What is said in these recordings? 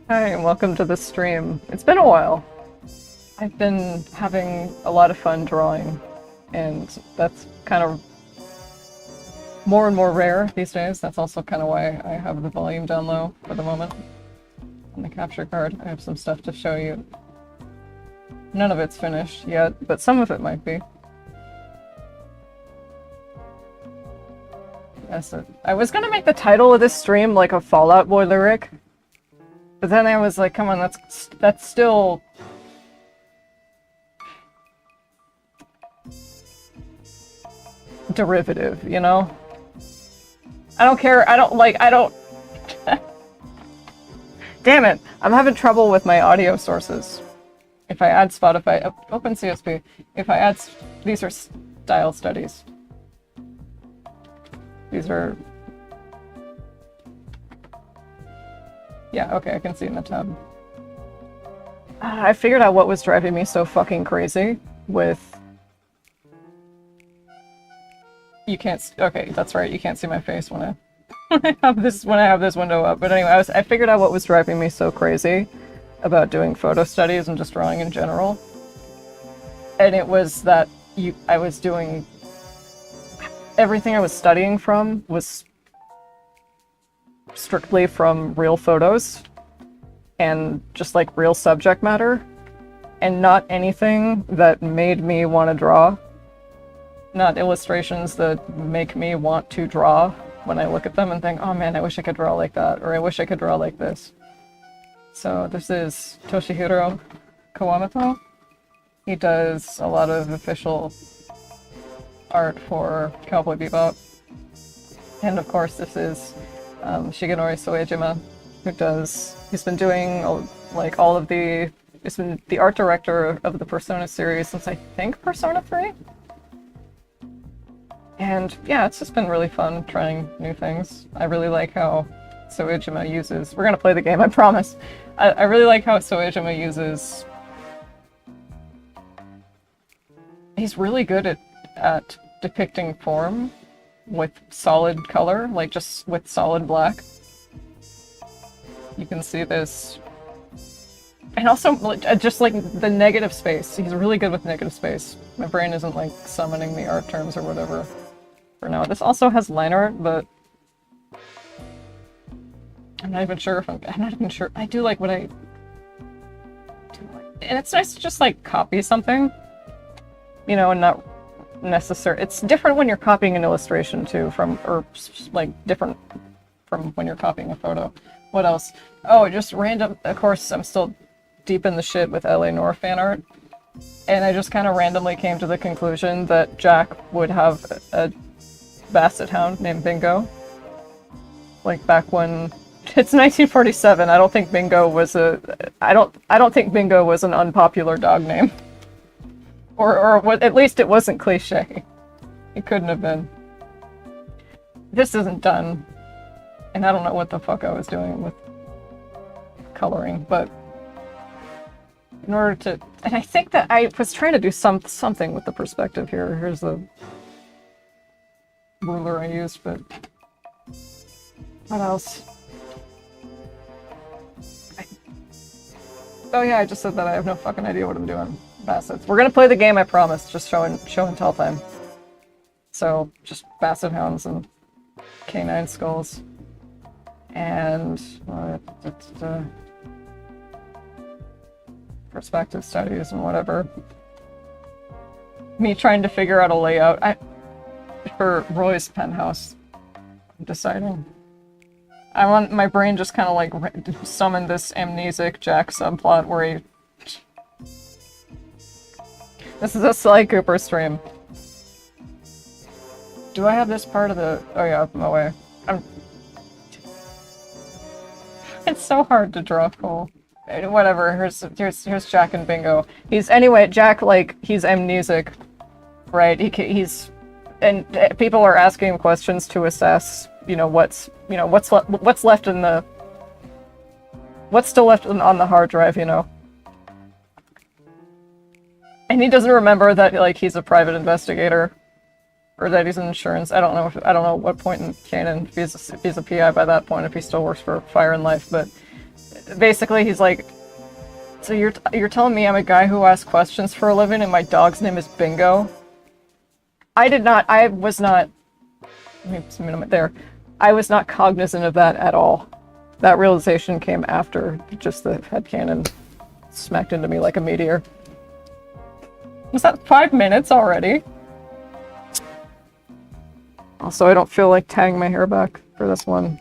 Hi, and welcome to the stream. It's been a while. I've been having a lot of fun drawing, and that's kind of more and more rare these days. That's also kind of why I have the volume down low for the moment. On the capture card, I have some stuff to show you. None of it's finished yet, but some of it might be. Yes, I was gonna make the title of this stream like a Fall Out Boy lyric, but then I was like, come on, that's still... derivative, you know? I don't care, I don't... Damn it! I'm having trouble with my audio sources. If I add Spotify... open CSP. If I add... These are style studies. These are... Yeah, okay, I can see in the tab. I figured out what was driving me so fucking crazy with... You can't... Okay, that's right, you can't see my face when I... when I have this window up. But anyway, I figured out what was driving me so crazy about doing photo studies and just drawing in general. And it was that I was doing... Everything I was studying from was strictly from real photos and just like real subject matter, and not anything that made me want to draw. Not illustrations that make me want to draw when I look at them and think, oh man, I wish I could draw like that, or I wish I could draw like this. So this is Toshihiro Kawamoto. He does a lot of official art for Cowboy Bebop. And of course this is Shigenori Soejima, he's been doing like all of he's been the art director of the Persona series since I think Persona 3? And yeah, it's just been really fun trying new things. I really like how Soejima uses... We're gonna play the game, I promise. I really like how Soejima uses... He's really good at depicting form with solid color, like just with solid black. You can see this. And also, just like the negative space. He's really good with negative space. My brain isn't like summoning the art terms or whatever for now. This also has line art, but I'm not even sure if I'm not even sure. I do like what I do like. And it's nice to just like copy something, you know, and not necessary. It's different when you're copying an illustration too, or like different from when you're copying a photo. What else? Oh, just random. Of course, I'm still deep in the shit with LA Noir fan art, and I just kind of randomly came to the conclusion that Jack would have a basset hound named Bingo. Like back when it's 1947. I don't think Bingo was I don't think Bingo was an unpopular dog name. Or what, at least it wasn't cliche. It couldn't have been. This isn't done. And I don't know what the fuck I was doing with coloring, but in order to... And I think that I was trying to do something with the perspective here. Here's the ruler I used, but... What else? Oh yeah, I just said that I have no fucking idea what I'm doing. Bassets. We're gonna play the game, I promise. Just show and tell time. So, just basset hounds and canine skulls. And... perspective studies and whatever. Me trying to figure out a layout. For Roy's penthouse. I'm deciding. I want my brain just kind of like summon this amnesic Jack subplot where he... This is a Sly Cooper stream. Do I have this part of the... Oh yeah, up my way. It's so hard to draw cool. Whatever, here's Jack and Bingo. Anyway, Jack, like, he's amnesic, right? He's... And people are asking him questions to assess, you know, what's left in the... What's still left on the hard drive, you know? And he doesn't remember that, like, he's a private investigator. Or that he's in insurance. I don't know what point in canon, if he's a PI by that point, if he still works for Fire and Life, but basically he's like, so you're telling me I'm a guy who asks questions for a living and my dog's name is Bingo? I was not, let me just a minute there. I was not cognizant of that at all. That realization came after just the headcanon smacked into me like a meteor. Was that 5 minutes already? Also, I don't feel like tying my hair back for this one.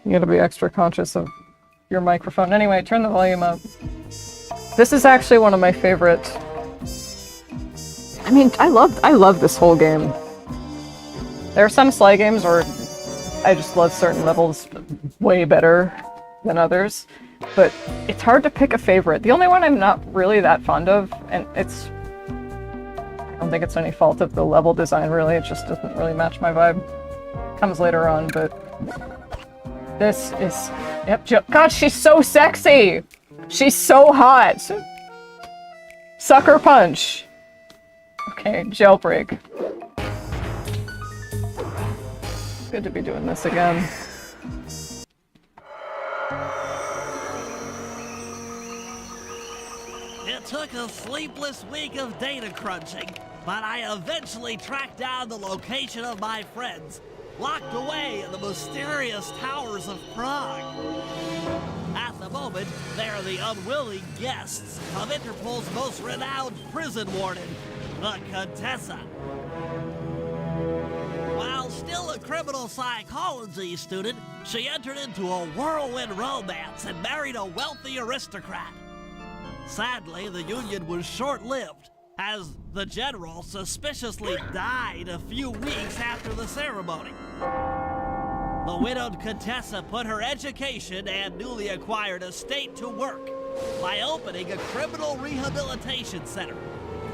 You gotta be extra conscious of your microphone. Anyway, turn the volume up. This is actually one of my favorite. I mean, I love this whole game. There are some Sly games where I just love certain levels way better than others, but it's hard to pick a favorite. The only one I'm not really that fond of, and I don't think it's any fault of the level design really, it just doesn't really match my vibe. Comes later on, but this is, yep, God, she's so sexy! She's so hot! Sucker punch! Okay, jailbreak. Good to be doing this again. It took a sleepless week of data crunching, but I eventually tracked down the location of my friends, locked away in the mysterious towers of Prague. At the moment, they're the unwilling guests of Interpol's most renowned prison warden, the Contessa. While still a criminal psychology student, she entered into a whirlwind romance and married a wealthy aristocrat. Sadly, the union was short-lived, as the general suspiciously died a few weeks after the ceremony. The widowed Contessa put her education and newly acquired estate to work by opening a criminal rehabilitation center.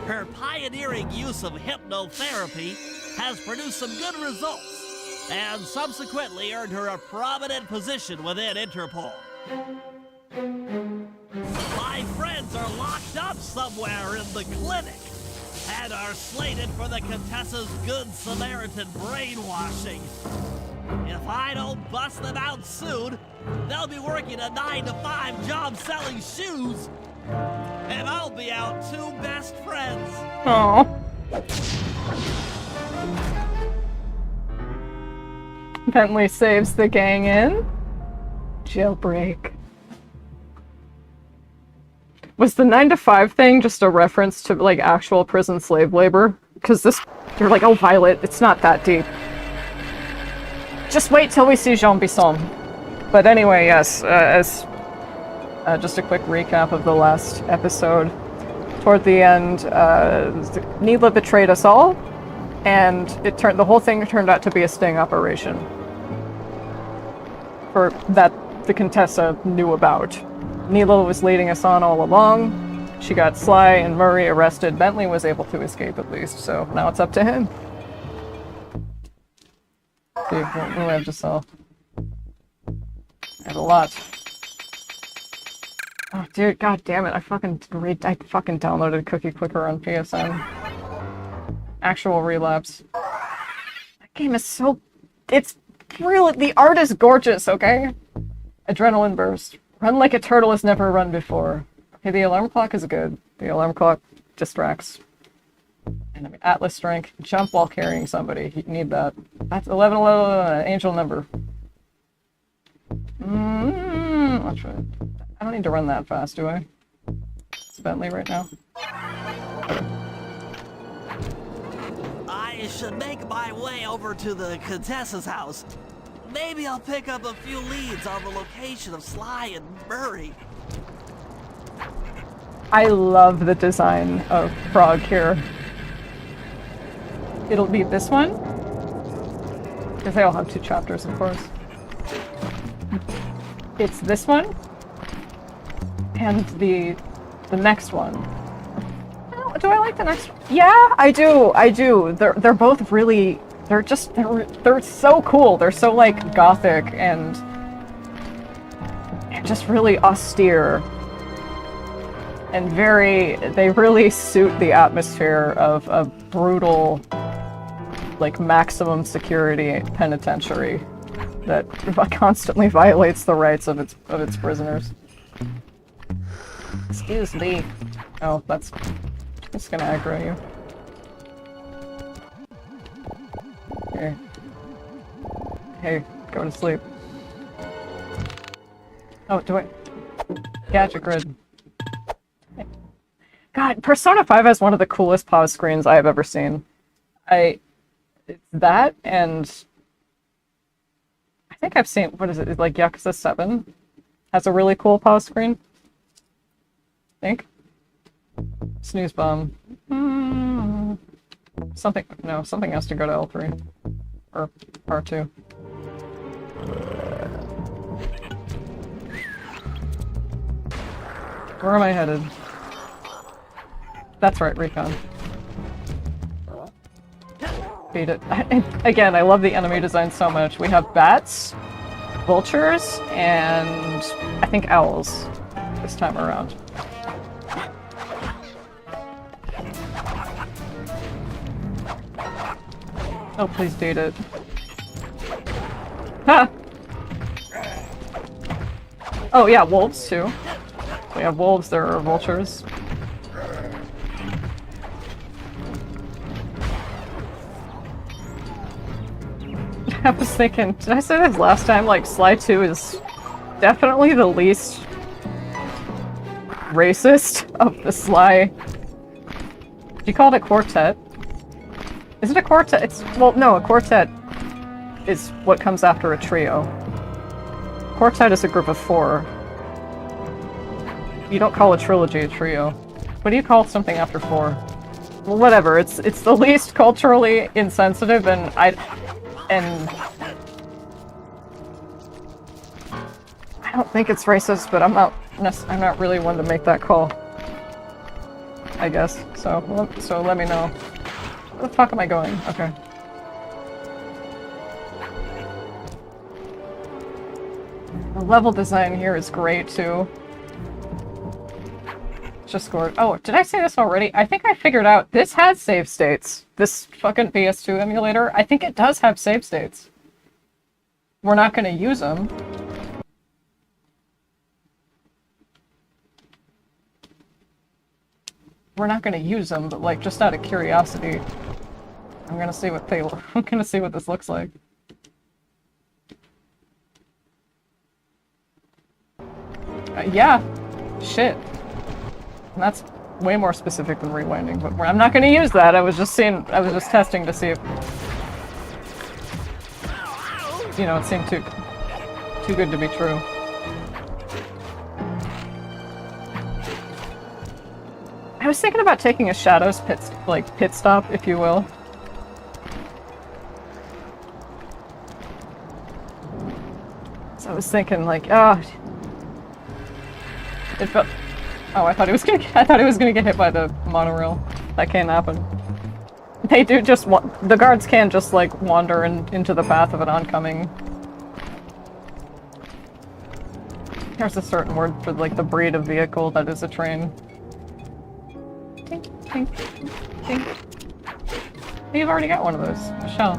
Her pioneering use of hypnotherapy has produced some good results, and subsequently earned her a prominent position within Interpol. My friends are locked up somewhere in the clinic, and are slated for the Contessa's Good Samaritan brainwashing. If I don't bust them out soon, they'll be working a 9-to-5 job selling shoes, and I'll be out two best friends. Aww. Bentley saves the gang in. Jailbreak. Was the 9-to-5 thing just a reference to, like, actual prison slave labor? Because this, you're like, oh, Violet, it's not that deep. Just wait till we see Jean Bisson. But anyway, yes, just a quick recap of the last episode. Toward the end, Neela betrayed us all, and the whole thing turned out to be a sting operation. That the Contessa knew about. Neela was leading us on all along. She got Sly and Murray arrested. Bentley was able to escape at least, so now it's up to him. See, what do I have to sell? I have a lot. Oh, dude, god damn it, I fucking downloaded Cookie Clicker on PSN. Actual relapse. That game is so... It's really... The art is gorgeous, okay? Adrenaline burst. Run like a turtle has never run before. Okay, the alarm clock is good. The alarm clock distracts. Enemy Atlas strength. Jump while carrying somebody. You need that. That's 1111, angel number. I'll try it. I don't need to run that fast, do I? It's Bentley right now. I should make my way over to the Contessa's house. Maybe I'll pick up a few leads on the location of Sly and Murray. I love the design of Prague here. It'll be this one. Because they all have 2 chapters, of course. It's this one. And the next one. Oh, do I like the next one? Yeah, I do. They're both really... They're so cool. They're so, like, gothic and just really austere. And they really suit the atmosphere of a brutal, like, maximum security penitentiary. that constantly violates the rights of its prisoners. Excuse me. Oh, that's just gonna aggro you. Here. Hey, go to sleep. Oh, do I? Gadget grid. God, Persona 5 has one of the coolest pause screens I have ever seen. It's that, and I think I've seen, what is it, like Yakuza 7 has a really cool pause screen. I think. Snooze bomb. Something has to go to L3. Or R2. Where am I headed? That's right, recon. Beat it. Again, I love the enemy design so much. We have bats, vultures, and I think owls this time around. Oh, please date it. Ha! Oh yeah, wolves too. We have wolves, there are vultures. I was thinking, did I say this last time? Like, Sly 2 is definitely the least racist of the Sly. You called it quartet? Is it a quartet? It's, well, no, a quartet is what comes after a trio. Quartet is a group of 4. You don't call a trilogy a trio. What do you call something after 4? Well, whatever. It's the least culturally insensitive, and I don't think it's racist, but I'm not really one to make that call. I guess. So let me know. Where the fuck am I going? Okay. The level design here is great too. Just scored. Oh, did I say this already? I think I figured out this has save states. This fucking PS2 emulator, I think it does have save states. We're not gonna use them. We're not gonna use them, but like just out of curiosity, I'm gonna see what I'm gonna see what this looks like. Yeah, shit. And that's way more specific than rewinding, but I'm not gonna use that. I was just testing to see if, you know, it seemed too good to be true. I was thinking about taking a Shadows pit stop, if you will. So I was thinking, like, oh, it felt. Oh, I thought it was gonna get hit by the monorail. That can't happen. They do just the guards can just like wander into the path of an oncoming. There's a certain word for like the breed of vehicle that is a train. Tink, tink, tink. You've already got one of those, Michelle.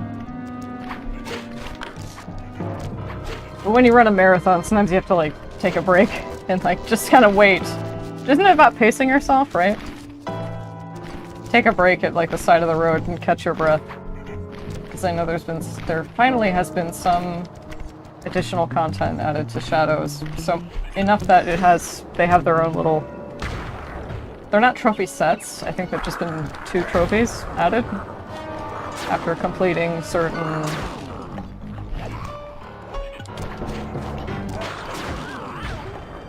But when you run a marathon, sometimes you have to like take a break and like just kind of wait. Isn't it about pacing yourself, right? Take a break at like the side of the road and catch your breath. Because I know there finally has been some additional content added to Shadows. So enough that they have their own little. They're not trophy sets. I think there've just been 2 trophies added after completing certain.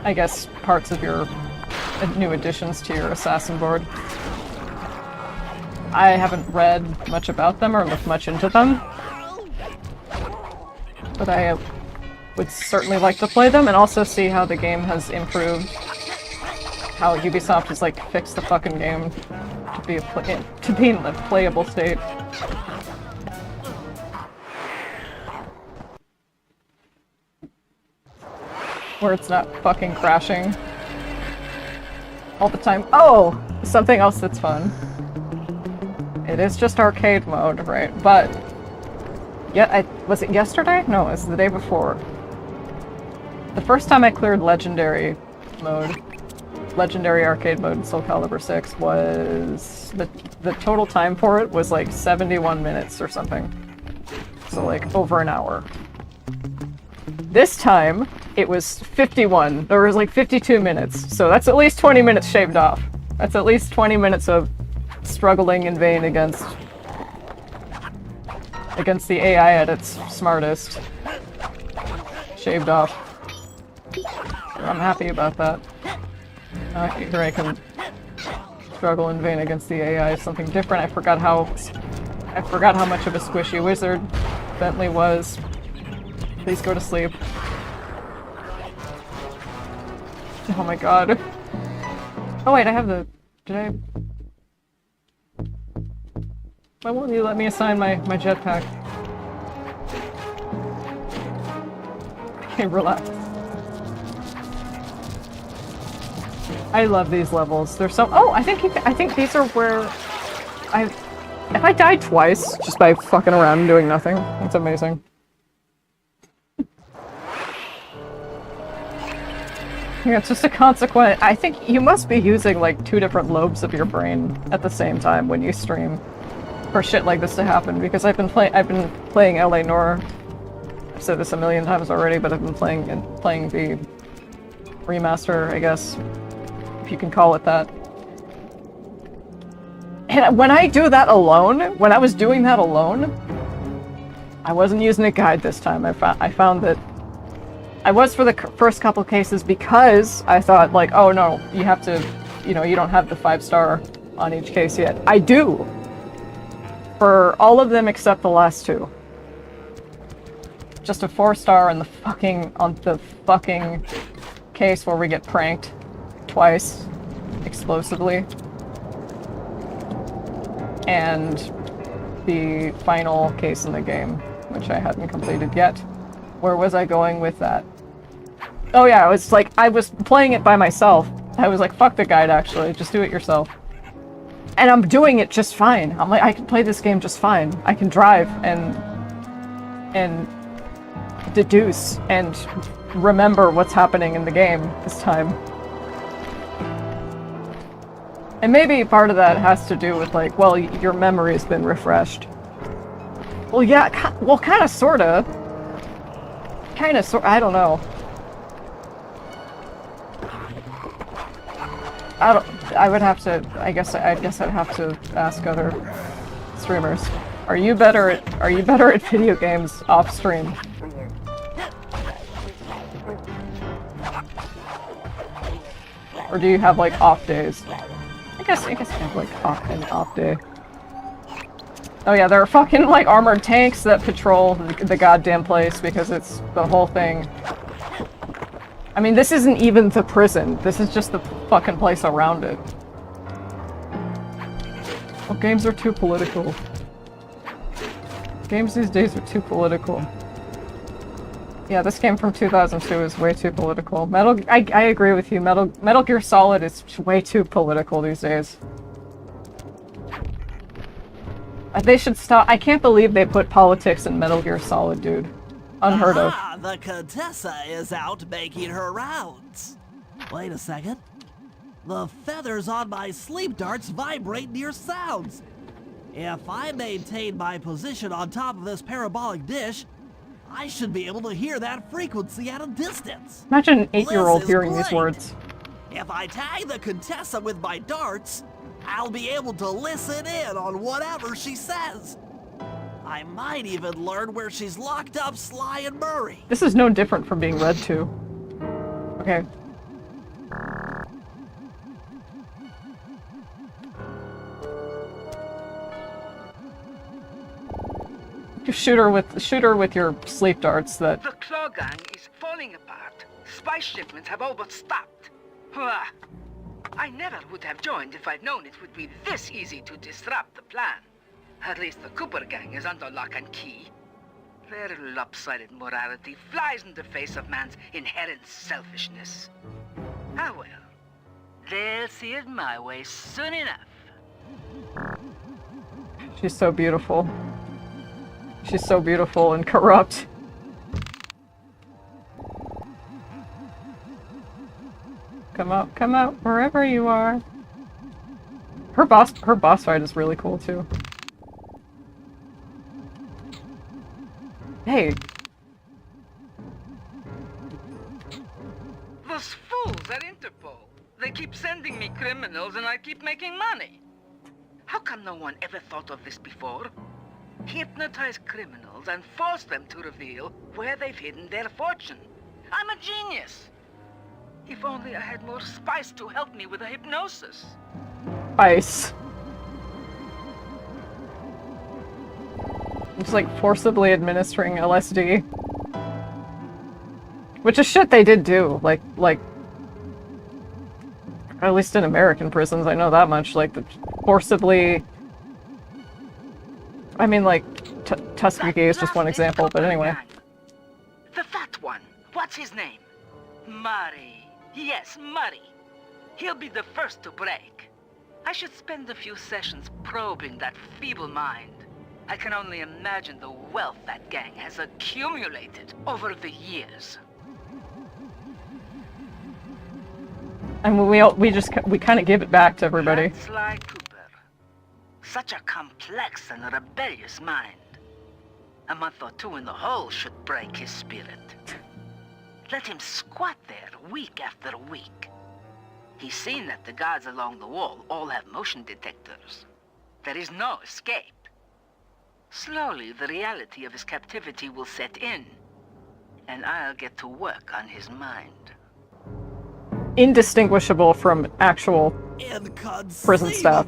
I guess parts of your new additions to your assassin board. I haven't read much about them or looked much into them, but I would certainly like to play them and also see how the game has improved. How Ubisoft has like fixed the fucking game to be in the playable state. Where it's not fucking crashing all the time. Oh! Something else that's fun. It is just arcade mode, right? But Yeah, was it yesterday? No, it was the day before. The first time I cleared Legendary mode, Legendary Arcade mode in Soul Calibur 6 was... The total time for it was like 71 minutes or something. So like over an hour. This time, it was 51. There was like 52 minutes. So that's at least 20 minutes shaved off. That's at least 20 minutes of struggling in vain against the AI at its smartest. Shaved off. I'm happy about that. Here I can struggle in vain against the AI. Something different. I forgot how much of a squishy wizard Bentley was. Please go to sleep. Oh my god. Oh wait, I have the... Did I... Why won't you let me assign my jetpack? Okay, relax. I love these levels. They're so... Oh, I think these are where if I died twice just by fucking around and doing nothing, that's amazing. Yeah, it's just a consequence. I think you must be using like 2 different lobes of your brain at the same time when you stream for shit like this to happen, because I've been playing LA Noire. I've said this a million times already, but I've been playing the remaster, I guess, if you can call it that. And when I do that alone, when I was doing that alone, I wasn't using a guide this time. I found that I was for the first couple cases because I thought like, oh no, you have to, you know, you don't have the 5-star on each case yet. I do. For all of them except the last 2. Just a 4-star on the fucking case where we get pranked twice explosively. And the final case in the game, which I hadn't completed yet. Where was I going with that? Oh yeah, I was playing it by myself. I was like, fuck the guide actually, just do it yourself. And I'm doing it just fine. I'm like, I can play this game just fine. I can drive and deduce and remember what's happening in the game this time. And maybe part of that has to do with like, well, your memory's been refreshed. Well, yeah, well, kinda, sorta. Kinda, I don't know. I guess I'd have to ask other streamers. Are you better at video games off stream? Or do you have like off days? I guess you have like an off day. Oh yeah, there are fucking like armored tanks that patrol the goddamn place because it's the whole thing. I mean, this isn't even the prison. This is just the fucking place around it. Well, games are too political. Games these days are too political. Yeah, this game from 2002 is way too political. I agree with you. Metal Gear Solid is way too political these days. They should stop. I can't believe they put politics in Metal Gear Solid, dude. Unheard of. The Contessa is out making her rounds. Wait a second. The feathers on my sleep darts vibrate near sounds. If I maintain my position on top of this parabolic dish, I should be able to hear that frequency at a distance. Imagine an 8-year-old hearing these words. If I tag the Contessa with my darts, I'll be able to listen in on whatever she says. I might even learn where she's locked up Sly and Murray. This is no different from being read to. Okay. You shoot her with your sleep darts that... The Claw Gang is falling apart. Spice shipments have all but stopped. Hurrah. I never would have joined if I'd known it would be this easy to disrupt the plan. At least the Cooper Gang is under lock and key. Their lopsided morality flies in the face of man's inherent selfishness. Ah well, they'll see it my way soon enough. She's so beautiful. She's so beautiful and corrupt. Come out, wherever you are. Her boss fight is really cool too. Hey. Those fools at Interpol. They keep sending me criminals and I keep making money. How come no one ever thought of this before? Hypnotize criminals and force them to reveal where they've hidden their fortune. I'm a genius. If only I had more spice to help me with the hypnosis. Ice. Just like forcibly administering LSD. Which is shit they did do. Like, at least in American prisons, I know that much. Like, the forcibly... I mean, like, Tuskegee is just one example, but anyway. The fat one. What's his name? Murray. Yes, Murray. He'll be the first to break. I should spend a few sessions probing that feeble mind. I can only imagine the wealth that gang has accumulated over the years. And we kind of give it back to everybody. That's Sly Cooper. Such a complex and rebellious mind. A month or two in the hole should break his spirit. Let him squat there week after week. He's seen that the guards along the wall all have motion detectors. There is no escape. Slowly, the reality of his captivity will set in, and I'll get to work on his mind. Indistinguishable from actual prison staff.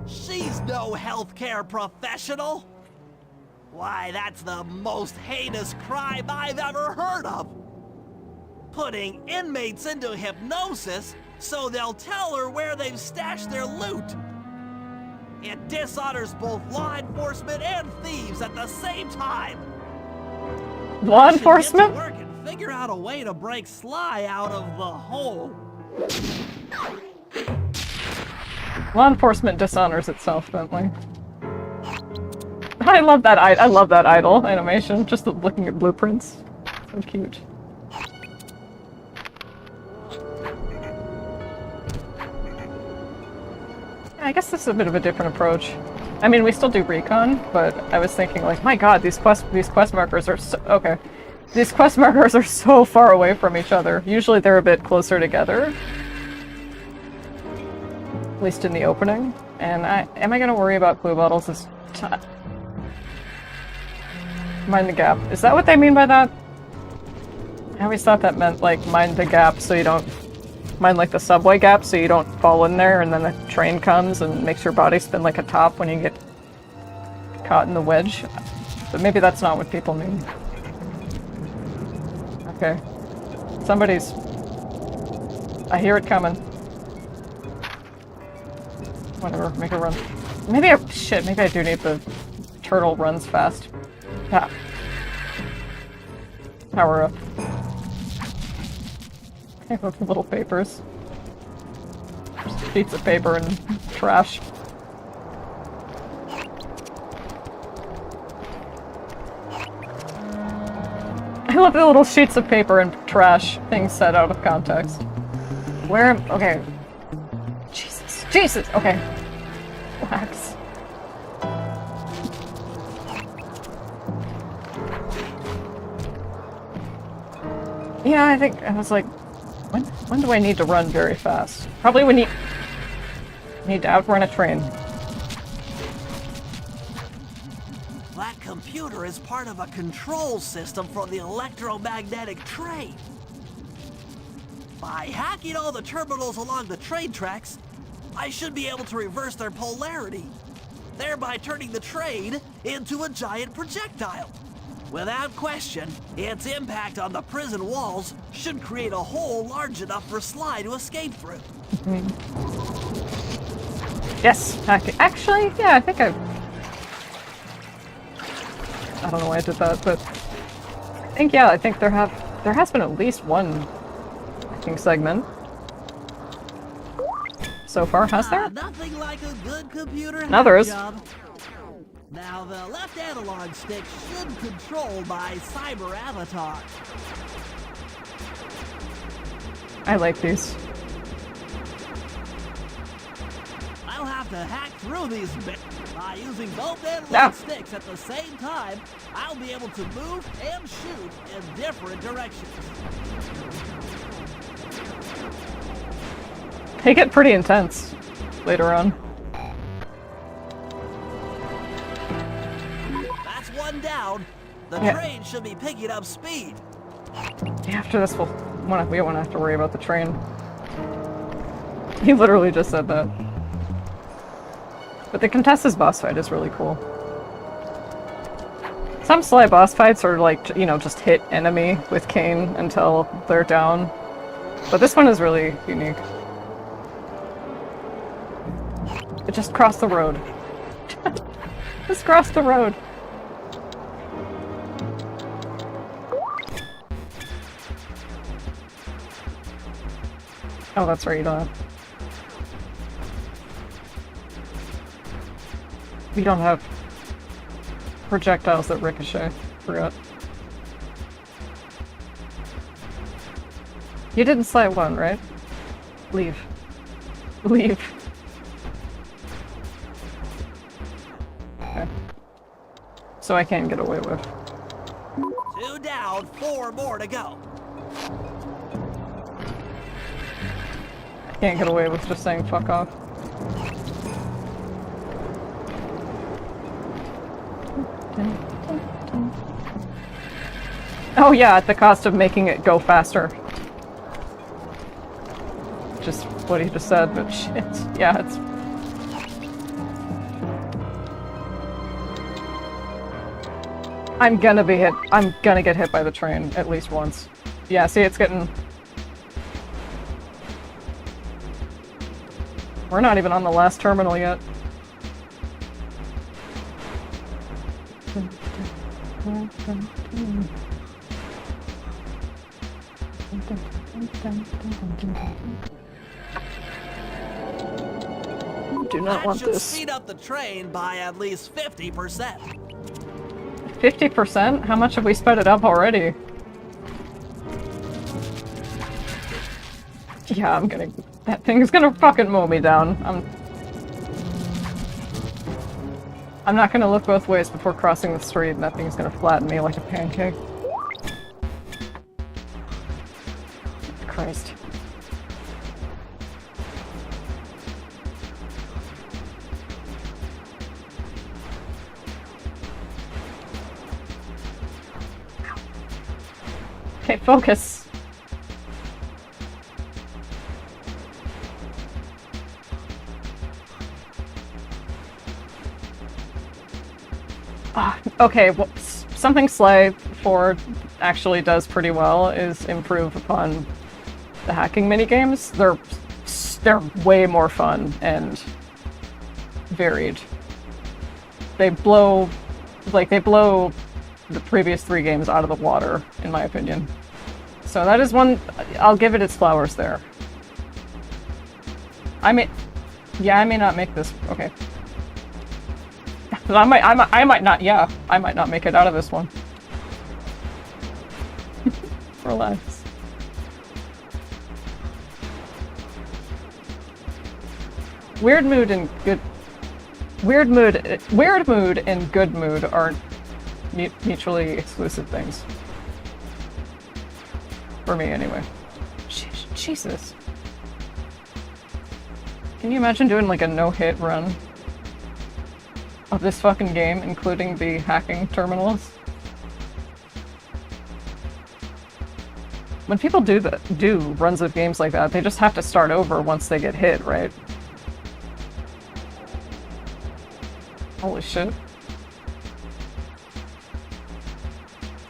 She's no healthcare professional. Why, that's the most heinous crime I've ever heard of. Putting inmates into hypnosis so they'll tell her where they've stashed their loot. It dishonors both law enforcement and thieves at the same time. Law enforcement? Get to work and figure out a way to break Sly out of the hole. Law enforcement dishonors itself, Bentley. I love that idol animation. Just looking at blueprints. So cute. I guess this is a bit of a different approach. I mean, we still do recon, but I was thinking, like, my god, these quest markers are so... Okay. These quest markers are so far away from each other. Usually they're a bit closer together. At least in the opening. And am I gonna worry about glue bottles this time? Mind the gap. Is that what they mean by that? I always thought that meant, like, mind the gap so you don't... Mind, like, the subway gap so you don't fall in there and then the train comes and makes your body spin like a top when you get caught in the wedge. But maybe that's not what people mean. Okay. Somebody's... I hear it coming. Whatever, make a run. Maybe I do need the turtle runs fast. Ah. Power up. I have little papers. Just sheets of paper and trash. I love the little sheets of paper and trash things set out of context. Where am... Okay. Jesus! Okay. Relax. Yeah, I think I was like, when do I need to run very fast? Probably when you need to outrun a train. That computer is part of a control system for the electromagnetic train. By hacking all the terminals along the train tracks, I should be able to reverse their polarity, thereby turning the train into a giant projectile. Without question, its impact on the prison walls should create a hole large enough for Sly to escape through. Yes, actually, yeah, I think I don't know why I did that, but I think there has been at least one hacking segment so far, has there? Nothing like a good computer Now there is. job. Now, the left analog stick should control my cyber avatar. I like these. I'll have to hack through these bits. By using both analog sticks at the same time, I'll be able to move and shoot in different directions. They get pretty intense later on. That's one down. The train should be picking up speed. After this, we won't have to worry about the train. He literally just said that. But the Contessa's boss fight is really cool. Some Sly boss fights are like, you know, just hit enemy with Kane until they're down. But this one is really unique. It just crossed the road. Just crossed the road. Oh, that's right, you don't have... We don't have projectiles that ricochet. Forgot. You didn't slide one, right? Leave. Leave. Okay. So I can get away with. 2 down, 4 more to go. I can't get away with just saying fuck off. Oh yeah, at the cost of making it go faster. Just what he just said, but shit. Yeah, it's... I'm gonna be hit. I'm gonna get hit by the train at least once. Yeah, see, it's getting... We're not even on the last terminal yet. Do not want That should this. speed up the train by at least 50%. 50%? How much have we sped it up already? Yeah, I'm gonna... That thing's gonna fucking mow me down. I'm not gonna look both ways before crossing the street, and that thing's gonna flatten me like a pancake. Christ. Okay, focus. Okay, well, something Sly 4 actually does pretty well is improve upon the hacking minigames. They're way more fun and varied. They blow the previous 3 games out of the water, in my opinion. So that is one, I'll give it its flowers there. I may not make this, okay. I might not make it out of this one. Relax. Weird mood and good mood aren't mutually exclusive things. For me, anyway. Jesus. Can you imagine doing like a no-hit run of this fucking game, including the hacking terminals? When people do runs of games like that, they just have to start over once they get hit, right? Holy shit.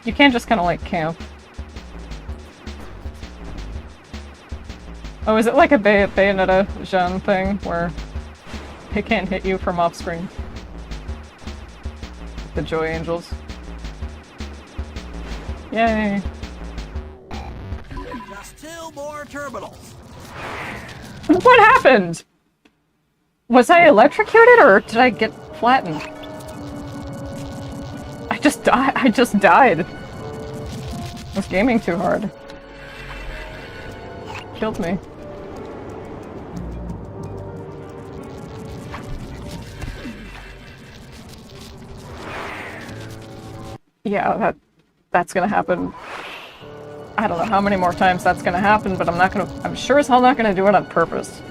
You can't just kind of like camp. Oh, is it like a Bayonetta Jean thing where they can't hit you from off screen? The Joy Angels. Yay. Just 2 more terminals. What happened? Was I electrocuted or did I get flattened? I just died. I was gaming too hard. Killed me. Yeah, that's gonna happen. I don't know how many more times that's gonna happen, but I'm sure as hell not gonna do it on purpose.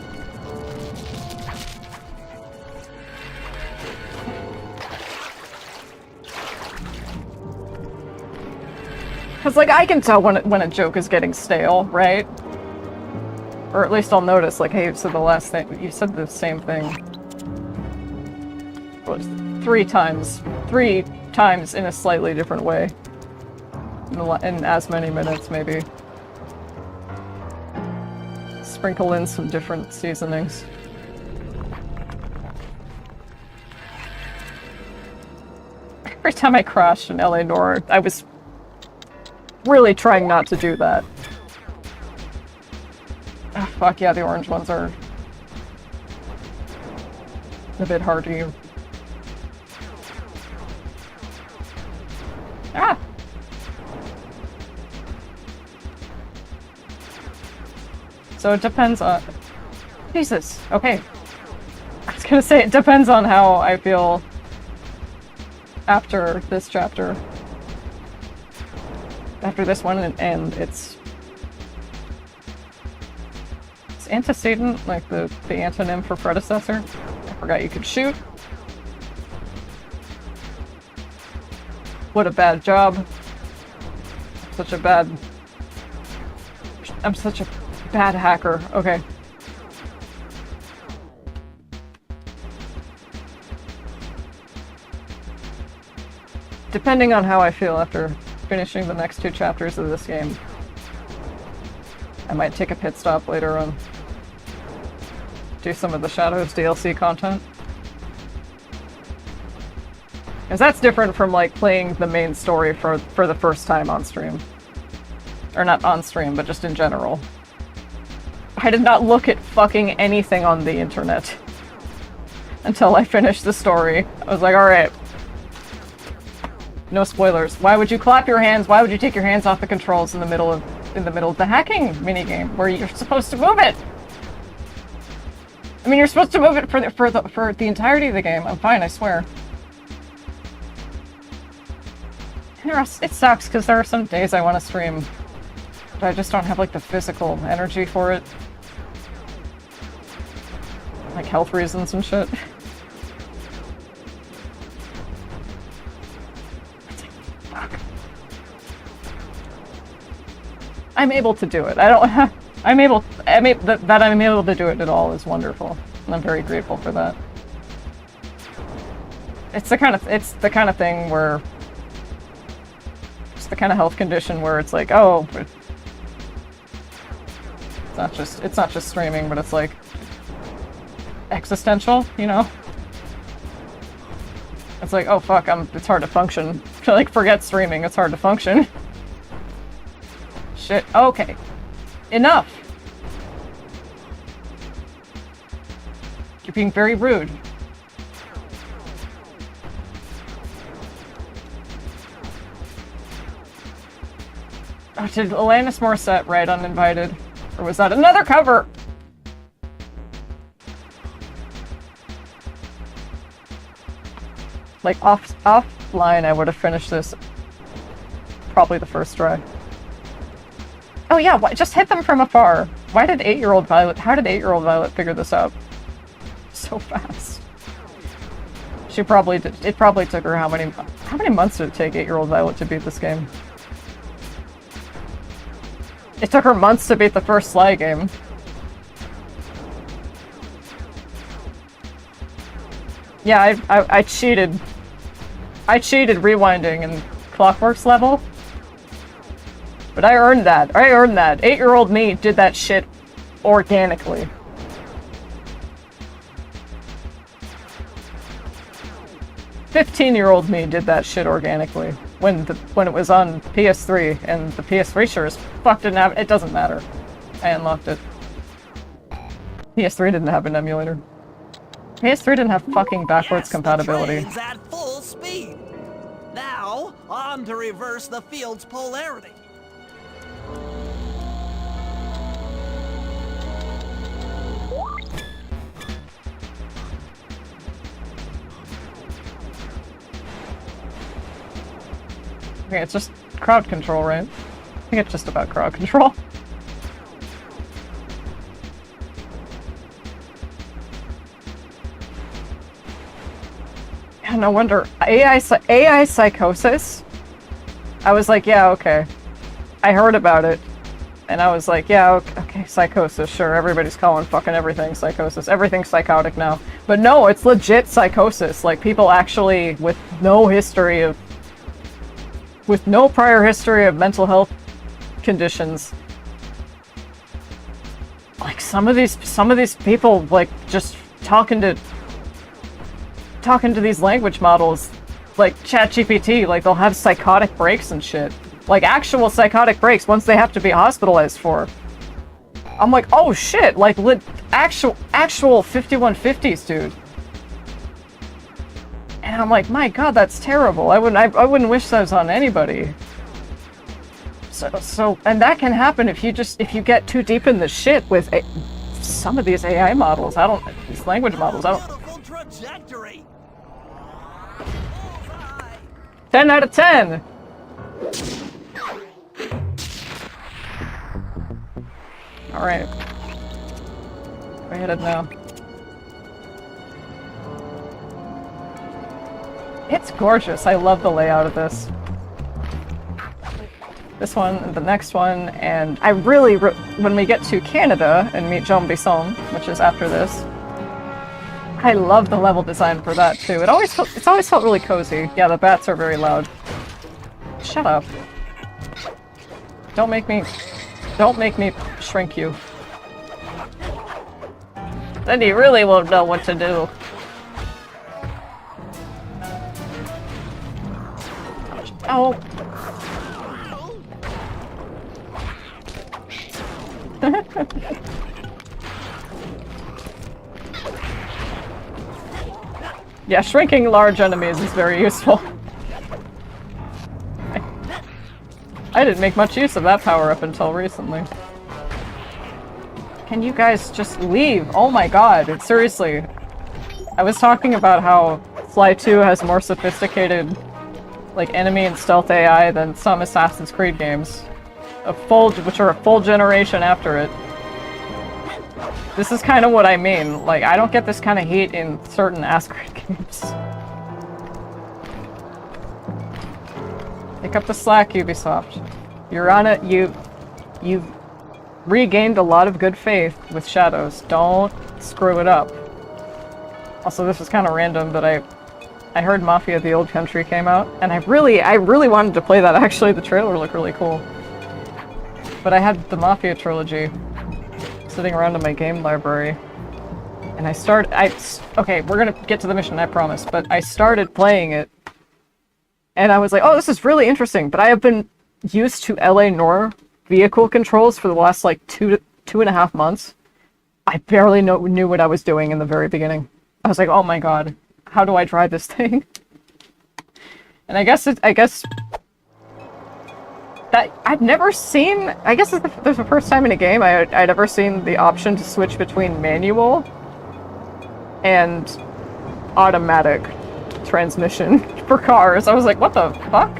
Cause like I can tell when a joke is getting stale, right? Or at least I'll notice, like, hey, you said you said the same thing. What was it? 3 times. 3 times in a slightly different way. In as many minutes, maybe. Sprinkle in some different seasonings. Every time I crashed in LA Noire, I was really trying not to do that. Oh, fuck yeah, the orange ones are a bit hard to use. Ah! So it depends on... Jesus, okay. I was gonna say, it depends on how I feel after this chapter. After this one, and it's antecedent, like the antonym for predecessor. I forgot you could shoot. What a bad job. I'm such a bad hacker. Okay. Depending on how I feel after finishing the next 2 chapters of this game, I might take a pit stop later on. Do some of the Shadows DLC content. Because that's different from, like, playing the main story for the first time on stream. Or not on stream, but just in general. I did not look at fucking anything on the internet until I finished the story. I was like, alright. No spoilers. Why would you clap your hands? Why would you take your hands off the controls in the middle of the hacking minigame where you're supposed to move it? I mean, you're supposed to move it for the entirety of the game. I'm fine, I swear. It sucks because there are some days I want to stream, but I just don't have like the physical energy for it. Like health reasons and shit. I'm able to do it. That I'm able to do it at all is wonderful, and I'm very grateful for that. It's the kind of thing where it's the kind of health condition where it's like, oh, it's not just streaming, but it's like existential, you know? It's like, oh fuck, it's hard to function. To like forget streaming, it's hard to function. Shit, okay. Enough! You're being very rude. Oh, did Alanis Morissette write Uninvited? Or was that another cover? Like, offline, I would have finished this probably the first try. Oh yeah, just hit them from afar. How did 8-year-old Violet figure this out so fast? She probably did. It probably took her how many months did it take 8-year-old Violet to beat this game? It took her months to beat the first Sly game. Yeah, I cheated. I cheated rewinding in Clockwork's level. But I earned that. 8-year-old me did that shit organically. .15-year-old me did that shit organically when it was on PS3, and the PS3 sure as fuck didn't have it. Doesn't matter. I unlocked it. PS3 didn't have an emulator. PS3 didn't have fucking backwards compatibility. The train's at full speed. Now Now, on to reverse the field's polarity. Okay, it's just crowd control, right? I think it's just about crowd control. Yeah, no wonder. AI psychosis? I was like, yeah, okay. I heard about it. And I was like, yeah, okay, psychosis, sure. Everybody's calling fucking everything psychosis. Everything's psychotic now. But no, it's legit psychosis. Like, people actually with no history of... with no prior history of mental health conditions. Like, some of these people, like, just talking to these language models, like ChatGPT, like, they'll have psychotic breaks and shit. Like, actual psychotic breaks, once they have to be hospitalized for. I'm like, oh shit, like, actual 5150s, dude. And I'm like, my god, that's terrible. I wouldn't wish that on anybody. So, and that can happen if you get too deep in the shit with some of these AI models. These language models, Beautiful trajectory. 10 out of 10! Alright. We're headed now. It's gorgeous. I love the layout of this. This one, and the next one, and I really, when we get to Canada and meet Jean Bisson, which is after this, I love the level design for that too. It's always felt really cozy. Yeah, the bats are very loud. Shut up. Don't make me shrink you. Then you really won't know what to do. Oh. Yeah, shrinking large enemies is very useful. I didn't make much use of that power up until recently. Can you guys just leave? Oh my god, seriously. I was talking about how Fly 2 has more sophisticated, like, enemy and stealth AI than some Assassin's Creed games. Which are a full generation after it. This is kind of what I mean. Like, I don't get this kind of heat in certain Assassin's Creed games. Pick up the slack, Ubisoft. You're on it. You've regained a lot of good faith with Shadows. Don't screw it up. Also, this is kind of random, but I heard Mafia: The Old Country came out, and I really wanted to play that. Actually, the trailer looked really cool. But I had the Mafia trilogy sitting around in my game library, and okay, we're gonna get to the mission, I promise, but I started playing it, and I was like, oh, this is really interesting, but I have been used to LA Noire vehicle controls for the last, like, 2.5 months. I barely knew what I was doing in the very beginning. I was like, oh my god, how do I drive this thing? And I guess that I've never seen, I guess this is the first time in a game I'd ever seen the option to switch between manual and automatic transmission for cars. I was like, what the fuck?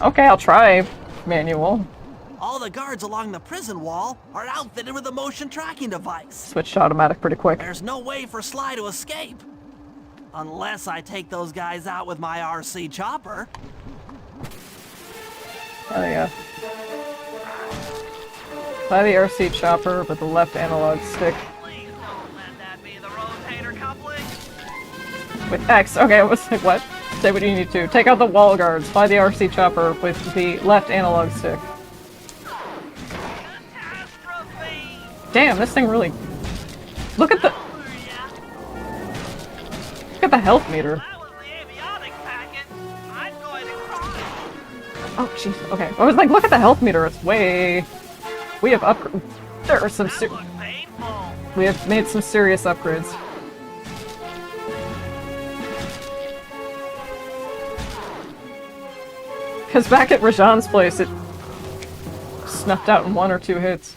Okay, I'll try manual. All the guards along the prison wall are outfitted with a motion tracking device. Switched to automatic pretty quick. There's no way for Sly to escape. Unless I take those guys out with my RC chopper. Oh yeah. Fly the RC chopper with the left analog stick. Please don't let that be the rotator coupling. With X. Okay, I was like, what? Say what you need to. Take out the wall guards. Fly the RC chopper with the left analog stick. Catastrophe! Damn, this thing really... Look at the health meter. That was the avionics packet. I'm going to cry. Oh, jeez. Okay. I was like, look at the health meter. It's way... We have upgrades. There are some That looked painful. We have made some serious upgrades. Because back at Rajan's place, it snuffed out in 1 or 2 hits.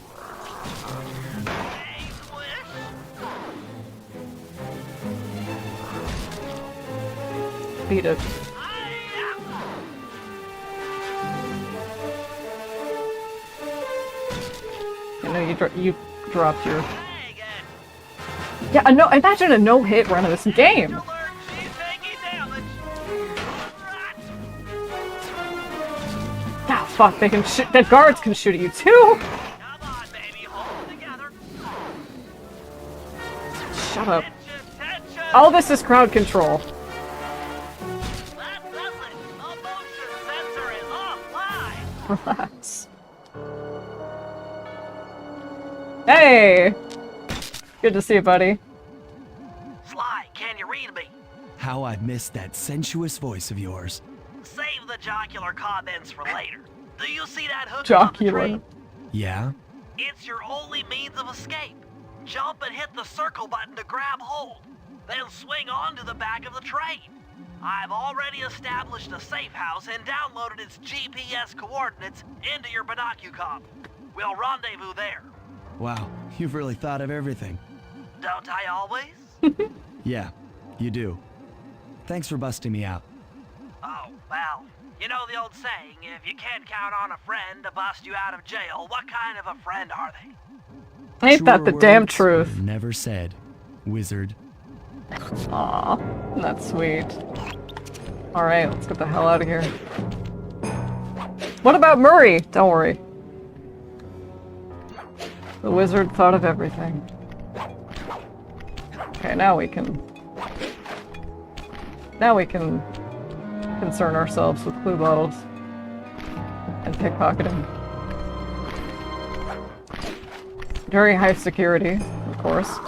Beat it. You know, you dropped your... Yeah, no, imagine a no-hit run of this game! Ah, fuck, they can shoot- the guards can shoot at you too! Shut up. All this is crowd control. Relax. Hey! Good to see you, buddy. Sly, can you read me? How I missed that sensuous voice of yours. Save the jocular comments for later. Do you see that hook on the Jocular. train? Yeah? It's your only means of escape. Jump and hit the circle button to grab hold. Then swing on to the back of the train. I've already established a safe house and downloaded its GPS coordinates into your binocucom. We'll rendezvous there. Wow, you've really thought of everything. Don't I always? Yeah, you do. Thanks for busting me out. Oh, well, you know the old saying, if you can't count on a friend to bust you out of jail, what kind of a friend are they? Ain't that the Truer damn words truth? were never said, wizard. Aw, that's sweet. Alright, let's get the hell out of here. What about Murray? Don't worry. The wizard thought of everything. Okay, now we can concern ourselves with clue bottles and pickpocketing. Very high security, of course.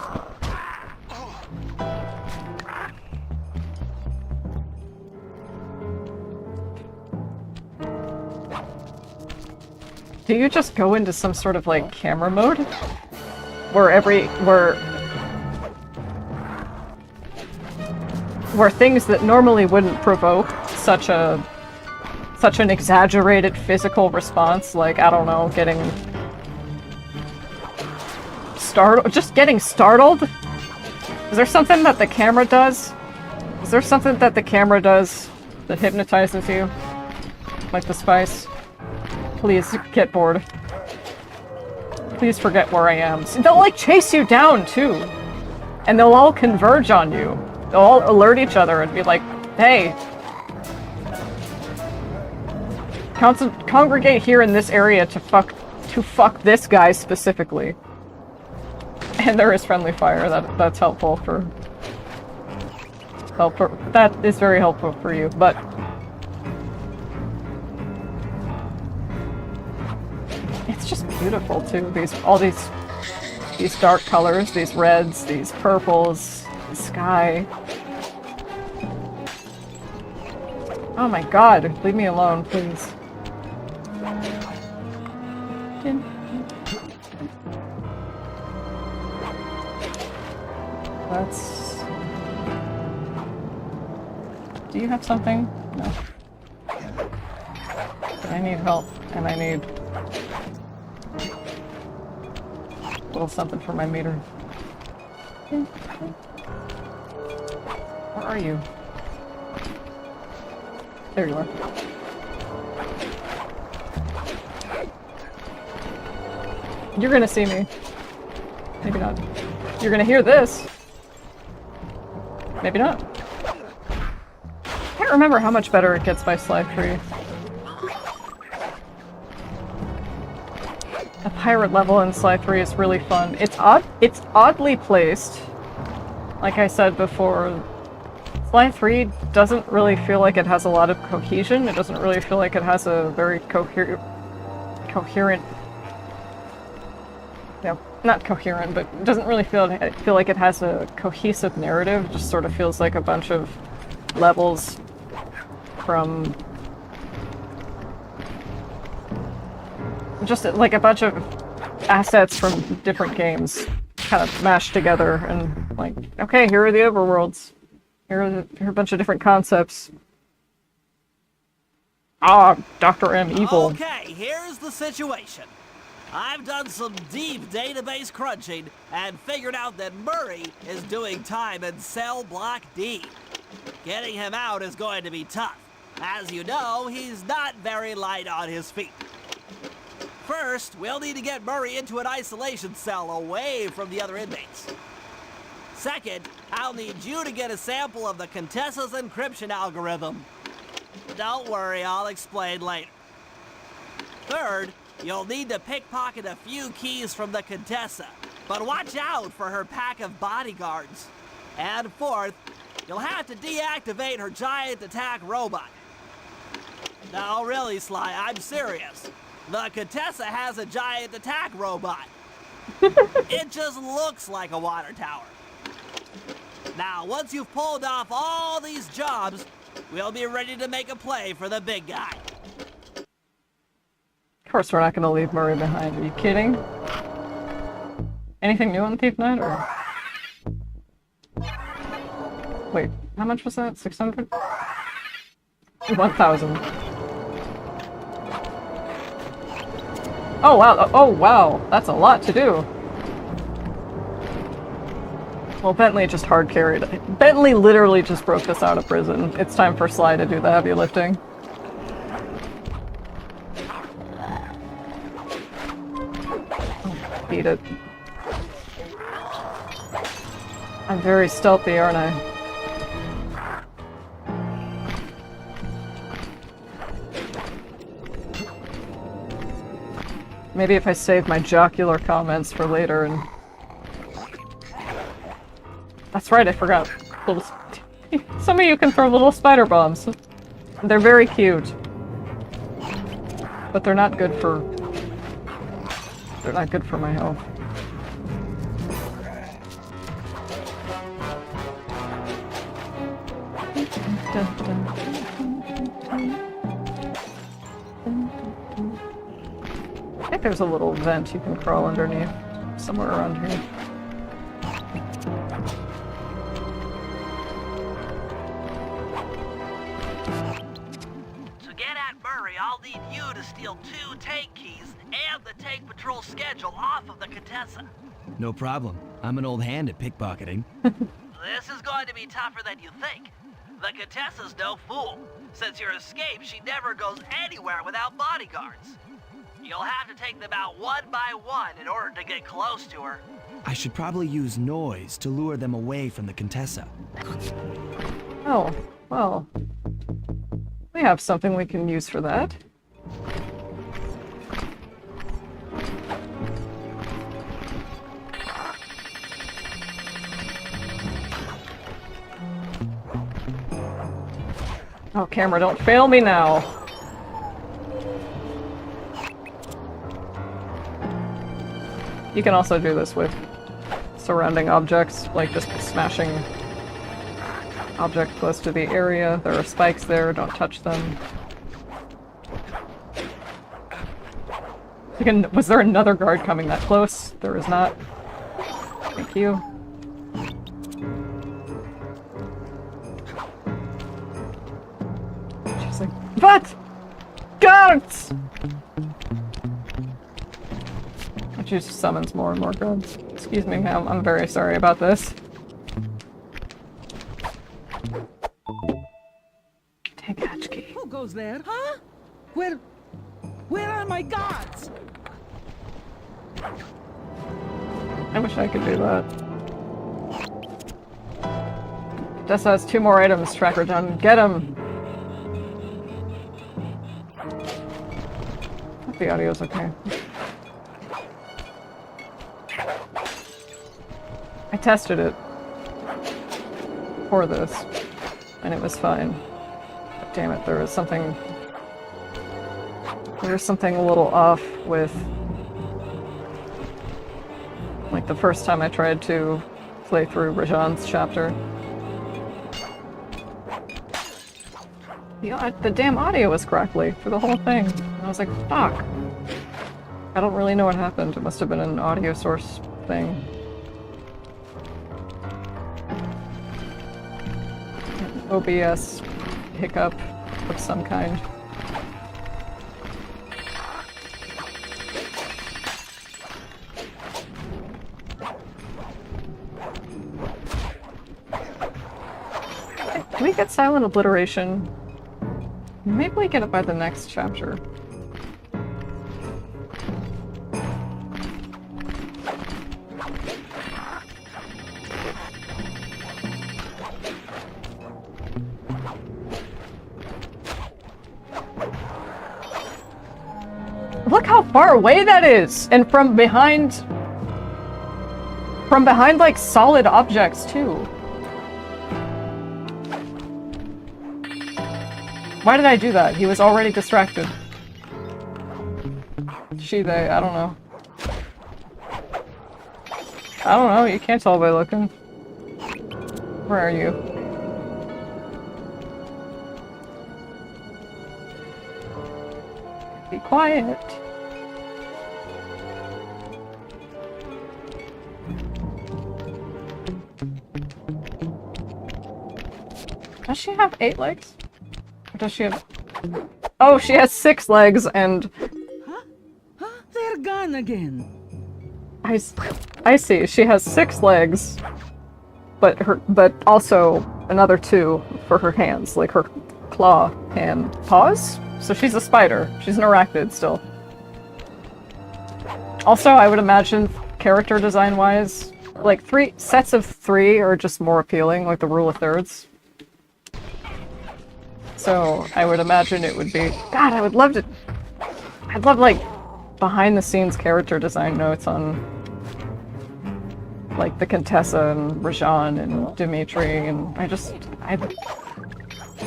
Do you just go into some sort of like camera mode? Where things that normally wouldn't provoke such an exaggerated physical response, like, I don't know, getting startled, just getting startled? Is there something that the camera does? Is there something that the camera does that hypnotizes you? Like the spice? Please get bored. Please forget where I am. See, they'll like chase you down too. And they'll all converge on you. They'll all alert each other and be like, hey. Congregate here in this area to fuck this guy specifically. And there is friendly fire. That's helpful for... That is very helpful for you, but... It's just beautiful too. All these dark colors, these reds, these purples, the sky. Oh my god, leave me alone, please. Let's... Do you have something? No. I need help, and I need... a little something for my meter. Where are you? There you are. You're gonna see me. Maybe not. You're gonna hear this. Maybe not. I can't remember how much better it gets by slide free. The pirate level in Sly 3 is really fun. It's oddly placed. Like I said before, Sly 3 doesn't really feel like it has a lot of cohesion. It doesn't really feel like it has a very coherent... No, not coherent, but it doesn't really feel like it has a cohesive narrative. It just sort of feels like a bunch of levels from... just like a bunch of assets from different games kind of mashed together and like, okay, here are the overworlds. Here are a bunch of different concepts. Ah, Dr. M evil. Okay, here's the situation. I've done some deep database crunching and figured out that Murray is doing time in cell block D. Getting him out is going to be tough. As you know, he's not very light on his feet. First, we'll need to get Murray into an isolation cell away from the other inmates. Second, I'll need you to get a sample of the Contessa's encryption algorithm. Don't worry, I'll explain later. Third, you'll need to pickpocket a few keys from the Contessa, but watch out for her pack of bodyguards. And fourth, you'll have to deactivate her giant attack robot. No, really, Sly, I'm serious. The Contessa has a giant attack robot. It just looks like a water tower. Now, once you've pulled off all these jobs, we'll be ready to make a play for the big guy. Of course we're not gonna leave Murray behind. Are you kidding? Anything new on Thief Night, or...? Wait, how much was that? 600? 1,000. Oh wow, oh wow, that's a lot to do. Well, Bentley just hard carried it. Bentley literally just broke this out of prison. It's time for Sly to do the heavy lifting. Beat it. I'm very stealthy, aren't I? Maybe if I save my jocular comments for later and... That's right, I forgot. Little... Some of you can throw little spider bombs. They're very cute. But they're not good for... They're not good for my health. I think there's a little vent you can crawl underneath. Somewhere around here. To get at Murray, I'll need you to steal 2 tank keys and the tank patrol schedule off of the Contessa. No problem. I'm an old hand at pickpocketing. This is going to be tougher than you think. The Contessa's no fool. Since your escape, she never goes anywhere without bodyguards. You'll have to take them out one by one in order to get close to her. I should probably use noise to lure them away from the Contessa. Oh, well. We have something we can use for that. Oh, camera, don't fail me now. You can also do this with surrounding objects, like just smashing object close to the area. There are spikes there, don't touch them. Again, was there another guard coming that close? There is not. Thank you. She's like, what? Guards! It just summons more and more guards. Excuse me, ma'am. I'm very sorry about this. Take hatch key. Who goes there, huh? Where are my guards? I wish I could do that. Dessa has 2 more items. Tracker down. Get him! Hope the audio's okay. I tested it for this, and it was fine. But damn it, there was something a little off with, like, the first time I tried to play through Rajan's chapter. The damn audio was crackly for the whole thing. And I was like, fuck. I don't really know what happened. It must have been an audio source thing. OBS hiccup of some kind. we get silent obliteration? Maybe we get it by the next chapter. Look how far away that is! And from behind, like, solid objects, too. Why did I do that? He was already distracted. She, they, I don't know. I don't know, you can't tell by looking. Where are you? Be quiet. Does she have 8 legs? Or does she have... Oh, she has 6 legs and... Huh? They're gone again. I see. She has 6 legs, but also another 2 for her hands, like her claw and paws. So she's a spider. She's an arachnid still. Also, I would imagine character design-wise, like 3 sets of 3 are just more appealing, like the rule of thirds. So I would imagine it would be... God, I would love to... I'd love, like, behind-the-scenes character design notes on, like, the Contessa and Rajan and Dimitri, and I'd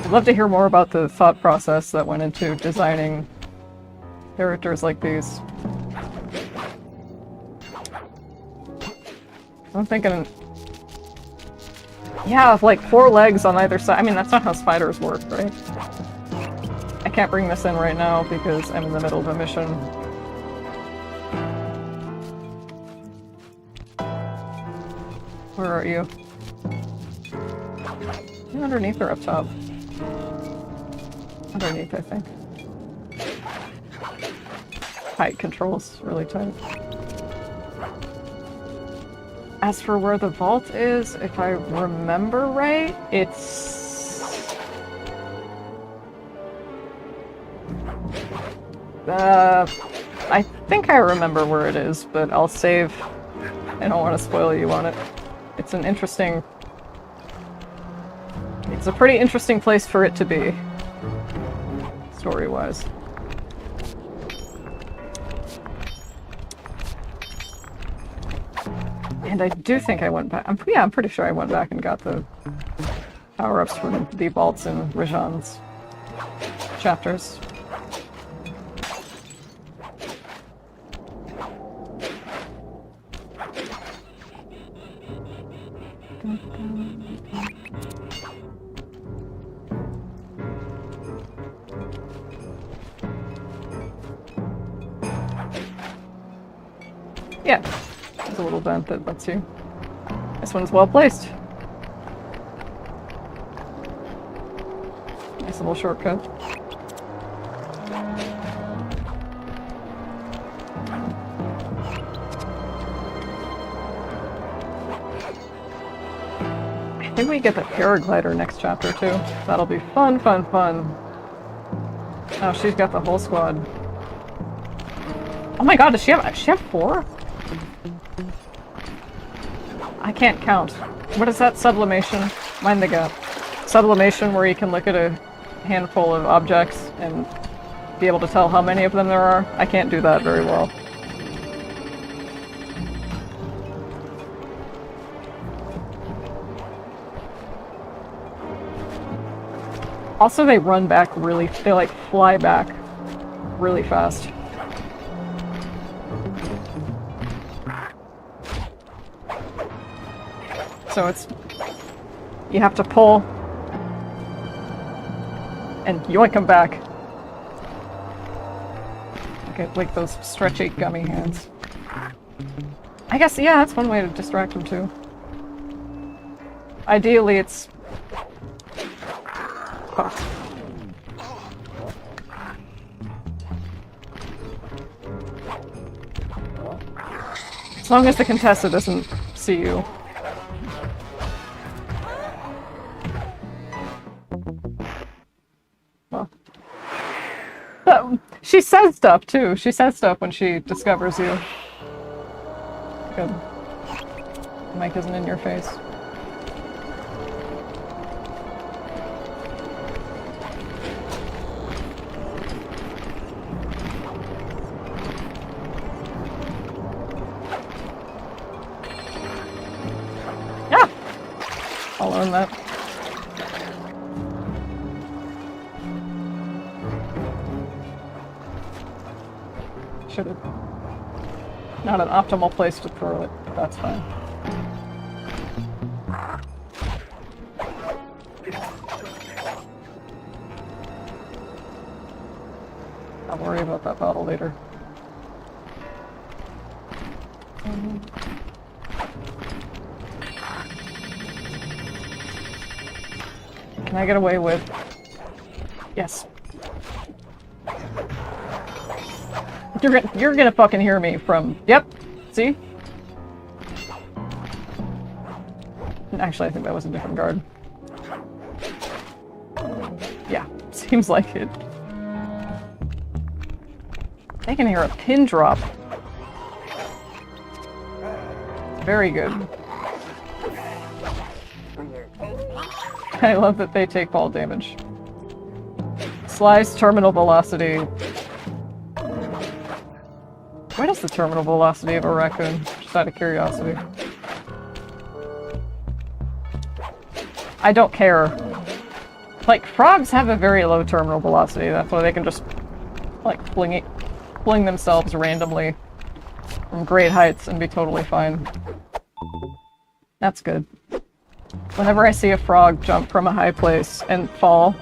love to hear more about the thought process that went into designing characters like these. I'm thinking... Yeah, like 4 legs on either side. I mean, that's not how spiders work, right? I can't bring this in right now because I'm in the middle of a mission. Where are you? You're underneath or up top? Underneath, I think. Height controls really tight. As for where the vault is, if I remember right, it's... I think I remember where it is, but I'll save. I don't want to spoil you on it. It's an interesting... It's a pretty interesting place for it to be, story-wise. And I do think I went back. I'm pretty sure I went back and got the power-ups from the vaults in Rajan's chapters. Yeah. There's a little vent that lets you. This one's well placed. Nice little shortcut. I think we get the paraglider next chapter too. That'll be fun, fun, fun. Oh, she's got the whole squad. Oh my god, does she have 4? I can't count. What is that? Sublimation? Mind the gap. Sublimation where you can look at a handful of objects and be able to tell how many of them there are. I can't do that very well. Also, they run back really... They, like, fly back really fast. So it's... You have to pull and yoink them back. Okay, like those stretchy gummy hands. I guess, yeah, that's one way to distract them too. Ideally, it's... Oh. As long as the Contessa doesn't see you. says stuff too. She says stuff when she discovers you. Good. The mic isn't in your face. Yeah! I'll learn that. Should have. Not an optimal place to throw it, but that's fine. I'll worry about that bottle later. Can I get away with... Yes. You're gonna fucking hear me from... Yep. See? Actually, I think that was a different guard. Yeah, seems like it. They can hear a pin drop. Very good. I love that they take fall damage. Slice terminal velocity. What is the terminal velocity of a raccoon? Just out of curiosity. I don't care. Like, frogs have a very low terminal velocity. That's why they can just, like, fling themselves randomly from great heights and be totally fine. That's good. Whenever I see a frog jump from a high place and fall,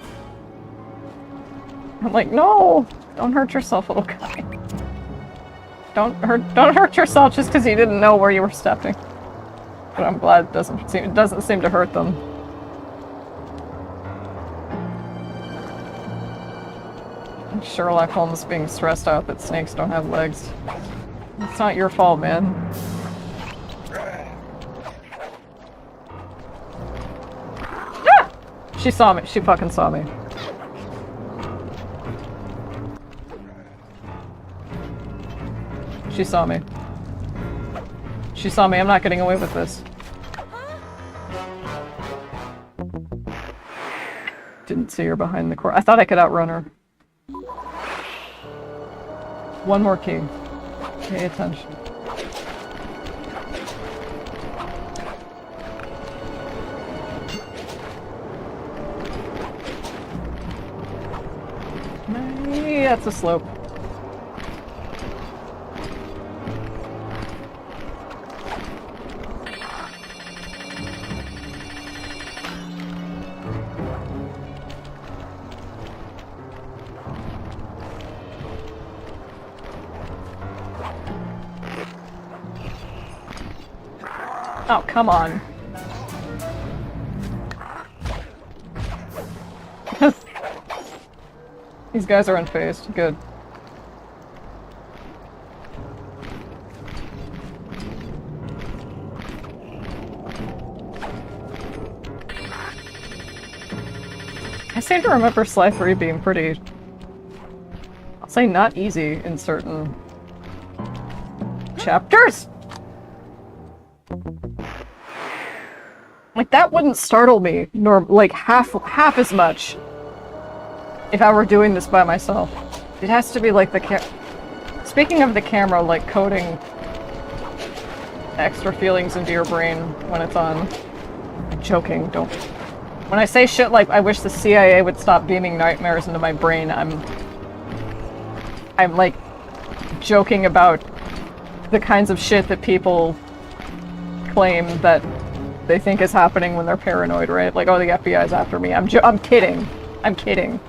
I'm like, no! Don't hurt yourself, little guy. Don't hurt yourself just because you didn't know where you were stepping. But I'm glad it doesn't seem to hurt them. Sherlock Holmes being stressed out that snakes don't have legs. It's not your fault, man. Ah! She saw me. She fucking saw me. She saw me. She saw me. I'm not getting away with this. Didn't see her behind the corner. I thought I could outrun her. One more key. Pay attention. That's a slope. Oh, come on. These guys are unfazed. Good. I seem to remember Sly 3 being pretty... I'll say not easy in certain... chapters? Like, that wouldn't startle me, nor, like, half as much if I were doing this by myself. It has to be, like, Speaking of the camera, like, coding extra feelings into your brain when it's on. I'm joking, don't... When I say shit like, I wish the CIA would stop beaming nightmares into my brain, I'm like, joking about the kinds of shit that people claim that they think is happening when they're paranoid, right? Like, oh, the FBI's after me. I'm kidding. I'm kidding.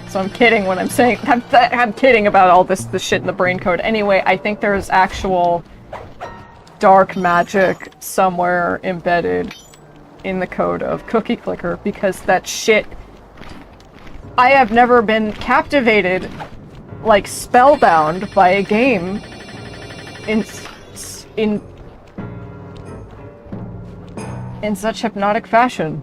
So I'm kidding when I'm saying... I'm kidding about all this shit in the brain code. Anyway, I think there's actual dark magic somewhere embedded in the code of Cookie Clicker, because that shit... I have never been captivated, like, spellbound by a game in such hypnotic fashion.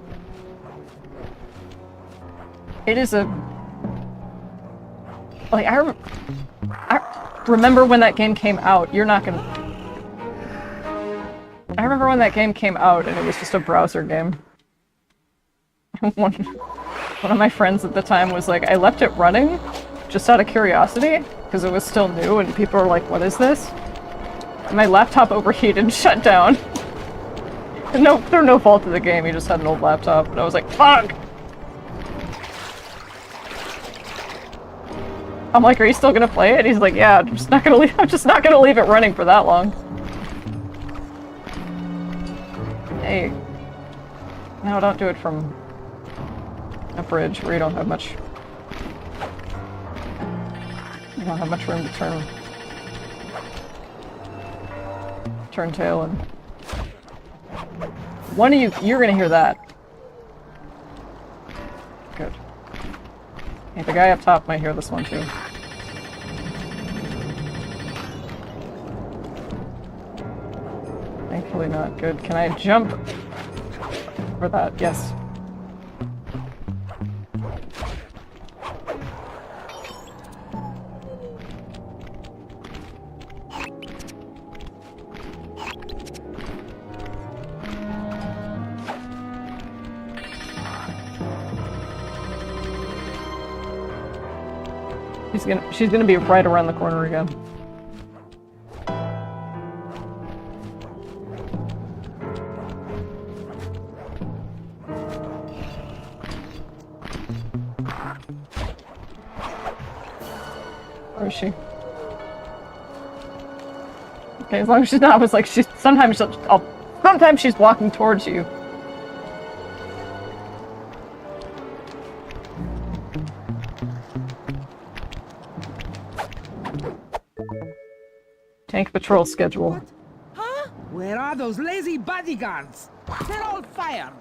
like, I remember when that game came out. You're not gonna... I remember when that game came out and it was just a browser game. One of my friends at the time was like, I left it running just out of curiosity because it was still new and people were like, what is this? And my laptop overheated and shut down. And no, through no fault of the game, he just had an old laptop. And I was like, fuck! I'm like, are you still gonna play it? He's like, yeah, I'm just not gonna leave it running for that long. Hey. No, don't do it from a bridge where you don't have much... You don't have much room to turn tail and... One of you're gonna hear that. Good. Hey, the guy up top might hear this one too. Thankfully not. Good. Can I jump for that? Yes. She's gonna be right around the corner again. Where is she? Okay, as long as she's not, I was like, sometimes she's walking towards you. Tank patrol schedule. What? Huh? Where are those lazy bodyguards? They're all fired.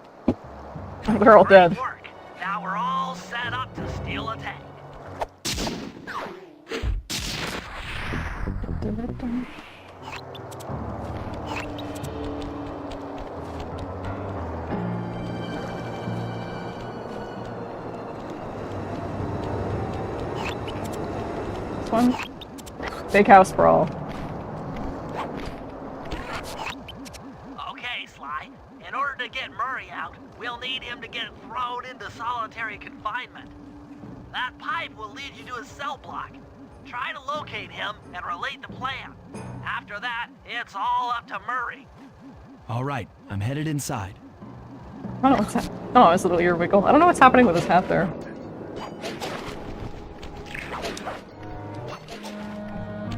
They're all dead. Great work. Now we're all set up to steal a tank. This one? Big house brawl. Okay, Sly. In order to get Murray out, we'll need him to get thrown into solitary confinement. That pipe will lead you to his cell block. Try to locate him and relate the plan. After that, it's all up to Murray. All right, I'm headed inside. I don't know what's oh, it's a little ear wiggle. I don't know what's happening with his hat there.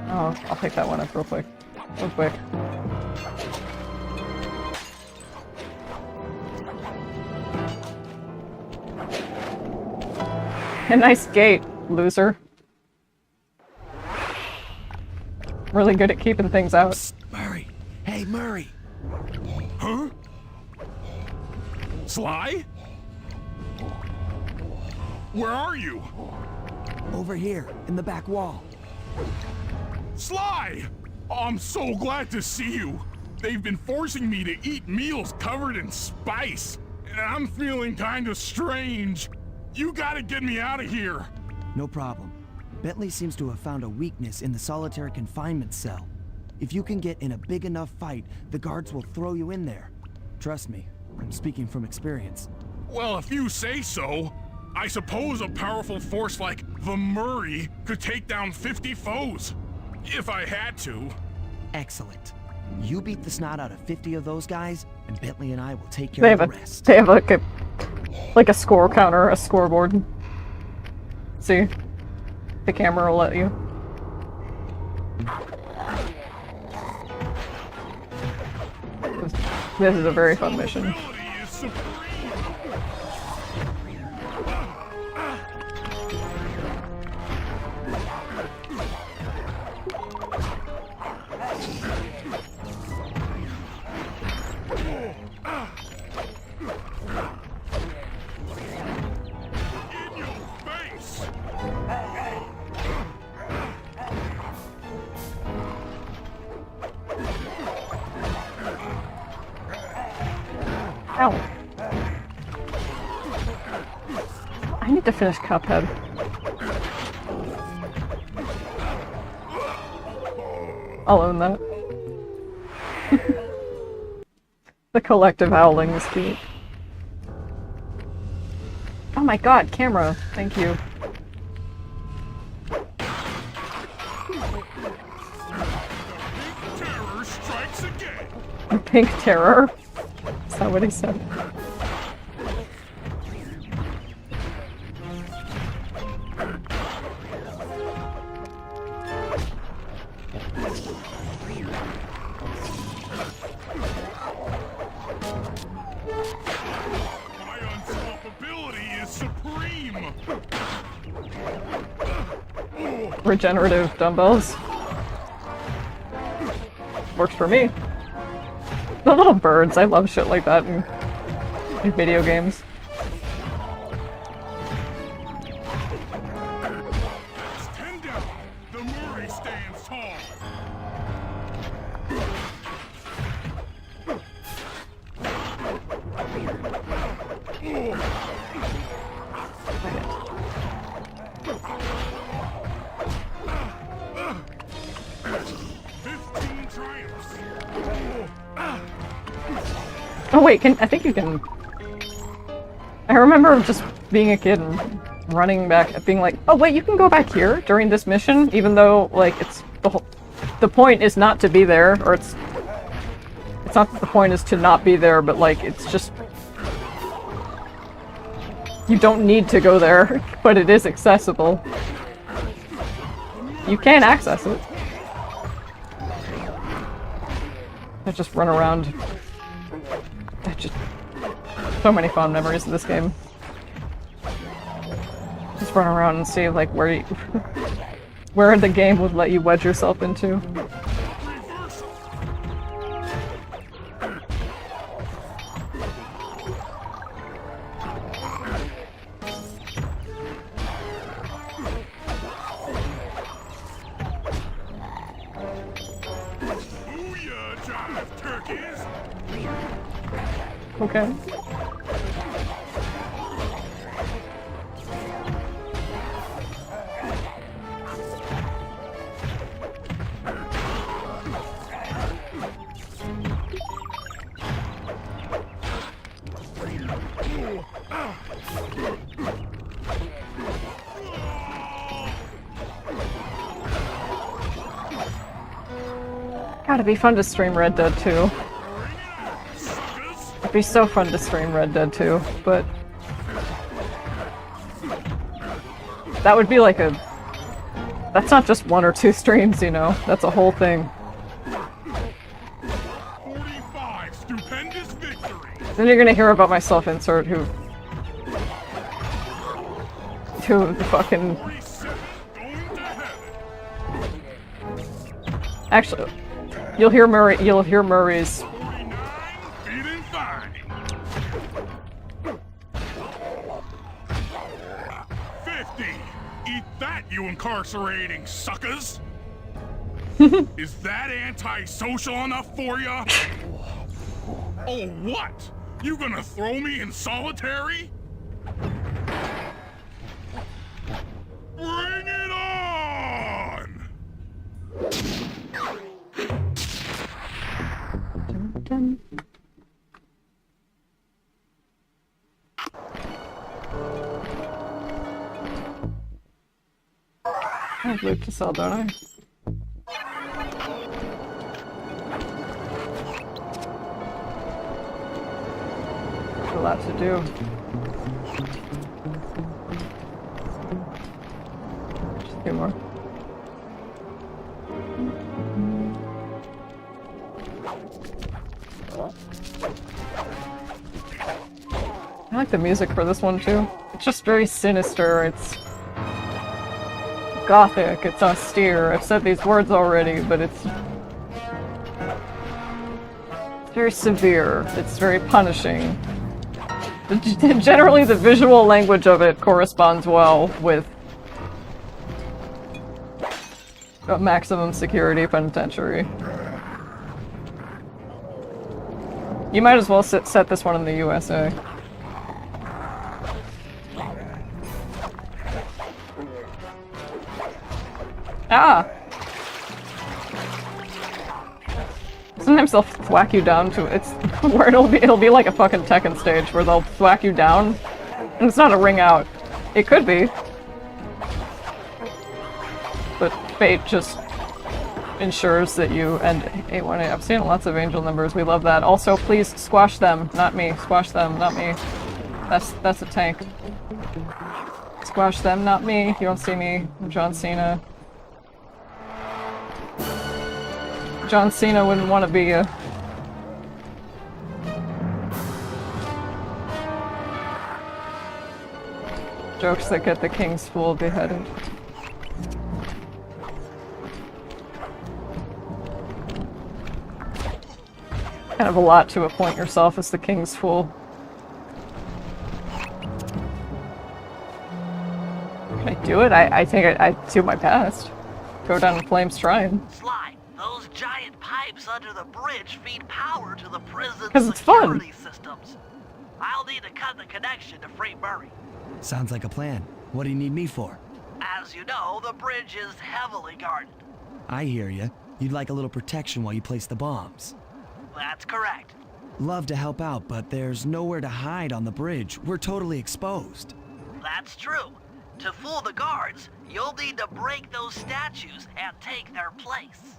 Oh, I'll pick that one up real quick. Real quick. A nice gate, loser. Really good at keeping things out. Psst, Murray. Hey, Murray. Huh? Sly? Where are you? Over here, in the back wall. Sly! Oh, I'm so glad to see you. They've been forcing me to eat meals covered in spice, and I'm feeling kind of strange. You gotta get me out of here. No problem. Bentley seems to have found a weakness in the solitary confinement cell. If you can get in a big enough fight, the guards will throw you in there. Trust me, I'm speaking from experience. Well, if you say so, I suppose a powerful force like the Murray could take down 50 foes. If I had to. Excellent. You beat the snot out of 50 of those guys, and Bentley and I will take care of the rest. They have like a score counter, a scoreboard. See? The camera will let you. This is a very fun mission. Ability is supreme. In your face. Ow. I need to finish Cuphead. I'll own that. The collective howling is cute. Oh my god, camera. Thank you. Terror strikes again. Pink terror? Is that what he said? My unstoppability is supreme. Regenerative dumbbells. Works for me. The little birds, I love shit like that in video games. That's 10 down. The Murray stands tall. Oh wait, I think you can... I remember just being a kid and running back, being like, oh wait, you can go back here during this mission, even though, like, it's the point is not to be there, or it's not that the point is to not be there, but like, it's just... You don't need to go there, but it is accessible. You can access it. I just run around. So many fond memories of this game. Just run around and see like where where the game would let you wedge yourself into. Booyah, jive turkeys! Okay. Gotta be fun to stream Red Dead 2. It'd be so fun to stream Red Dead 2, but... That would be like a... That's not just 1 or 2 streams, you know? That's a whole thing. 45 stupendous victories! Then you're gonna hear about my self-insert who the fucking... 47 going to heaven! Actually, you'll hear Murray's 49 feeling fine! 50! Eat that, you incarcerating suckers! Is that antisocial enough for ya? Oh, what? You gonna throw me in solitary? Bring it on! Dun. I have loot to sell, don't I? There's a lot to do. Just a few more. I like the music for this one too. It's just very sinister, it's gothic, it's austere. I've said these words already, but it's very severe. It's very punishing. Generally, the visual language of it corresponds well with a maximum security penitentiary. You might as well set this one in the USA. Ah! Sometimes they'll thwack you down to it's where it'll be like a fucking Tekken stage where they'll thwack you down, and it's not a ring out. It could be, but fate just ensures that you end 818. I've seen lots of angel numbers. We love that. Also, please squash them, not me. Squash them, not me. That's a tank. Squash them, not me. You don't see me. I'm John Cena. John Cena wouldn't want to be a... Jokes that get the king's fool beheaded. Kind of a lot to appoint yourself as the king's fool. Can I do it? I think I do my best. Go down in Flame's Shrine. Sly, those giant pipes under the bridge feed power to the prison's 'Cause it's fun. security systems. I'll need to cut the connection to free Murray. Sounds like a plan. What do you need me for? As you know, the bridge is heavily guarded. I hear you. You'd like a little protection while you place the bombs. That's correct. Love to help out, but there's nowhere to hide on the bridge. We're totally exposed. That's true. To fool the guards, you'll need to break those statues and take their place.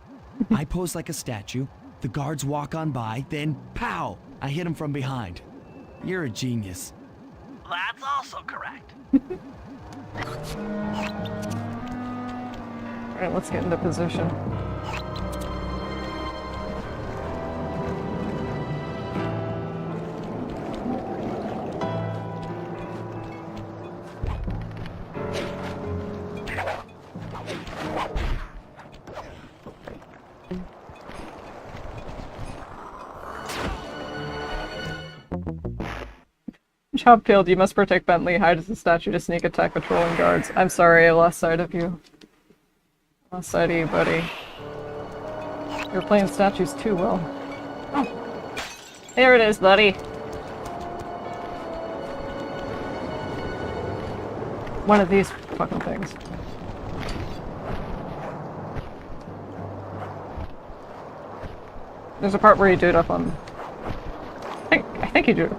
I pose like a statue, the guards walk on by, then pow! I hit them from behind. You're a genius. That's also correct. Alright, let's get into position. Job failed. You must protect Bentley. Hide as the statue to sneak attack patrolling guards. I'm sorry, I lost sight of you. Lost sight of you, buddy. You're playing statues too well. Oh. There it is, buddy. One of these fucking things. There's a part where you do it up on... I think you do it.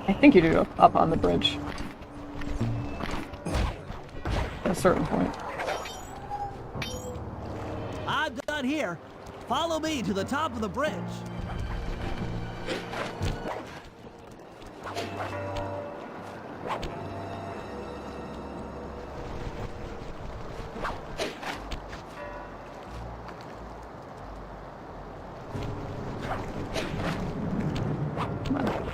I think you do it up on the bridge. At a certain point. I'm done here. Follow me to the top of the bridge. Come on.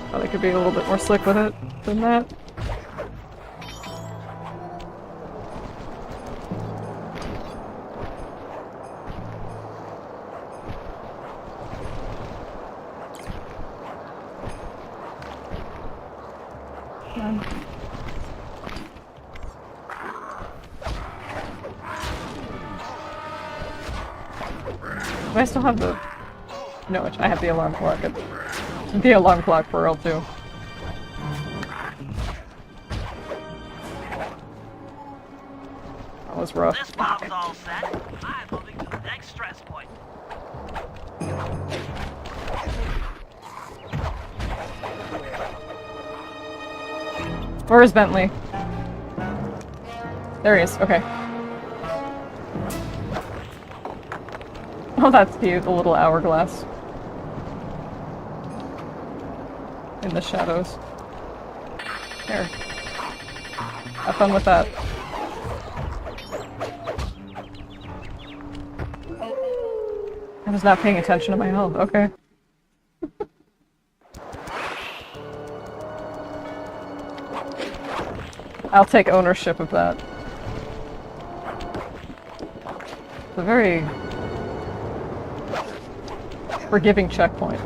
Probably could be a little bit more slick with it than that. Do I still have the... No, I have the alarm clock. The alarm clock for L2. That was rough. This bomb's all set. I'm moving to the next stress point. Where is Bentley? There he is. Okay. Oh, that's cute. The little hourglass. In the shadows. There. Have fun with that. I was not paying attention to my health. Okay. I'll take ownership of that. It's a very forgiving checkpoint.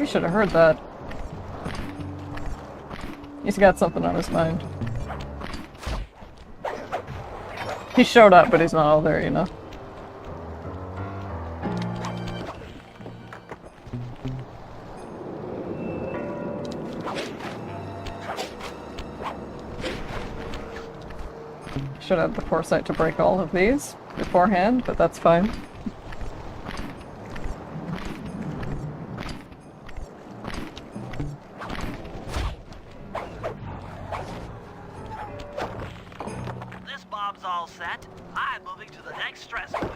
should have heard that. He's got something on his mind. He showed up, but he's not all there, you know? Should have the foresight to break all of these beforehand, but that's fine. This bomb's all set. I'm moving to the next stress point.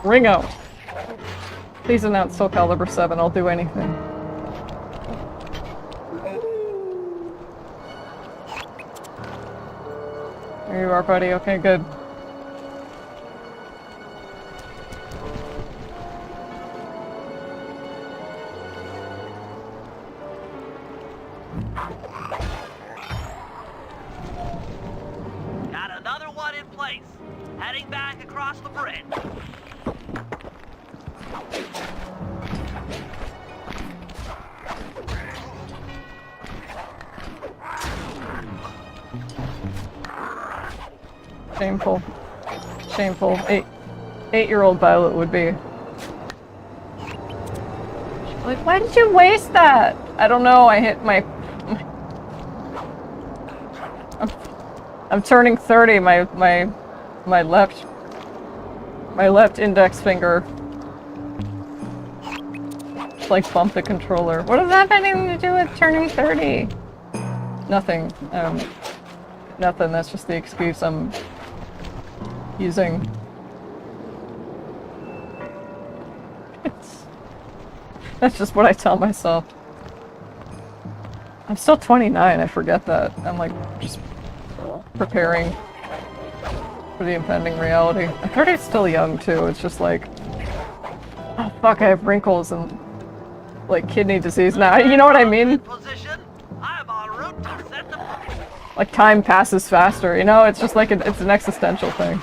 Ring out. Please announce Soul Calibur 7. I'll do anything. There you are, buddy. Okay, good. Got another one in place. Heading back across the bridge. Shameful. Shameful. Eight-year-old Violet would be. Like, why did you waste that? I don't know. I hit my. I'm turning 30. My left index finger like bumped the controller. What does that have anything to do with turning 30? Nothing. Nothing. That's just the excuse I'm using. That's just what I tell myself. I'm still 29. I forget that. I'm like just preparing for the impending reality. 30 is still young too. It's just like, oh fuck, I have wrinkles and like kidney disease now. You know what I mean? Position. I'm en route to set the Like time passes faster, you know? It's just like it's an existential thing.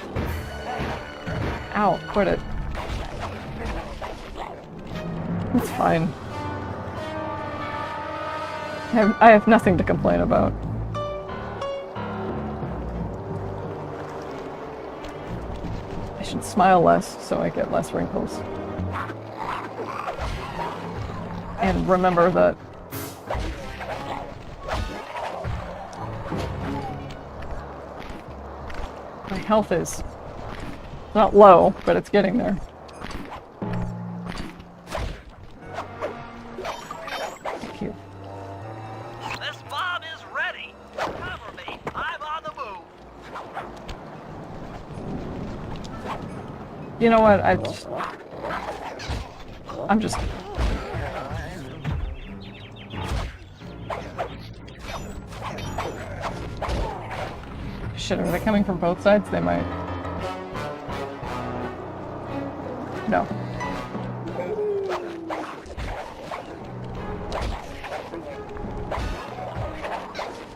Ow, quit it. It's fine. I have nothing to complain about. I should smile less so I get less wrinkles. And remember that my health is not low, but it's getting there. Thank you. This bomb is ready. Cover me. I'm on the move. You know what? I'm just. Shit, are they coming from both sides? They might. No.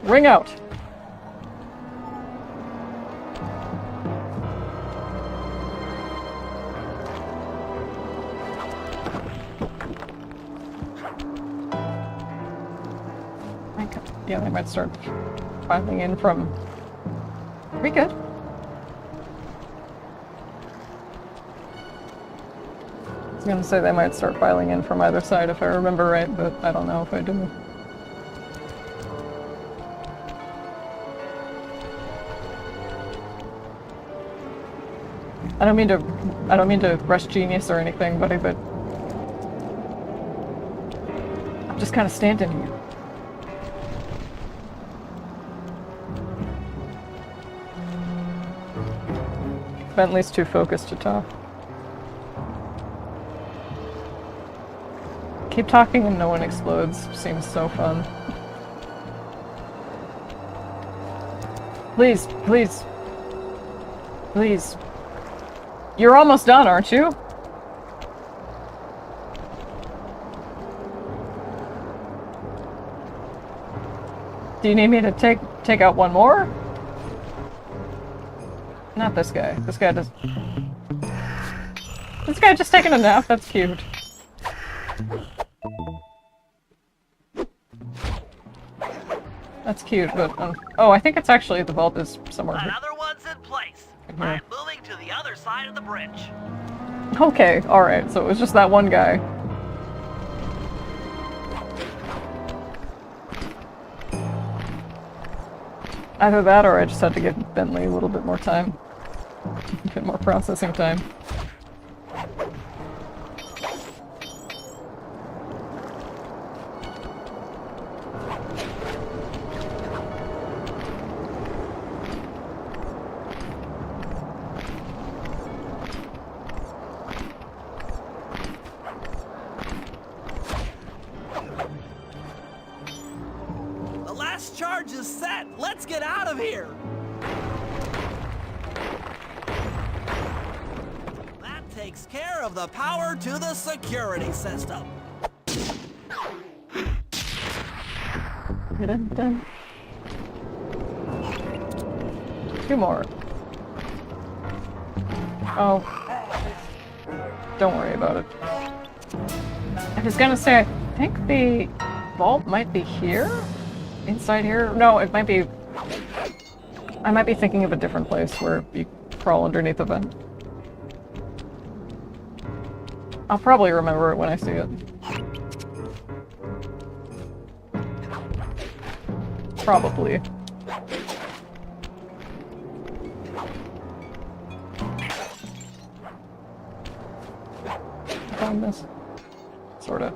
Ring out! Yeah, they might start filing in from... Are we good? I was gonna say they might start filing in from either side if I remember right, but I don't know if I do. I don't mean to rush genius or anything, but I'm just kind of standing here. Bentley's too focused to talk. Keep talking and no one explodes. Seems so fun. Please, please. Please. You're almost done, aren't you? Do you need me to take out one more? Not this guy. This guy does. This guy just taking a nap? That's cute. That's cute, but oh, I think it's actually the vault is somewhere here. Another one's in place. Mhm. I'm moving to the other side of the bridge. Okay, alright, so it was just that one guy. Either that or I just had to give Bentley a little bit more time. A bit more processing time. The last charge is set. Let's get out of here. That takes care of the power to the security system. Dun-dun-dun. Two more. Oh. Don't worry about it. I was gonna say, I think the vault might be here? Inside here? No, it might be... I might be thinking of a different place where you crawl underneath a vent. I'll probably remember it when I see it. Probably. Found this. Sorta.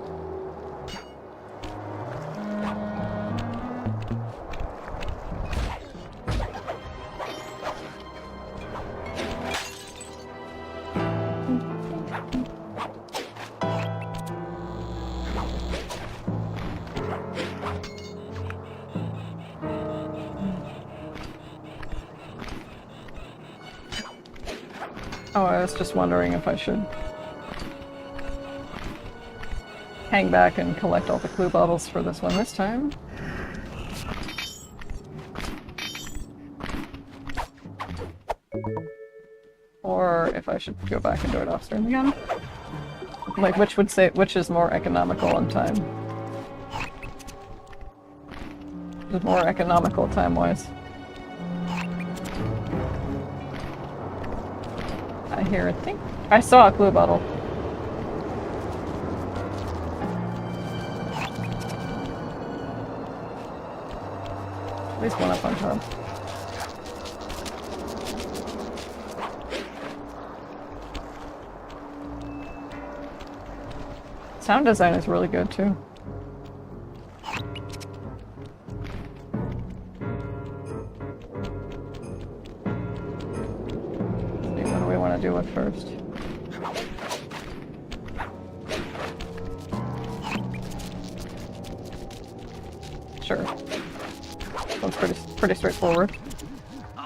Oh, I was just wondering if I should hang back and collect all the clue bottles for this one this time. Or if I should go back and do it off stream again. Like, which would say which is more economical in time? Which is more economical time-wise? I think I saw a clue bottle. At least one up on top. Sound design is really good too. Do it first. Sure. Sounds pretty straightforward.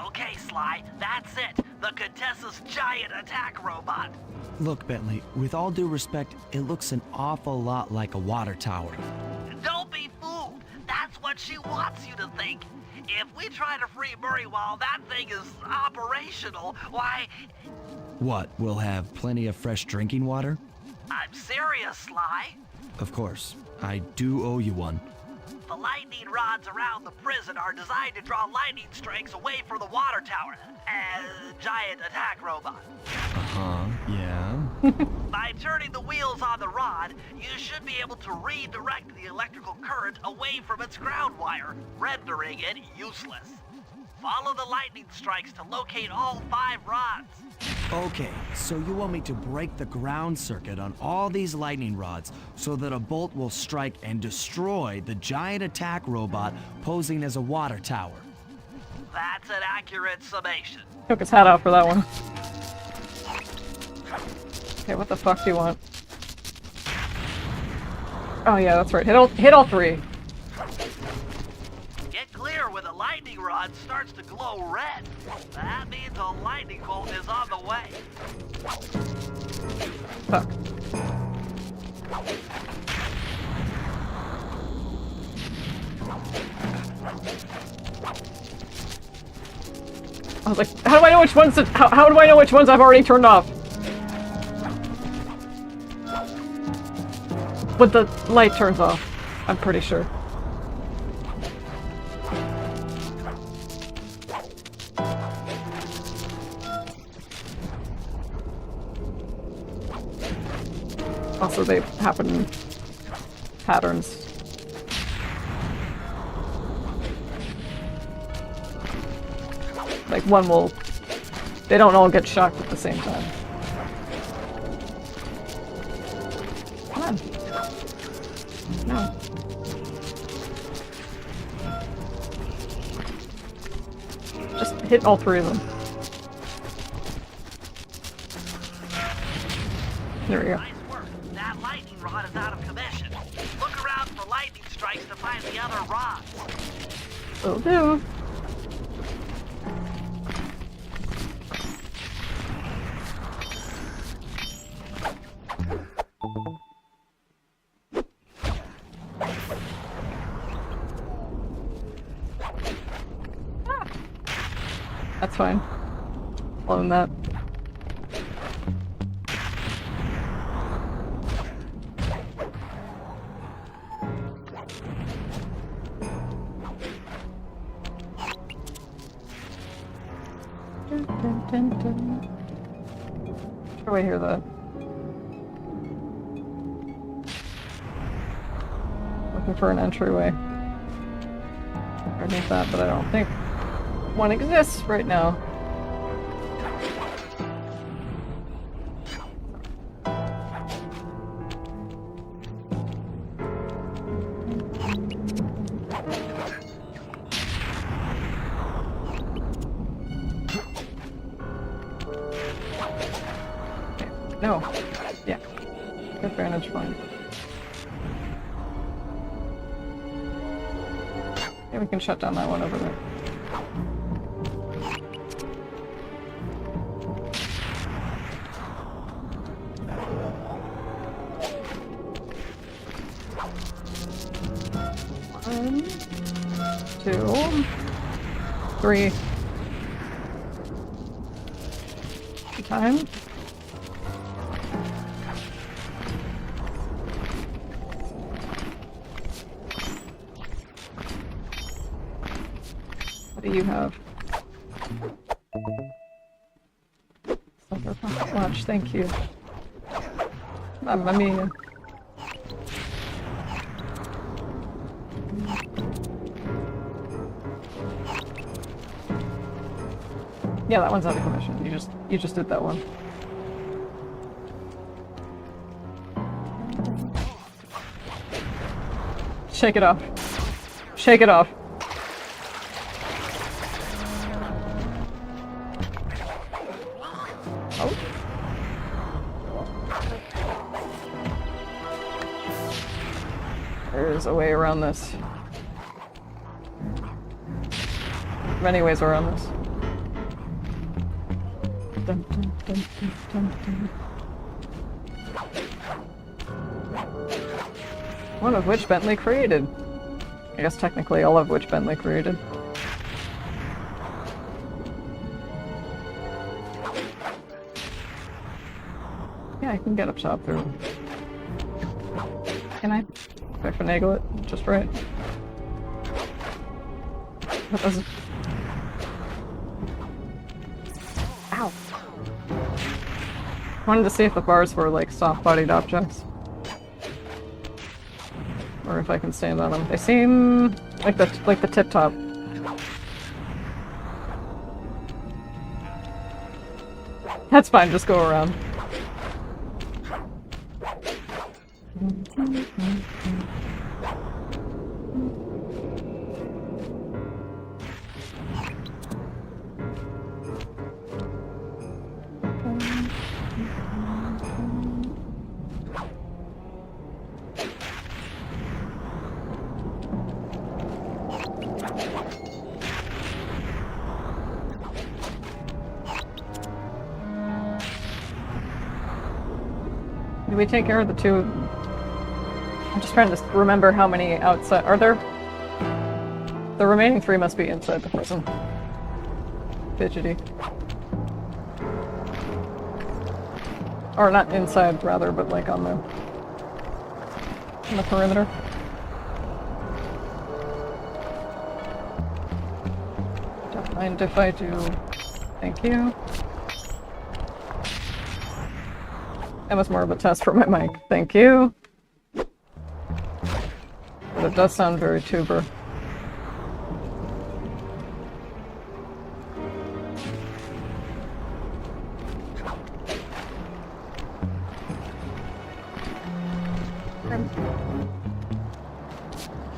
Okay, Sly, that's it. The Contessa's giant attack robot. Look, Bentley, with all due respect, it looks an awful lot like a water tower. Don't be fooled. That's what she wants you to think. If we try to free Murray while that thing is operational, why... What, we'll have plenty of fresh drinking water? I'm serious, Sly. Of course. I do owe you one. The lightning rods around the prison are designed to draw lightning strikes away from the water tower. Giant attack robot. Uh-huh, yeah. By turning the wheels on the rod, you should be able to redirect the electrical current away from its ground wire, rendering it useless. Follow the lightning strikes to locate all 5 rods. Okay, so you want me to break the ground circuit on all these lightning rods so that a bolt will strike and destroy the giant attack robot posing as a water tower. That's an accurate summation. Took his hat out for that one. Okay, what the fuck do you want? Oh yeah, that's right. Hit all 3. Get clear when the lightning rod starts to glow red. That means a lightning bolt is on the way. Fuck. I was like, how do I know which ones? How do I know which ones I've already turned off? But the light turns off, I'm pretty sure. Also, they happen in patterns. Like, one will... They don't all get shocked at the same time. Come on. No. Just hit all three of them. There we go. Nice work. That lightning rod is out of commission. Look around for lightning strikes to find the other rods. Will do. That's fine. Loan that. Sure, I hear that. Looking for an entryway. Underneath that, but I don't think one exists right now. No. Yeah. Good vantage point. Yeah, we can shut down that one over there. One, two, three. Time. What do you have? Silver pocket watch, thank you. Mamma mia. Yeah, that one's out of commission. You just did that one. Shake it off. Shake it off. Oh. There's a way around this. Many ways around this. Dun, dun, dun, dun, dun, dun. One of which Bentley created. I guess technically all of which Bentley created. Yeah, I can get up top through. Can I? If I finagle it just right. That doesn't. Ow. I wanted to see if the bars were like soft-bodied objects. Or if I can stand on them. They seem like the tip top. That's fine, just go around. Did we take care of the two? I'm just trying to remember how many outside... Are there... The remaining 3 must be inside the prison. Fidgety. Or not inside, rather, but like on the perimeter. Don't mind if I do. Thank you. That was more of a test for my mic. Thank you. But it does sound very tuber.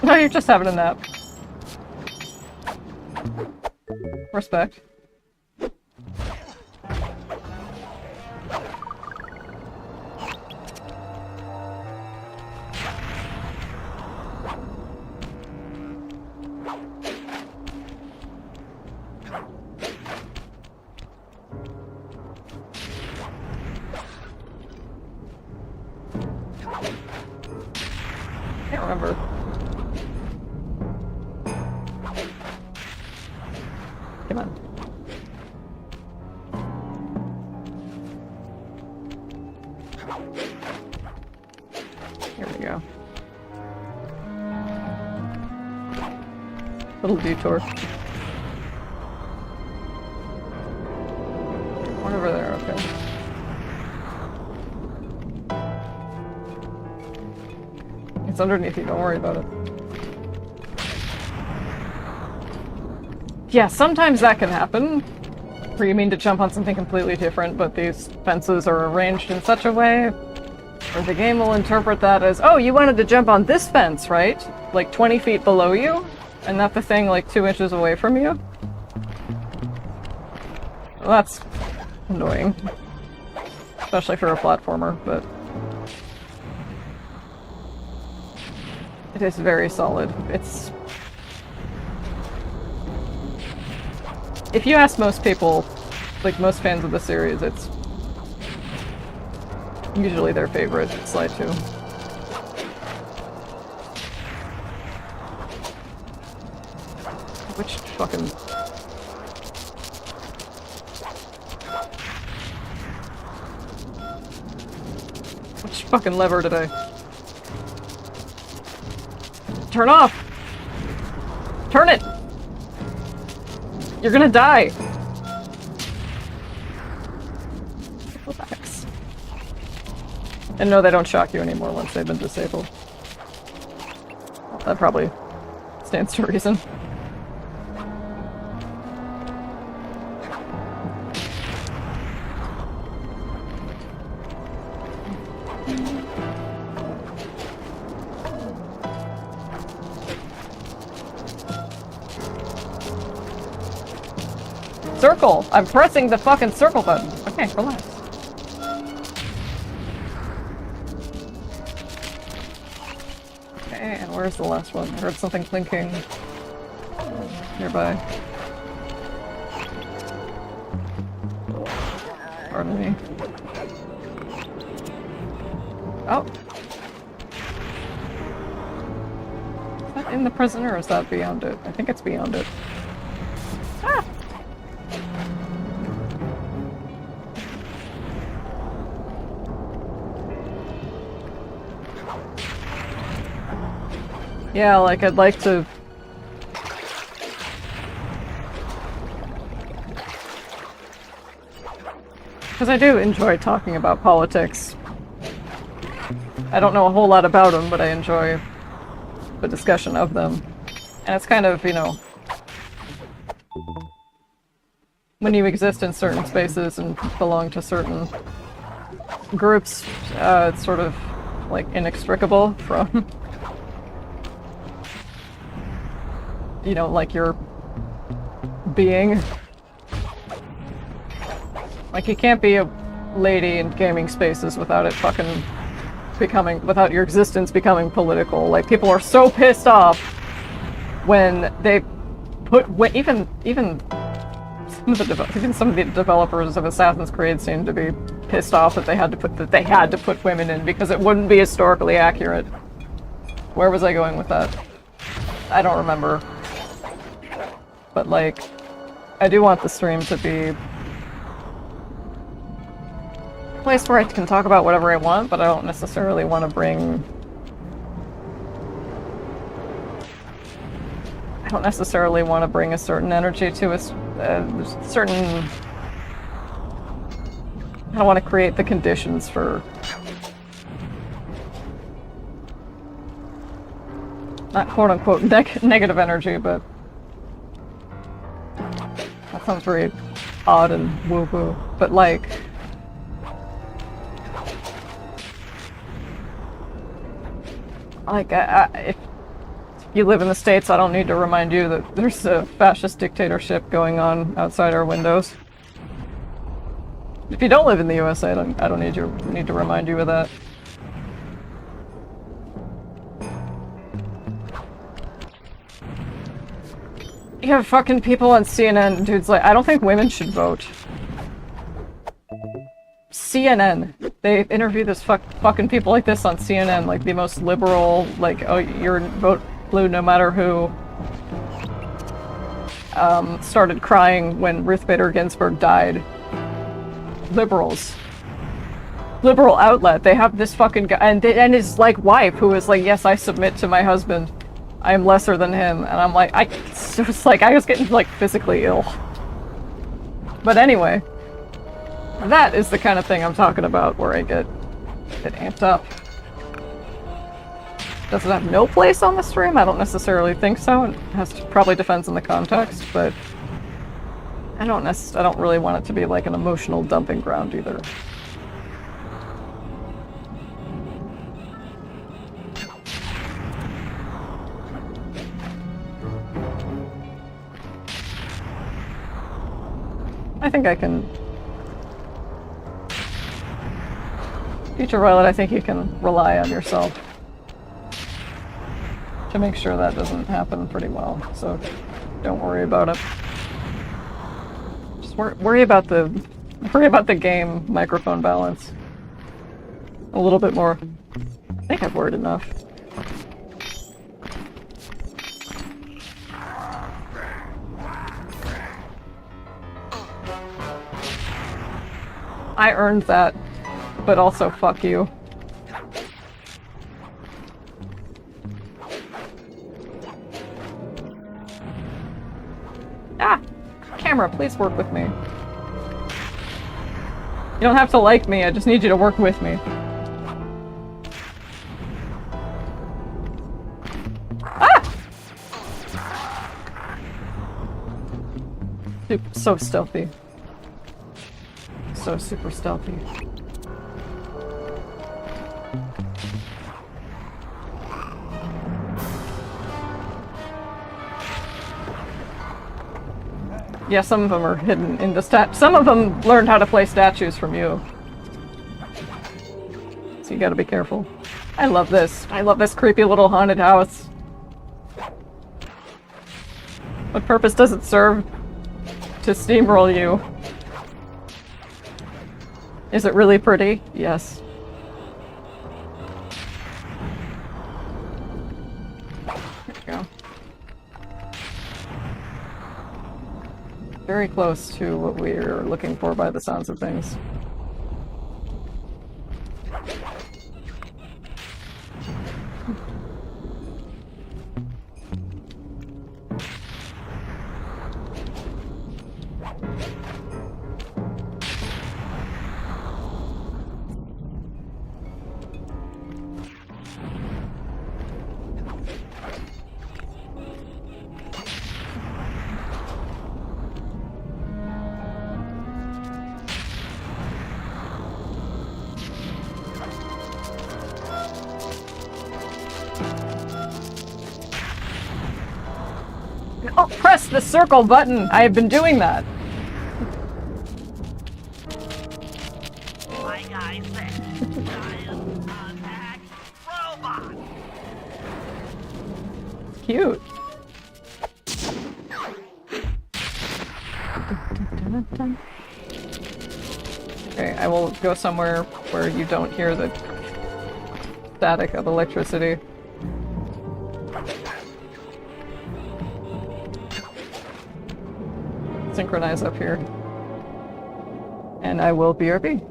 No, you're just having a nap. Respect. Can't remember. Come on. Here we go. Little detour. One over there, okay. It's underneath you, don't worry about it. Yeah, sometimes that can happen. Where you mean to jump on something completely different, but these fences are arranged in such a way where the game will interpret that as, oh, you wanted to jump on this fence, right? Like 20 feet below you? And not the thing like 2 inches away from you? Well, that's annoying. Especially for a platformer, but... It is very solid. It's... If you ask most people, like most fans of the series, it's usually their favorite Slide 2. Which fucking... Which fucking lever did I... Turn off! Turn it! You're gonna die! Relax. And no, they don't shock you anymore once they've been disabled. Well, that probably stands to reason. Circle! I'm pressing the fucking circle button. Okay, relax. Okay, and where's the last one? I heard something clinking nearby. Pardon me. Oh! Is that in the prison or is that beyond it? I think it's beyond it. Ah! Yeah, like, I'd like to... Because I do enjoy talking about politics. I don't know a whole lot about them, but I enjoy the discussion of them. And it's kind of, you know... When you exist in certain spaces and belong to certain groups, it's sort of, like, inextricable from... You know, like your being. Like, you can't be a lady in gaming spaces without it fucking becoming, without your existence becoming political. Like, people are so pissed off when they put, even some of the developers of Assassin's Creed seem to be pissed off that they had to put women in because it wouldn't be historically accurate. Where was I going with that? I don't remember. But like, I do want the stream to be a place where I can talk about whatever I want, but I don't necessarily want to bring... I don't necessarily want to bring a certain energy to a certain... I don't want to create the conditions for... not quote-unquote negative energy, but... that sounds very odd and woo-woo. But like... if you live in the States, I don't need to remind you that there's a fascist dictatorship going on outside our windows. If you don't live in the USA, I don't need to remind you of that. You have fucking people on CNN, dudes like, I don't think women should vote. CNN. They interview this fucking people like this on CNN, like the most liberal, like, oh, you're vote blue no matter who. Started crying when Ruth Bader Ginsburg died. Liberals. Liberal outlet. They have this fucking guy, and his, like, wife, who is like, yes, I submit to my husband. I am lesser than him. And I'm like, I was getting, like, physically ill. But anyway. That is the kind of thing I'm talking about, where I get amped up. Does it have no place on the stream? I don't necessarily think so. It probably depends on the context, but I don't really want it to be like an emotional dumping ground either. I think I can... Future Violet, I think you can rely on yourself to make sure that doesn't happen pretty well, so don't worry about it. Just worry about the game microphone balance a little bit more. I think I've worried enough. I earned that, but also fuck you. Ah! Camera, please work with me. You don't have to like me, I just need you to work with me. Ah! So stealthy. So super stealthy. Yeah, some of them are hidden in the some of them learned how to play statues from you. So you gotta be careful. I love this. I love this creepy little haunted house. What purpose does it serve? To steamroll you. Is it really pretty? Yes. There we go. Very close to what we're looking for by the sounds of things. Oh, press the circle button! I have been doing that! Like I said, giant attack robot! Cute. Okay, I will go somewhere where you don't hear the static of electricity. Synchronize up here. And I will BRB.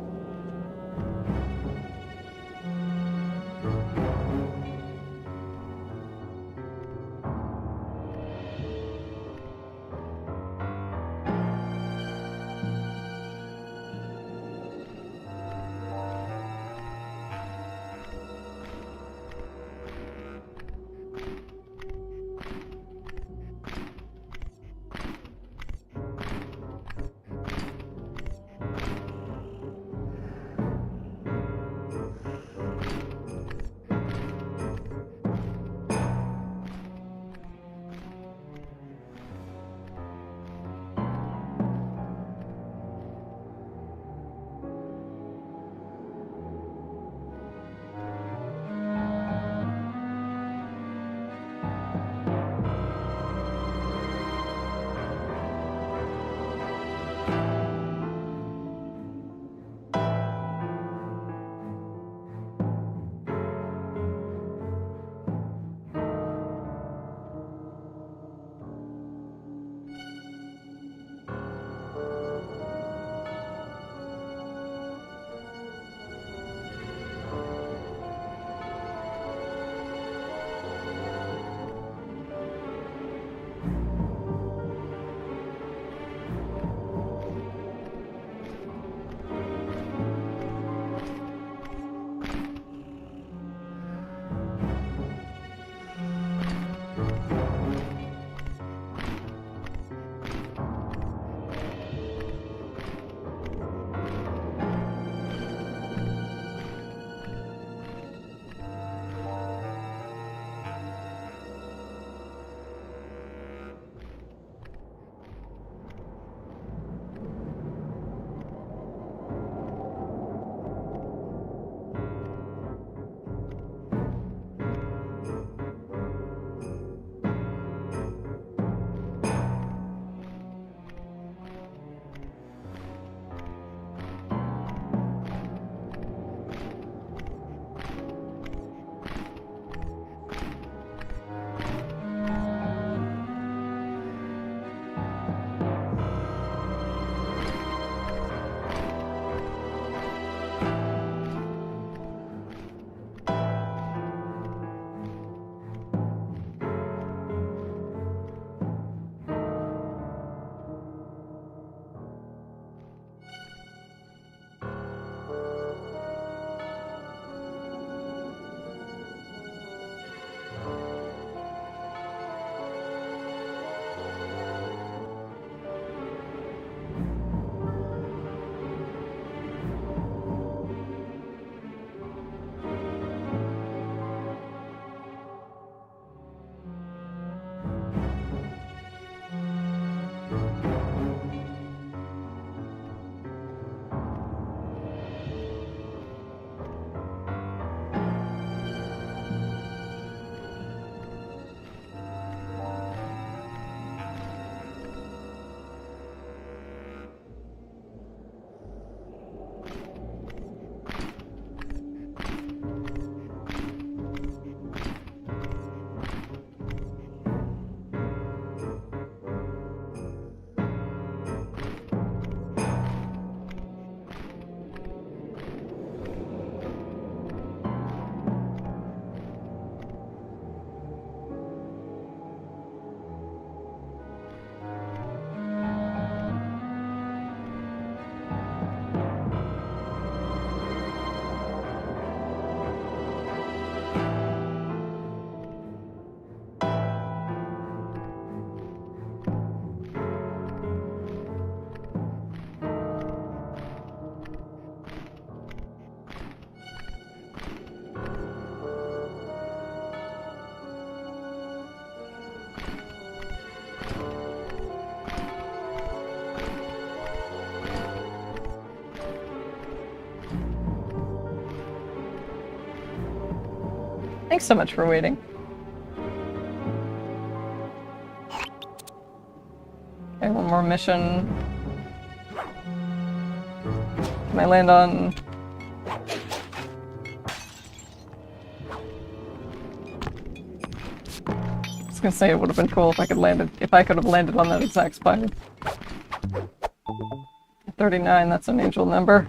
Thanks so much for waiting. Okay, one more mission. Can I land on... I was gonna say it would have been cool if I could have landed on that exact spire. 39, that's an angel number.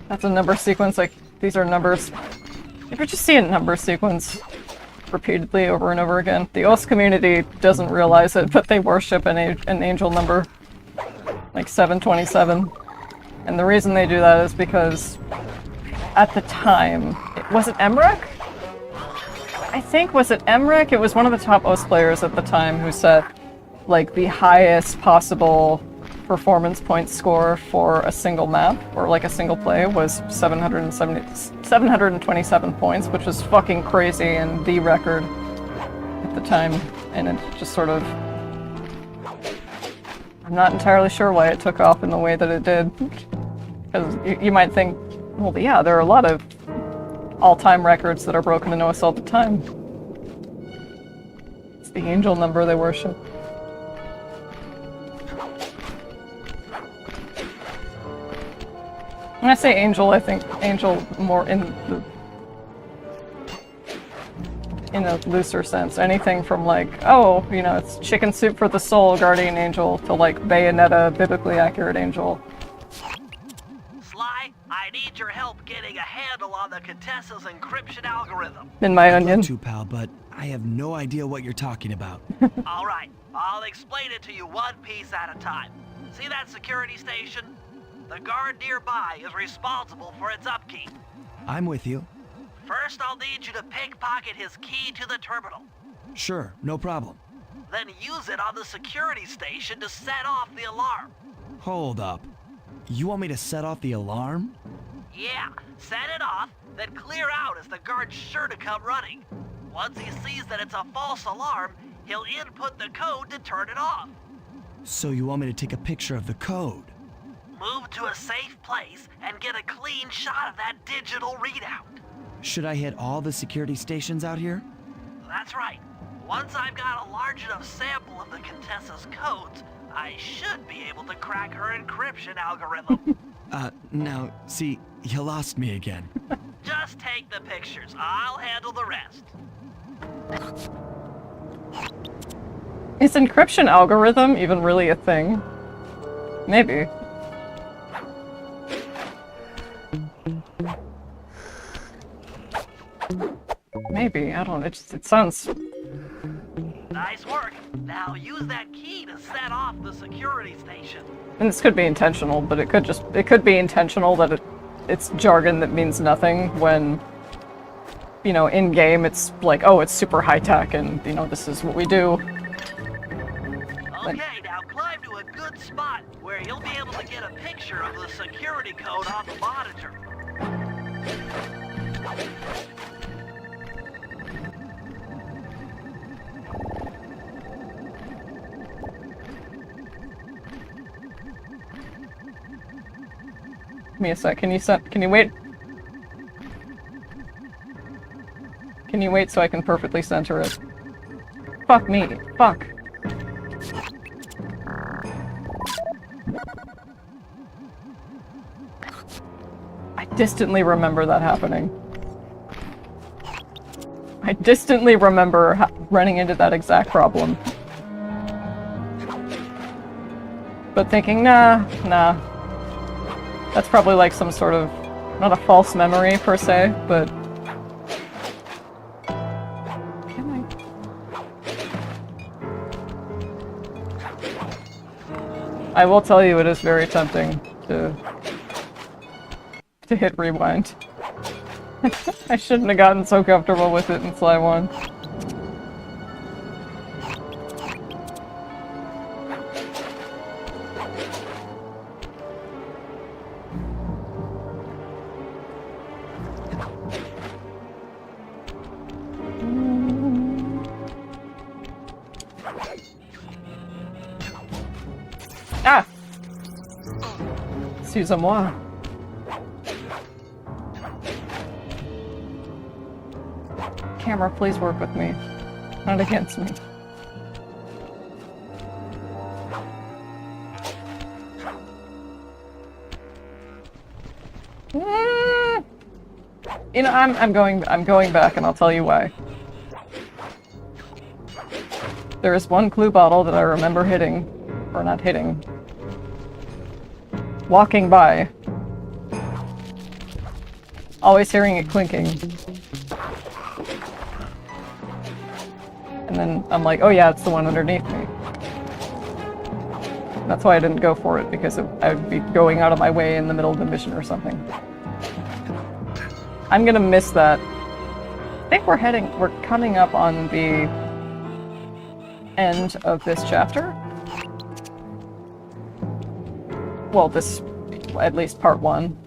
That's a number sequence, like, these are numbers. You ever just see a number sequence repeatedly over and over again? The OS community doesn't realize it, but they worship an angel number. Like 727. And the reason they do that is because at the time, was it Emmerich? I think, was it Emmerich? It was one of the top OS players at the time who set like the highest possible performance point score for a single map, or like a single play, was 727 points, which was fucking crazy and the record at the time. And it just sort of... I'm not entirely sure why it took off in the way that it did. Because you might think, well, yeah, there are a lot of all-time records that are broken in OS all the time. It's the angel number they worship. When I say angel, I think angel more in a looser sense. Anything from like, oh, you know, it's chicken soup for the soul, guardian angel, to like Bayonetta, biblically accurate angel. Sly, I need your help getting a handle on the Contessa's encryption algorithm. In my I'd onion. love to, pal, but I have no idea what you're talking about. All right, I'll explain it to you one piece at a time. See that security station? The guard nearby is responsible for its upkeep. I'm with you. First, I'll need you to pickpocket his key to the terminal. Sure, no problem. Then use it on the security station to set off the alarm. Hold up. You want me to set off the alarm? Yeah, set it off, then clear out as the guard's sure to come running. Once he sees that it's a false alarm, he'll input the code to turn it off. So you want me to take a picture of the code? Move to a safe place and get a clean shot of that digital readout. Should I hit all the security stations out here? That's right. Once I've got a large enough sample of the Contessa's codes, I should be able to crack her encryption algorithm. Now, see, you lost me again. Just take the pictures. I'll handle the rest. Is encryption algorithm even really a thing? Maybe. Maybe, I don't know, it sounds... Nice work. Now use that key to set off the security station. And this could be intentional, but it could be intentional that it's jargon that means nothing when, you know, in-game it's like, oh, it's super high-tech and, you know, this is what we do. Okay, now climb to a good spot where you'll be able to get a picture of the security code on the monitor. Give me a sec, can you wait? Can you wait so I can perfectly center it? Fuck me, fuck. I distantly remember that happening. I distantly remember running into that exact problem. But thinking, nah. That's probably like some sort of, not a false memory per se, but... Can I will tell you it is very tempting to hit rewind. I shouldn't have gotten so comfortable with it in Sly 1. Ah! Excusez-moi. Camera, please work with me. Not against me. You know, I'm going back, and I'll tell you why. There is one clue bottle that I remember hitting, or not hitting, walking by, always hearing it clinking. And then I'm like, oh yeah, it's the one underneath me. That's why I didn't go for it, because I would be going out of my way in the middle of the mission or something. I'm gonna miss that. I think we're coming up on the end of this chapter. Well, this, at least part 1.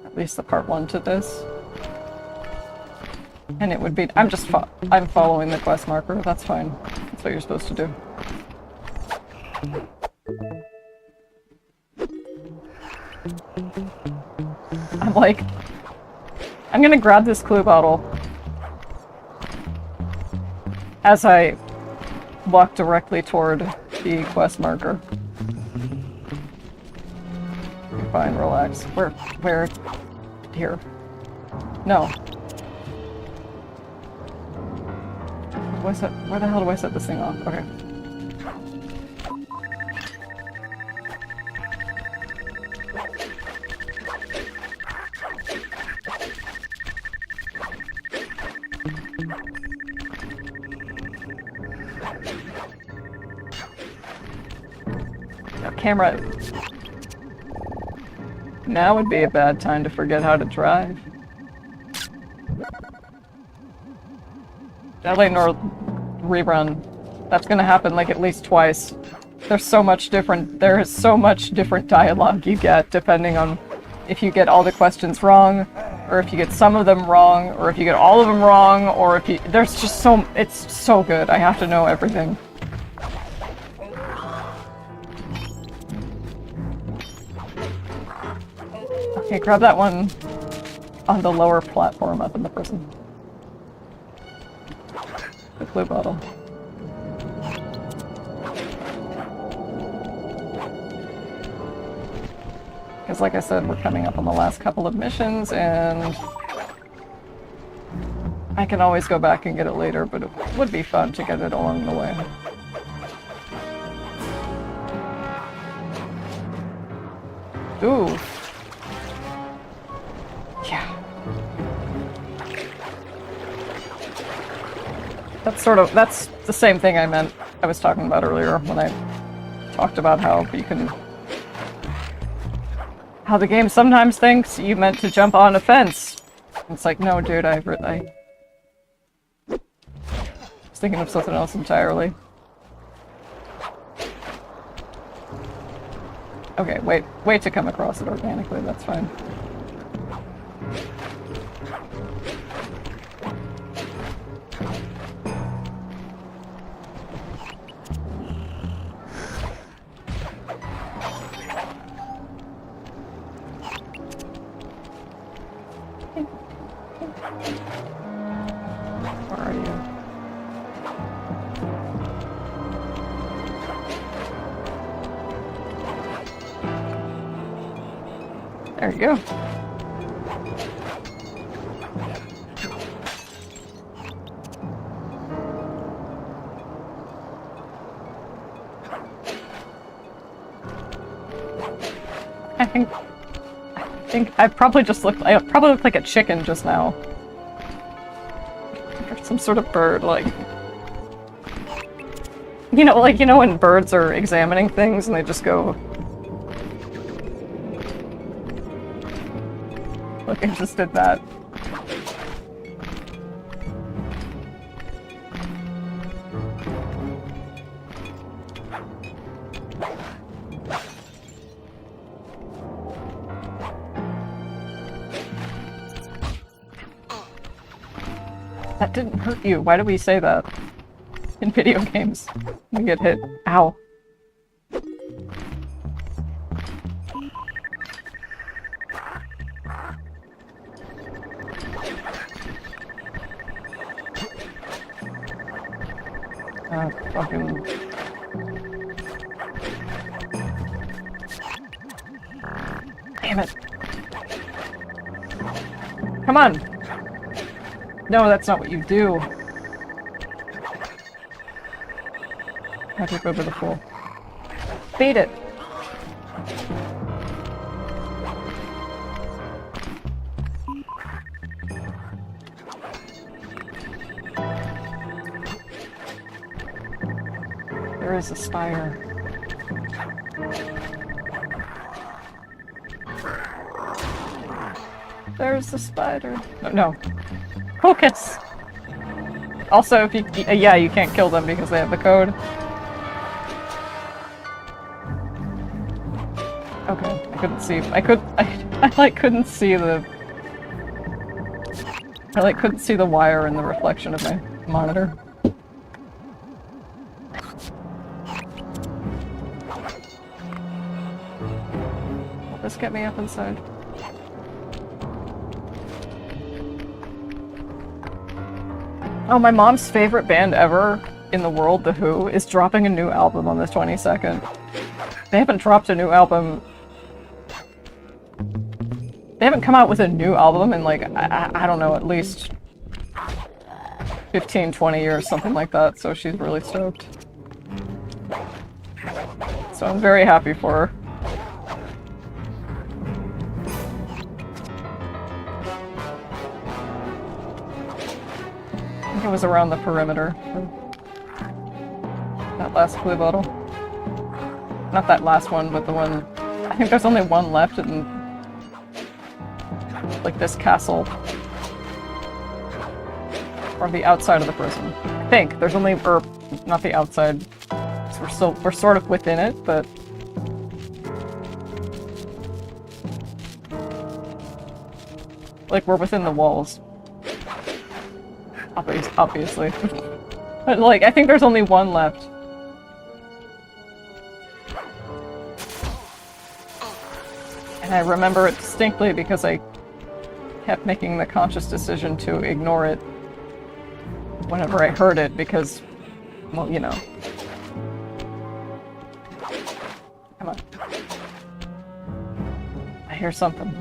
At least the part 1 to this. And it would be, I'm following the quest marker, that's fine. That's what you're supposed to do. I'm like, I'm gonna grab this clue bottle as I walk directly toward the quest marker. You're fine, relax. Where? Here. No. Where the hell do I set this thing off? Okay. Now, camera. Now would be a bad time to forget how to drive. Deadly North rerun. That's gonna happen like at least twice. There is so much different dialogue you get depending on if you get all the questions wrong, or if you get some of them wrong, or if you get all of them wrong, or if you, there's just it's so good. I have to know everything. Okay, grab that one on the lower platform up in the prison. The clue bottle. Because like I said, we're coming up on the last couple of missions, and I can always go back and get it later, but it would be fun to get it along the way. Ooh. Yeah. That's the same thing I was talking about earlier when I talked about how the game sometimes thinks you meant to jump on a fence. It's like, no dude, I was thinking of something else entirely. Okay, wait to come across it organically, that's fine. Where are you? There you go. I think I probably looked like a chicken just now. Or some sort of bird, like you know when birds are examining things and they just go. Look, I just did that. That didn't hurt you. Why do we say that? In video games. We get hit. Ow. Fucking... Damn it. Come on! No, that's not what you do. I have to go to the pool. Beat it! There is a spire. There's the spider. No, no. Focus! Also, if you... yeah, you can't kill them because they have the code. Okay, I couldn't see... I like, couldn't see the... I, like, couldn't see the wire in the reflection of my monitor. Will this get me up inside? Oh, my mom's favorite band ever in the world, The Who, is dropping a new album on the 22nd. They haven't dropped a new album... They haven't come out with a new album in, like, I don't know, at least 15, 20 years, something like that, so she's really stoked. So I'm very happy for her. I think it was around the perimeter. That last blue bottle. Not that last one, but the one... I think there's only one left in... like this castle. From the outside of the prison. I think. There's only... or, not the outside. So we're sort of within it, but... like, we're within the walls. Obviously. But, like, I think there's only one left. And I remember it distinctly because I kept making the conscious decision to ignore it whenever I heard it because, well, you know. Come on. I hear something.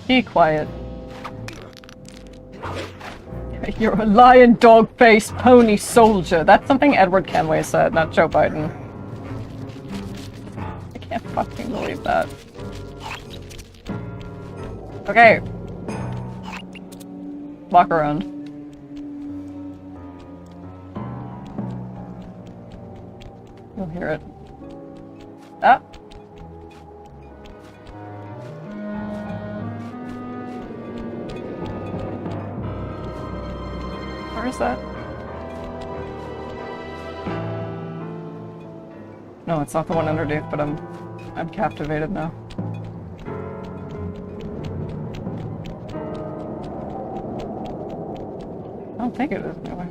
Be quiet. You're a lion, dog-faced, pony soldier. That's something Edward Kenway said, not Joe Biden. I can't fucking believe that. Okay. Walk around. You'll hear it. Ah! Where is that? No, it's not the one underneath, but I'm captivated now. I don't think it is, anyway.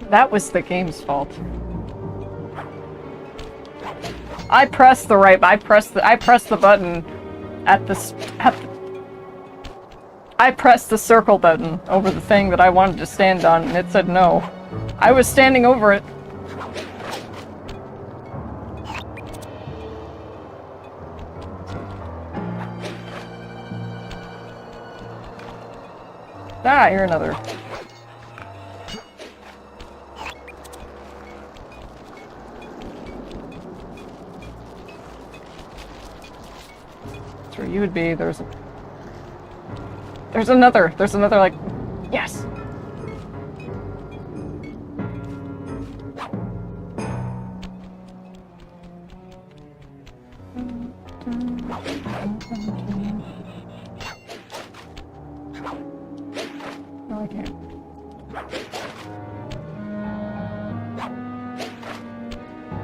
That was the game's fault. I pressed the button at I pressed the circle button over the thing that I wanted to stand on, and it said no. I was standing over it. Ah, you're another. That's where you would be. There's another, like, yes! No, I can't.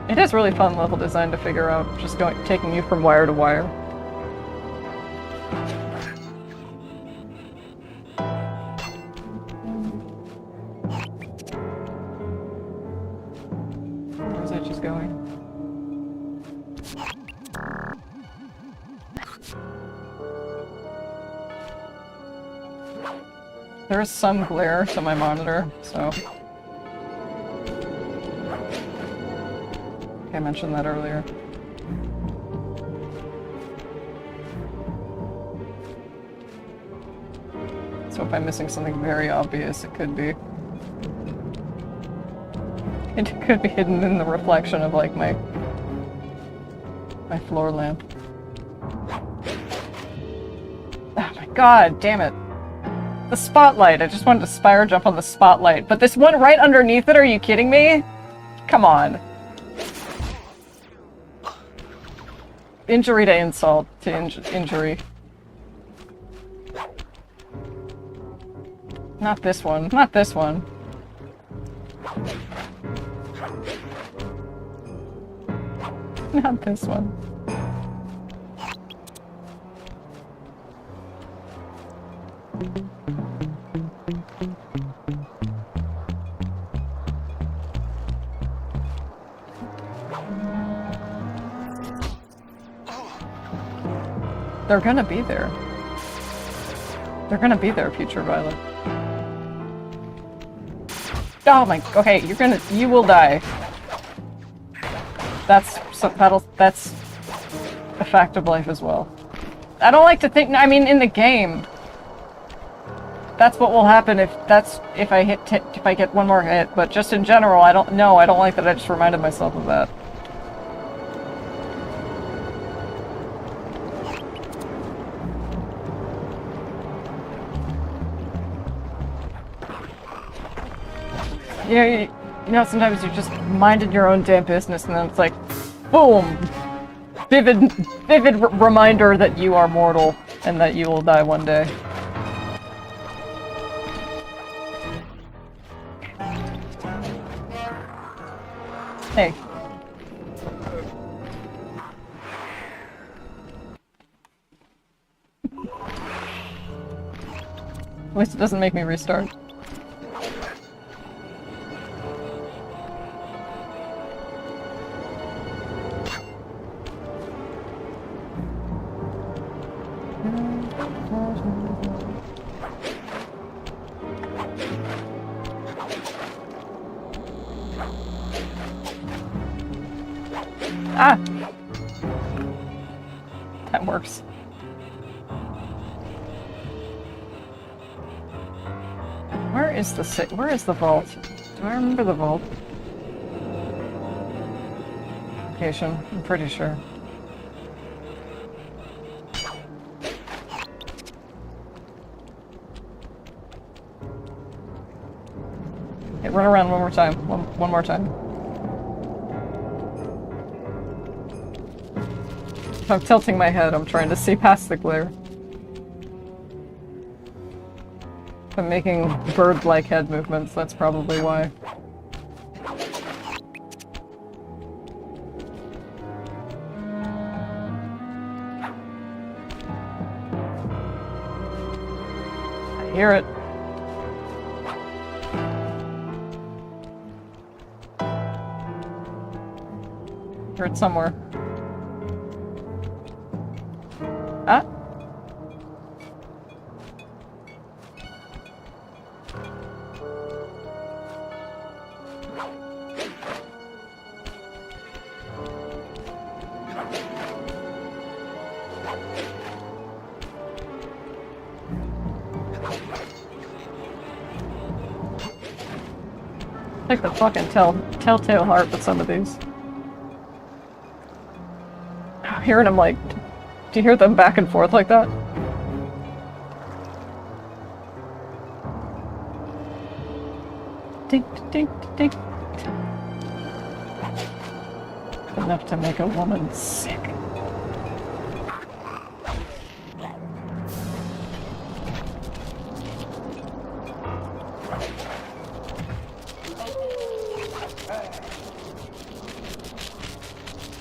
It is really fun level design to figure out, just taking you from wire to wire. she's going. There is some glare to my monitor, so... I mentioned that earlier. So if I'm missing something very obvious, it could be. It could be hidden in the reflection of, like, my floor lamp. Oh my god, damn it. The spotlight. I just wanted to spire jump on the spotlight. But this one right underneath it, are you kidding me? Come on. Injury to insult to injury. Not this one. Not this one. Not this one. They're gonna be there. They're gonna be there, future Violet. Oh my, okay, you will die. That's a fact of life as well. I don't like to think, I mean, in the game, that's what will happen if I get one more hit, but just in general, I don't like that I just reminded myself of that. You know, sometimes you're just minding your own damn business and then it's like, boom! Vivid reminder that you are mortal and that you will die one day. Hey. At least it doesn't make me restart. Ah! That works. Where is the vault? Do I remember the vault? Location, I'm pretty sure. Okay, run around one more time. One more time. If I'm tilting my head, I'm trying to see past the glare. If I'm making bird-like head movements, that's probably why. I hear it. Hear it somewhere. Ah? Like the fucking telltale heart with some of these. Hearing them like, do you hear them back and forth like that? Dink, dink, dink. Enough to make a woman sick.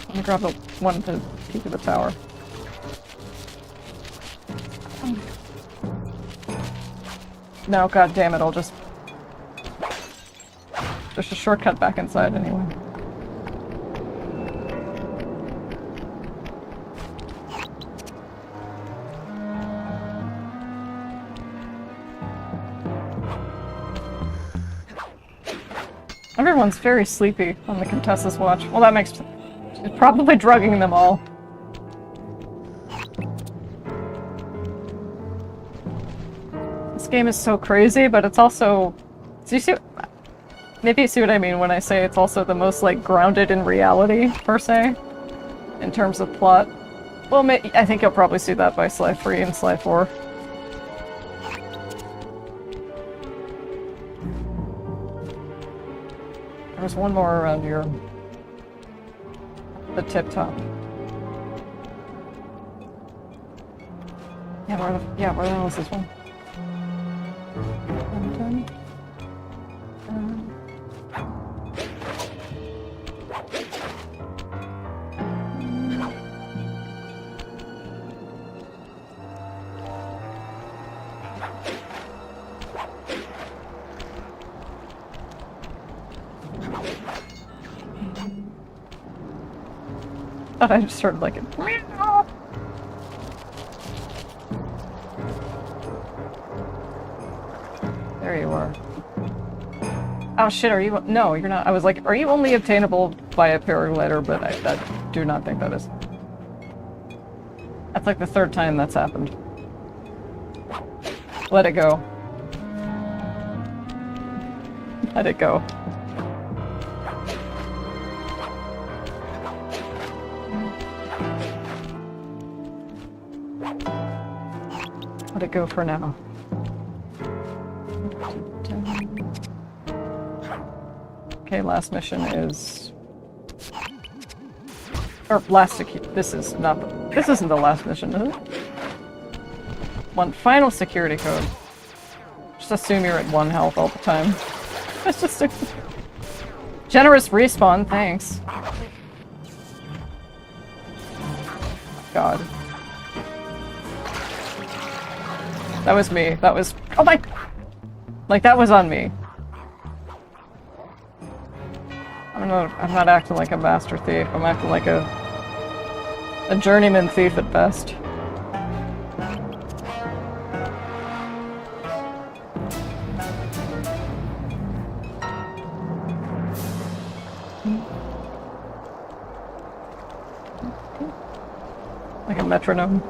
Let me grab the one to peek at the tower. No, god damn it, I'll just... There's a shortcut back inside anyway. Everyone's very sleepy on the Contessa's watch. Well, that makes... She's probably drugging them all. This game is so crazy, but it's also... Do you see... Maybe you see what I mean when I say it's also the most, like, grounded in reality, per se, in terms of plot. Well, I think you'll probably see that by Sly 3 and Sly 4. There's one more around here. The tip top. Yeah, where the hell is this one? Thought I just heard like a meow. There you are. Oh shit, are you? No, you're not. I was like, are you only obtainable via paraglider? But I do not think that is. That's like the third time that's happened. Let it go. Let it go. Let it go for now. Okay, last mission is... Or last this is not the... This isn't the last mission, is it? One final security code. Just assume you're at 1 health all the time. It's just a... Generous respawn, thanks. God. That was me. That was... Oh my... Like, that was on me. I'm not acting like a master thief. I'm acting like a journeyman thief at best. Like a metronome.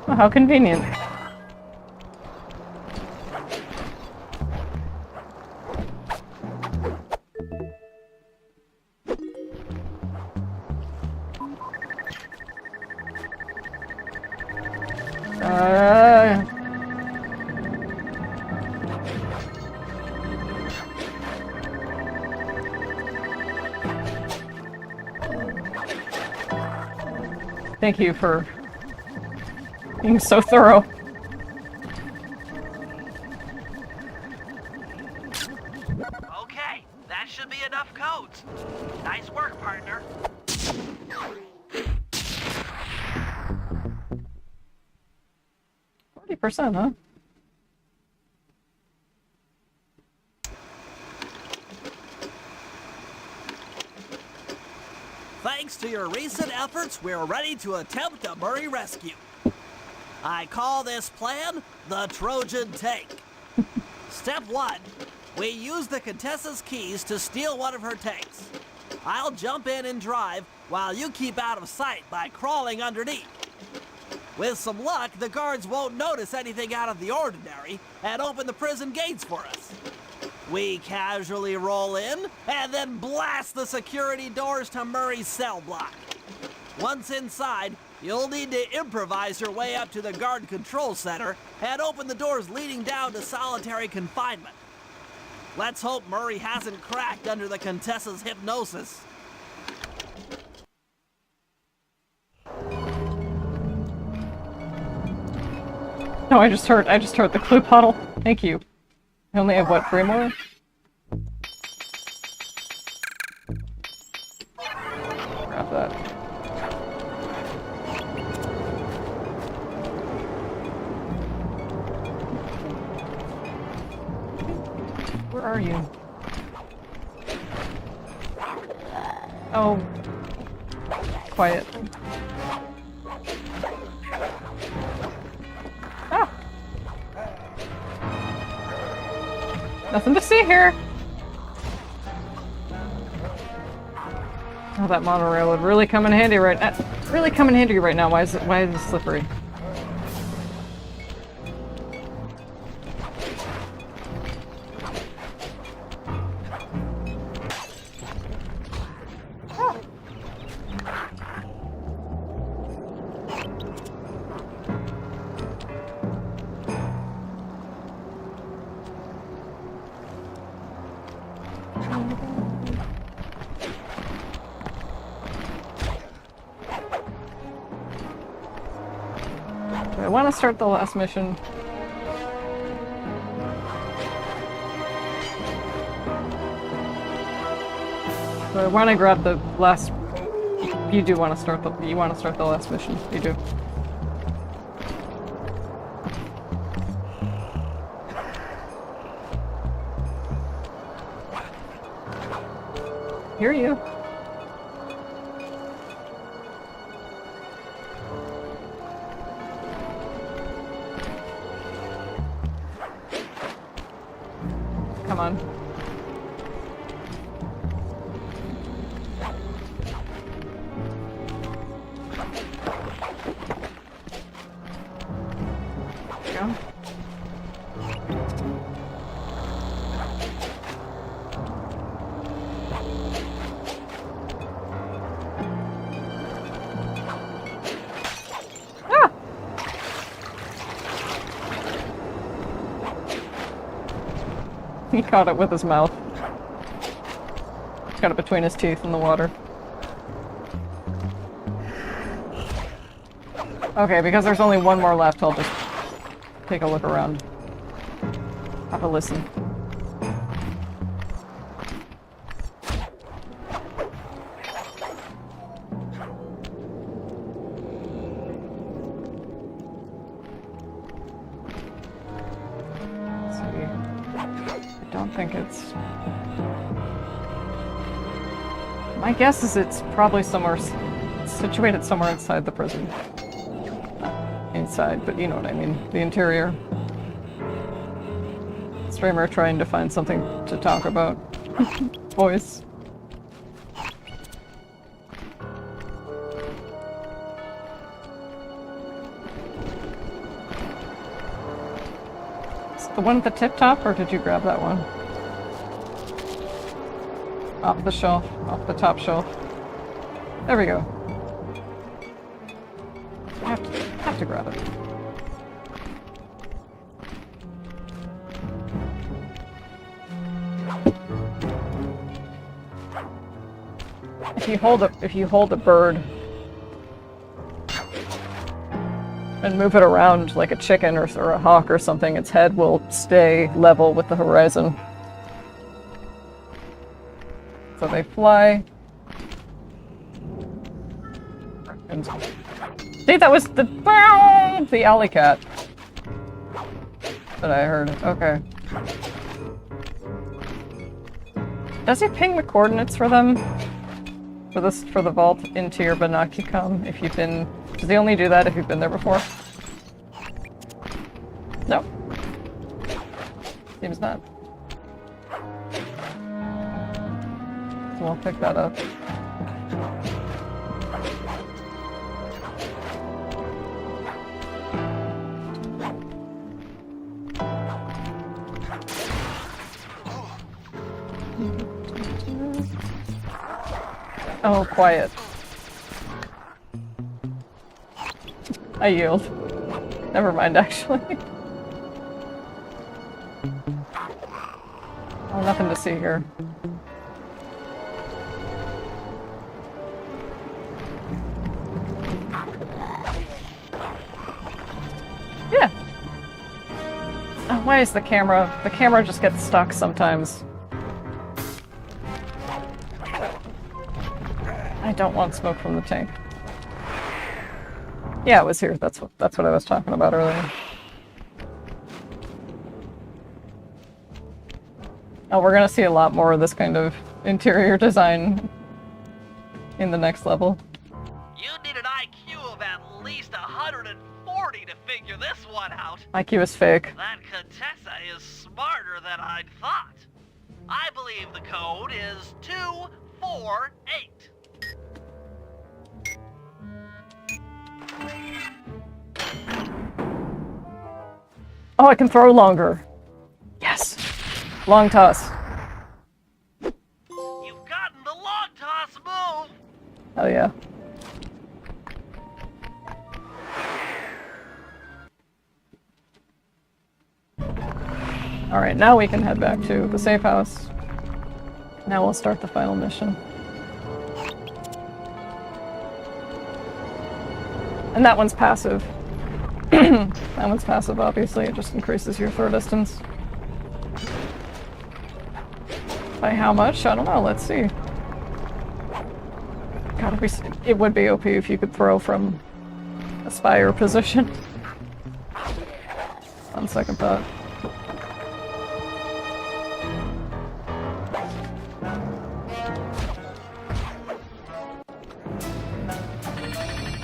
Oh, how convenient. Thank you for being so thorough. Okay, that should be enough codes. Nice work, partner. 40%, huh? Thanks to your recent efforts, we're ready to attempt a Murray rescue. I call this plan the Trojan Tank. Step 1. We use the Contessa's keys to steal one of her tanks. I'll jump in and drive while you keep out of sight by crawling underneath. With some luck, the guards won't notice anything out of the ordinary and open the prison gates for us. We casually roll in and then blast the security doors to Murray's cell block. Once inside, you'll need to improvise your way up to the guard control center and open the doors leading down to solitary confinement. Let's hope Murray hasn't cracked under the Contessa's hypnosis. No, I just heard the clue puddle. Thank you. I only have what, 3 more? Grab that. Where are you? Oh. Quiet. Nothing to see here. Oh, that monorail would really come in handy right now. Really come in handy right now. Why is it slippery? I want to start the last mission. But I want to grab the last. You do want to start the. You want to start the last mission. You do. Hear you. Come on. Go. Ah! He caught it with his mouth. Got it between his teeth in the water. Okay, because there's only one more left, I'll just take a look around. Have a listen. Let's see. I don't think it's... My guess is it's probably somewhere situated somewhere inside the prison. Not inside, but you know what I mean. The interior. Streamer trying to find something to talk about. Voice. Is it the one at the tip top, or did you grab that one? Off the shelf, off the top shelf. There we go. I have to grab it. If you hold a bird and move it around like a chicken or a hawk or something, its head will stay level with the horizon. So they fly. And see, that was the alley cat that I heard. Okay. Does it ping the coordinates for them? For the vault into your binocucom if you've been... Does he only do that if you've been there before? No. Seems not. So I'll pick that up. Oh, quiet. I yield. Never mind, actually. Oh, nothing to see here. Yeah. Oh, why is the camera just gets stuck sometimes. I don't want smoke from the tank. Yeah, it was here. That's what I was talking about earlier. Oh, we're gonna see a lot more of this kind of interior design in the next level. You did an IQ of at least 140 to figure this one out. IQ is fake. That Contessa is smarter than I'd thought. I believe the code is 248. Oh, I can throw longer. Yes. Long toss. You've gotten the long toss move. Oh yeah. Alright, now we can head back to the safe house. Now we'll start the final mission. And that one's passive. That one's passive, obviously. It just increases your throw distance. By how much? I don't know. Let's see. It would be OP if you could throw from a spire position. On second thought.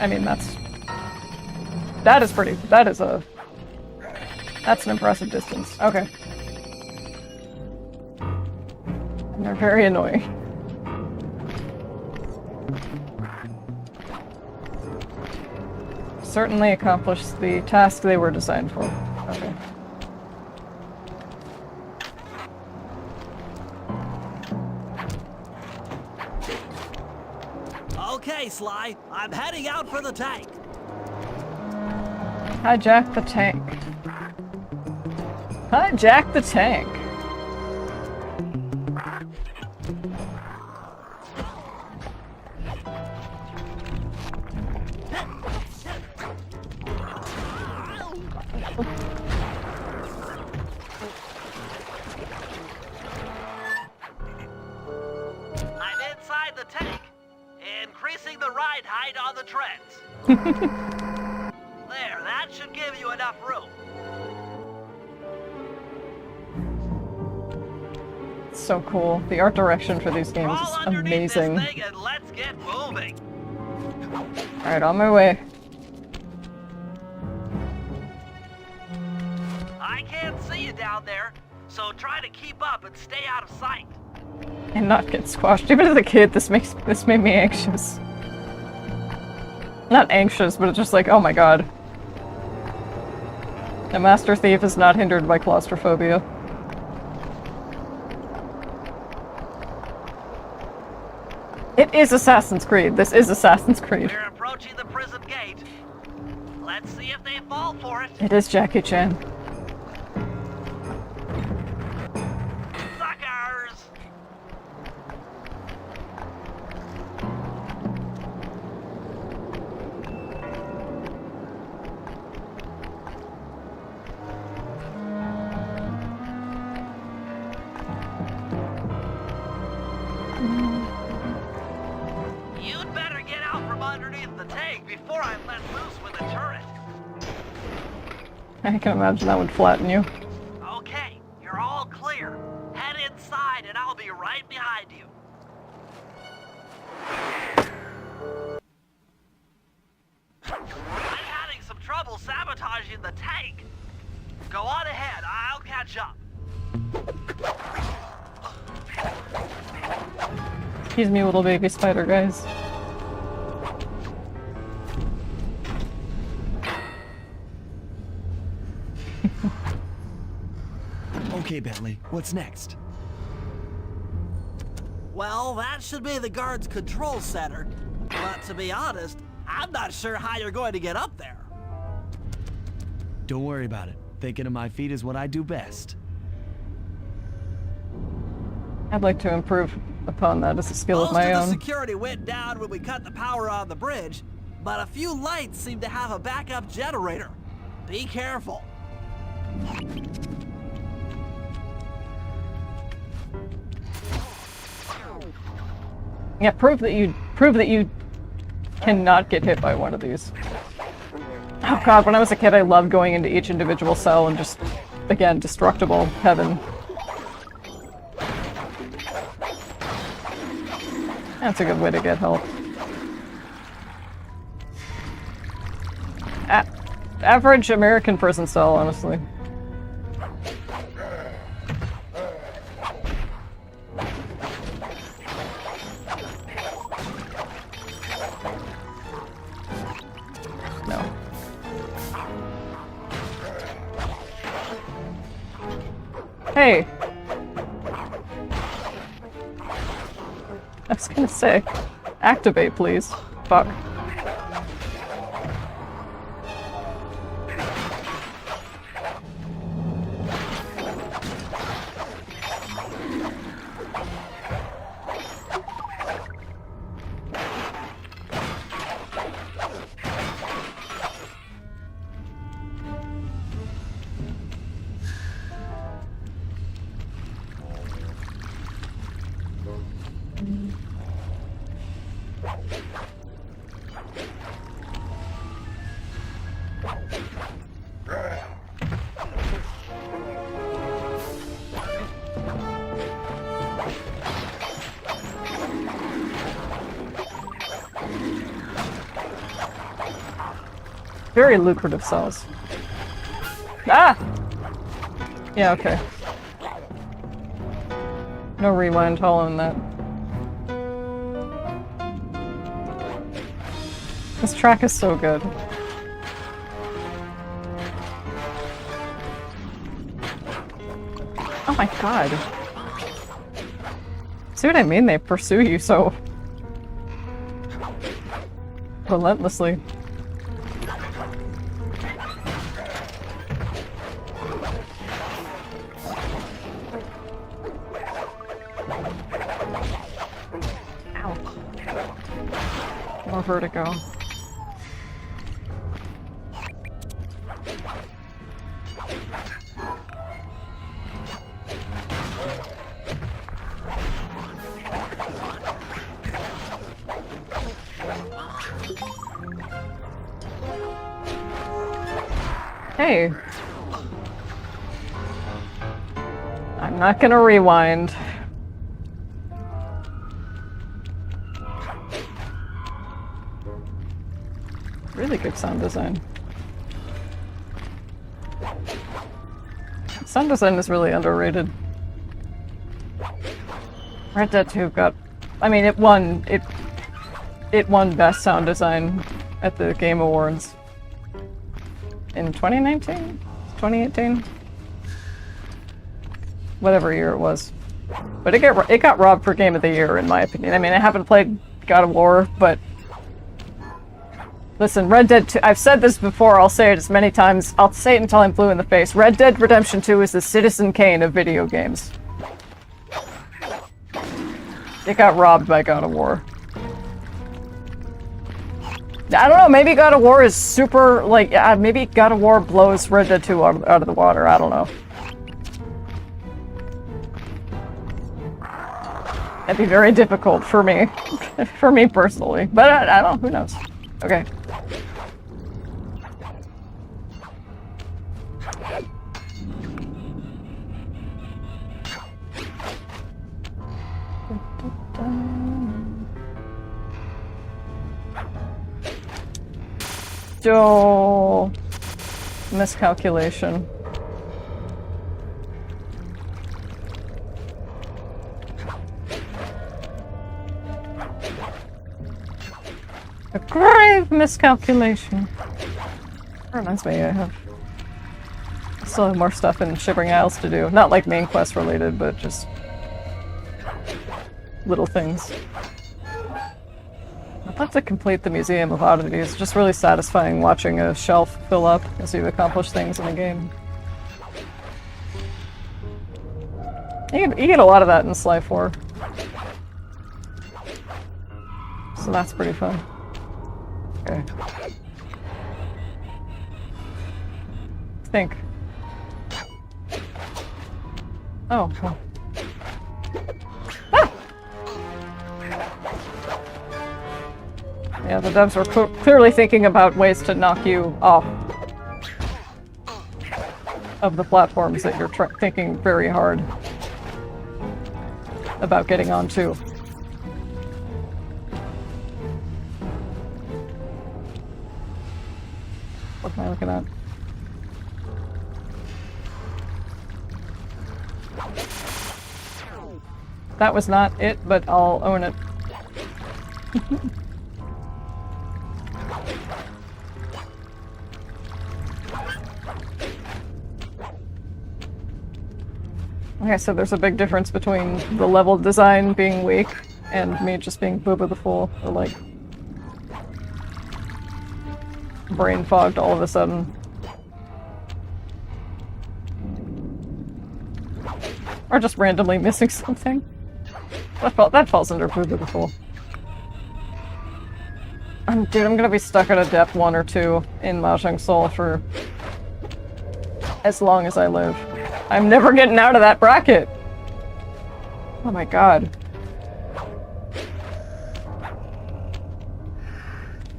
I mean, that's an impressive distance. Okay. And they're very annoying. Certainly accomplished the task they were designed for. Okay. Okay, Sly, I'm heading out for the tank. Hijack the tank. Hijack the tank. I'm inside the tank, increasing the ride height on the treads. There, that should give you enough room. So cool. The art direction for these games Crawl is underneath amazing. this thing and let's get moving. Alright, on my way. I can't see you down there, so try to keep up and stay out of sight. And not get squashed. Even as a kid, this made me anxious. Not anxious, but it's just like, oh my god. A master thief is not hindered by claustrophobia. It is Assassin's Creed. This is Assassin's Creed. We're approaching the prison gate. Let's see if they fall for it. It is Jackie Chan. Suckers! You'd better get out from underneath the tank before I let loose with a turret. I can imagine that would flatten you. Okay, you're all clear. Head inside and I'll be right behind you. I'm having some trouble sabotaging the tank. Go on ahead, I'll catch up. Excuse me, little baby spider guys. Okay, Bentley, what's next? Well, that should be the guard's control center. But to be honest, I'm not sure how you're going to get up there. Don't worry about it. Thinking of my feet is what I do best. I'd like to improve upon that as a skill of Most my of the own. security went down when we cut the power on the bridge, but a few lights seem to have a backup generator. Be careful. Yeah, prove that you cannot get hit by one of these. Oh god, when I was a kid I loved going into each individual cell and just, again, destructible heaven. That's a good way to get help. Average American prison cell, honestly. No. Hey! I was gonna say, activate, please. Fuck. Very lucrative cells. Ah! Yeah, okay. No rewind following that. This track is so good. Oh my god. See what I mean? They pursue you so relentlessly. Ow. More vertigo. Hey. I'm not gonna rewind. Really good sound design. Sound design is really underrated. Red Dead 2 got... I mean, it won Best Sound Design at the Game Awards. In 2019? 2018? Whatever year it was. But it got robbed for Game of the Year, in my opinion. I mean, I haven't played God of War, but... Listen, Red Dead 2... I've said this before, I'll say it as many times. I'll say it until I'm blue in the face. Red Dead Redemption 2 is the Citizen Kane of video games. It got robbed by God of War. I don't know, maybe God of War is super, like, maybe God of War blows Red Dead 2 out of the water, I don't know. That'd be very difficult for me. For me personally. But I don't know, who knows. Okay. Joe, miscalculation. A grave miscalculation. That reminds me, I still have more stuff in Shivering Isles to do. Not like main quest related, but just little things. I'd love to complete the Museum of Oddities. It's just really satisfying watching a shelf fill up as you accomplish things in the game. You get a lot of that in Sly 4. So that's pretty fun. Okay. Think. Oh, well. Ah! Yeah, the devs were clearly thinking about ways to knock you off of the platforms that you're thinking very hard about getting onto. What am I looking at? That was not it, but I'll own it. Okay, so there's a big difference between the level design being weak and me just being Booba the Fool, or like brain fogged all of a sudden. Or just randomly missing something. That falls under Booba the Fool. Dude, I'm gonna be stuck at a depth 1 or 2 in Mahjong Soul for as long as I live. I'm never getting out of that bracket! Oh my god.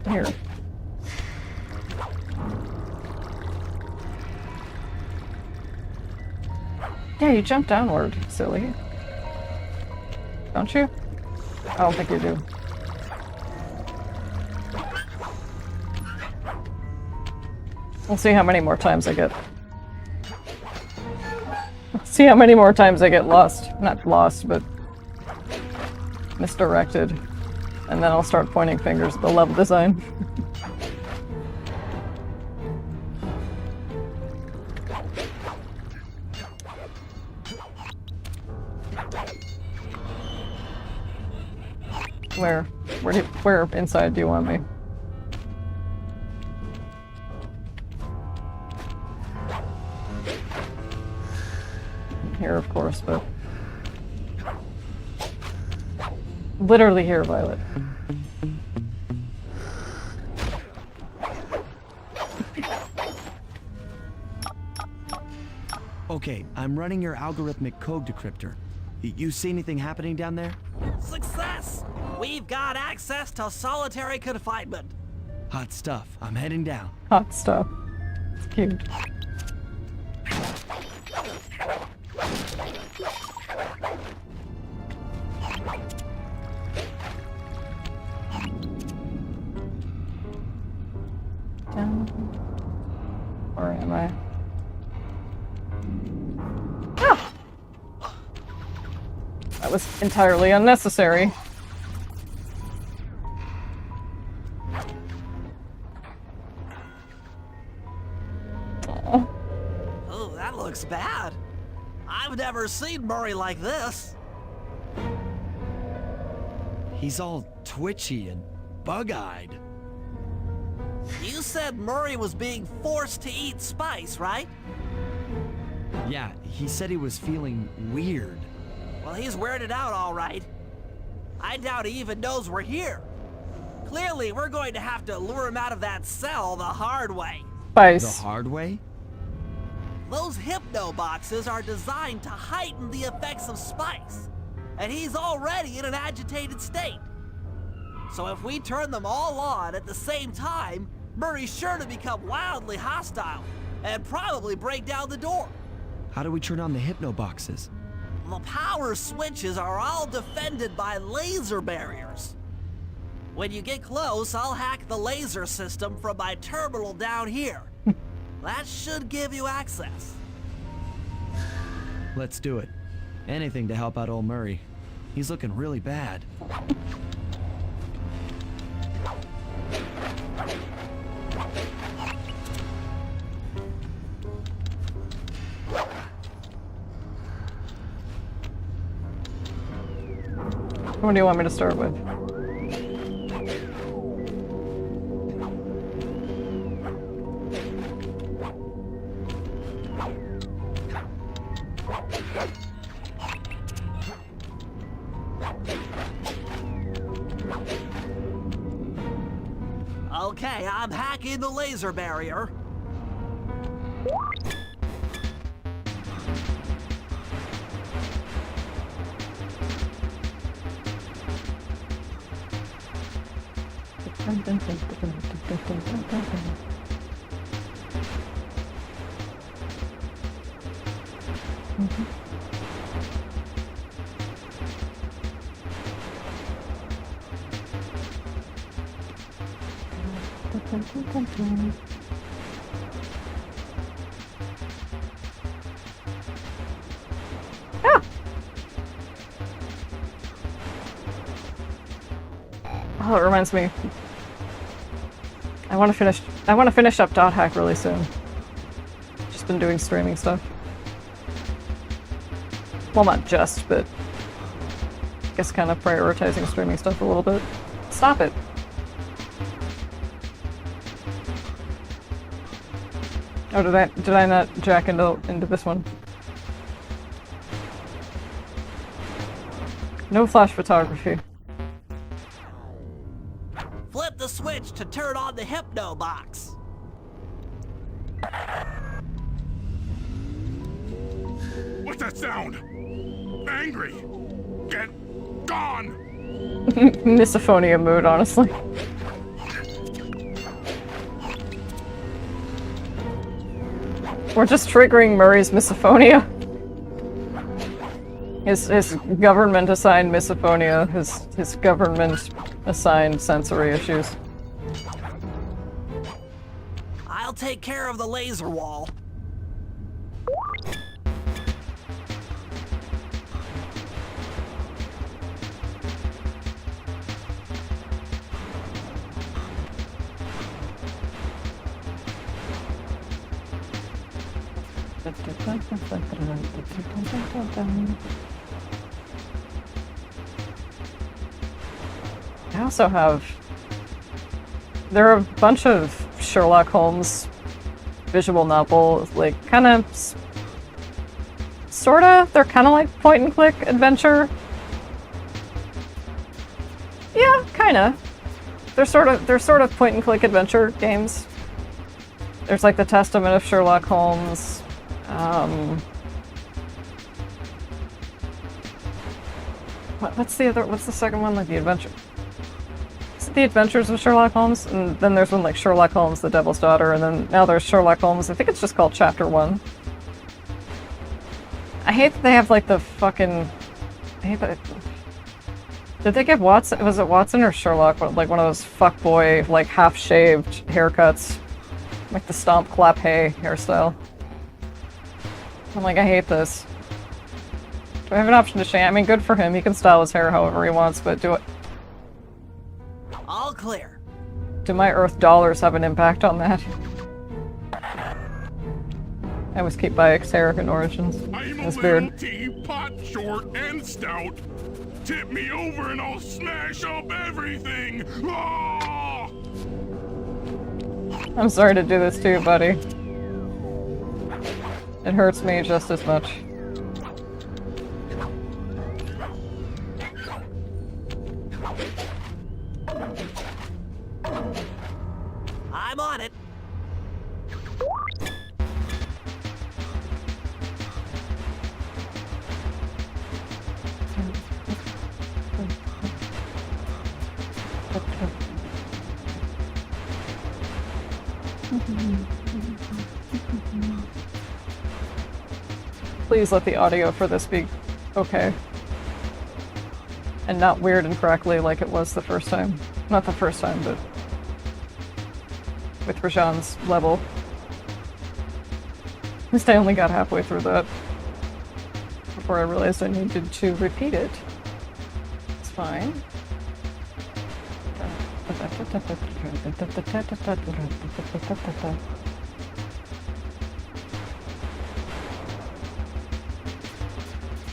Here. Yeah, you jump downward, silly. Don't you? I don't think you do. We'll see how many more times I get. See how many more times I get lost. Not lost, but misdirected. And then I'll start pointing fingers at the level design. Where inside do you want me? Here, of course, but literally here, Violet. Okay, I'm running your algorithmic code decryptor. You see anything happening down there? Success! We've got access to solitary confinement. Hot stuff. I'm heading down. Hot stuff. It's cute. Where am I? Ah! That was entirely unnecessary. Oh, that looks bad. I've never seen Murray like this. He's all twitchy and bug-eyed. You said Murray was being forced to eat spice, right? Yeah, he said he was feeling weird. Well, he's weirded out all right. I doubt he even knows we're here. Clearly, we're going to have to lure him out of that cell the hard way. Spice. The hard way? Those hypno boxes are designed to heighten the effects of spice, and he's already in an agitated state. So if we turn them all on at the same time, Murray's sure to become wildly hostile and probably break down the door. How do we turn on the hypno boxes? The power switches are all defended by laser barriers. When you get close, I'll hack the laser system from my terminal down here. That should give you access. Let's do it. Anything to help out old Murray. He's looking really bad. What do you want me to start with? Okay, I'm hacking the laser barrier. Oh, it reminds me. I want to finish up Dot Hack really soon. Just been doing streaming stuff. Well, not just, but I guess kind of prioritizing streaming stuff a little bit. Stop it. Oh, did I not jack into this one? No flash photography. Flip the switch to turn on the hypno box. What's that sound? Angry. Get gone. Misophonia mood, honestly. We're just triggering Murray's misophonia. His government-assigned misophonia, his government-assigned sensory issues. I'll take care of the laser wall. I also have... There are a bunch of Sherlock Holmes visual novel, like, kind of... Sorta? They're kind of like point-and-click adventure. Yeah, kinda. They're sort of point-and-click adventure games. There's like the Testament of Sherlock Holmes. What's the second one? Like the Adventure... Is it The Adventures of Sherlock Holmes? And then there's one like Sherlock Holmes, the Devil's Daughter, and then now there's Sherlock Holmes. I think it's just called Chapter 1. I hate that they have like the fucking... I hate that... Did they give Watson... Was it Watson or Sherlock? Like one of those fuckboy, like half-shaved haircuts. Like the stomp clap hay hairstyle. I'm like, I hate this. Do I have an option to shave? I mean, good for him. He can style his hair however he wants, but All clear. do my Earth dollars have an impact on that? I always keep Bayek's hair in Origins. I'm His a beard. little teapot, short and stout. Tip me over and I'll smash up everything. Ah! I'm sorry to do this to you, buddy. It hurts me just as much. I'm on it. Please let the audio for this be okay. And not weird and crackly like it was the first time. Not the first time, but with Rajan's level. At least I only got halfway through that before I realized I needed to repeat it. It's fine.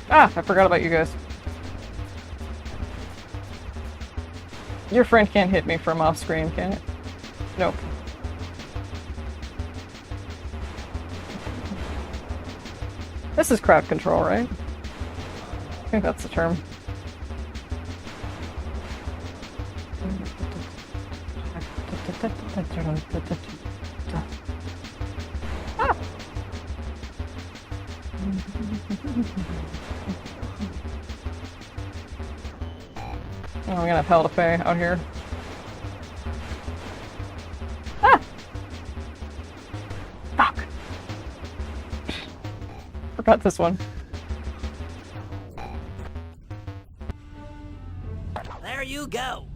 Ah, I forgot about you guys. Your friend can't hit me from off screen, can it? Nope. This is crowd control, right? I think that's the term. Ah! Oh, I'm gonna have hell to pay out here. Ah! Fuck! Forgot this one. There you go.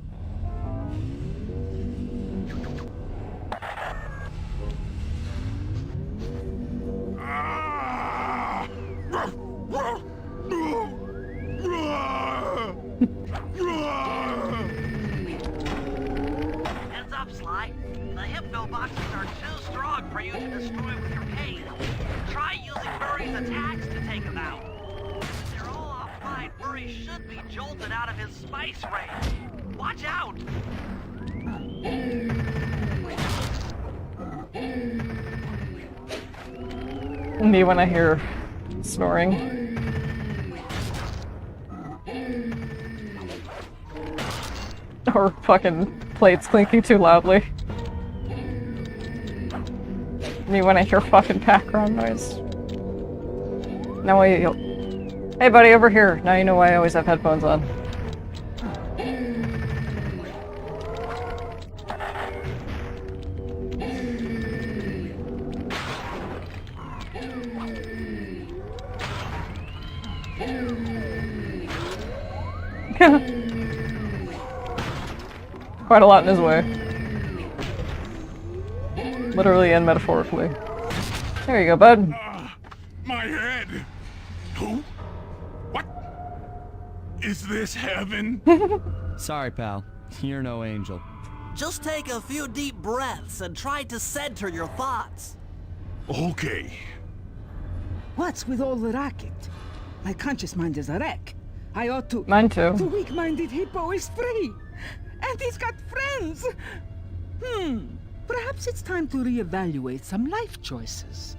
Ah! forces are too strong for you to destroy with your pain. Try using Murray's attacks to take them out. If they're all offline, Murray should be jolted out of his spice range. Watch out! Me when I hear snoring. Or fucking plates clinking too loudly. Me when I hear fucking background noise. Now hey buddy, over here. Now you know why I always have headphones on. Quite a lot in his way. Literally and metaphorically. There you go, bud. My head. Who? What? Is this heaven? Sorry, pal. You're no angel. Just take a few deep breaths and try to center your thoughts. Okay. What's with all the racket? My conscious mind is a wreck. I ought to... Mine too. The weak-minded hippo is free! And he's got friends! Perhaps it's time to reevaluate some life choices.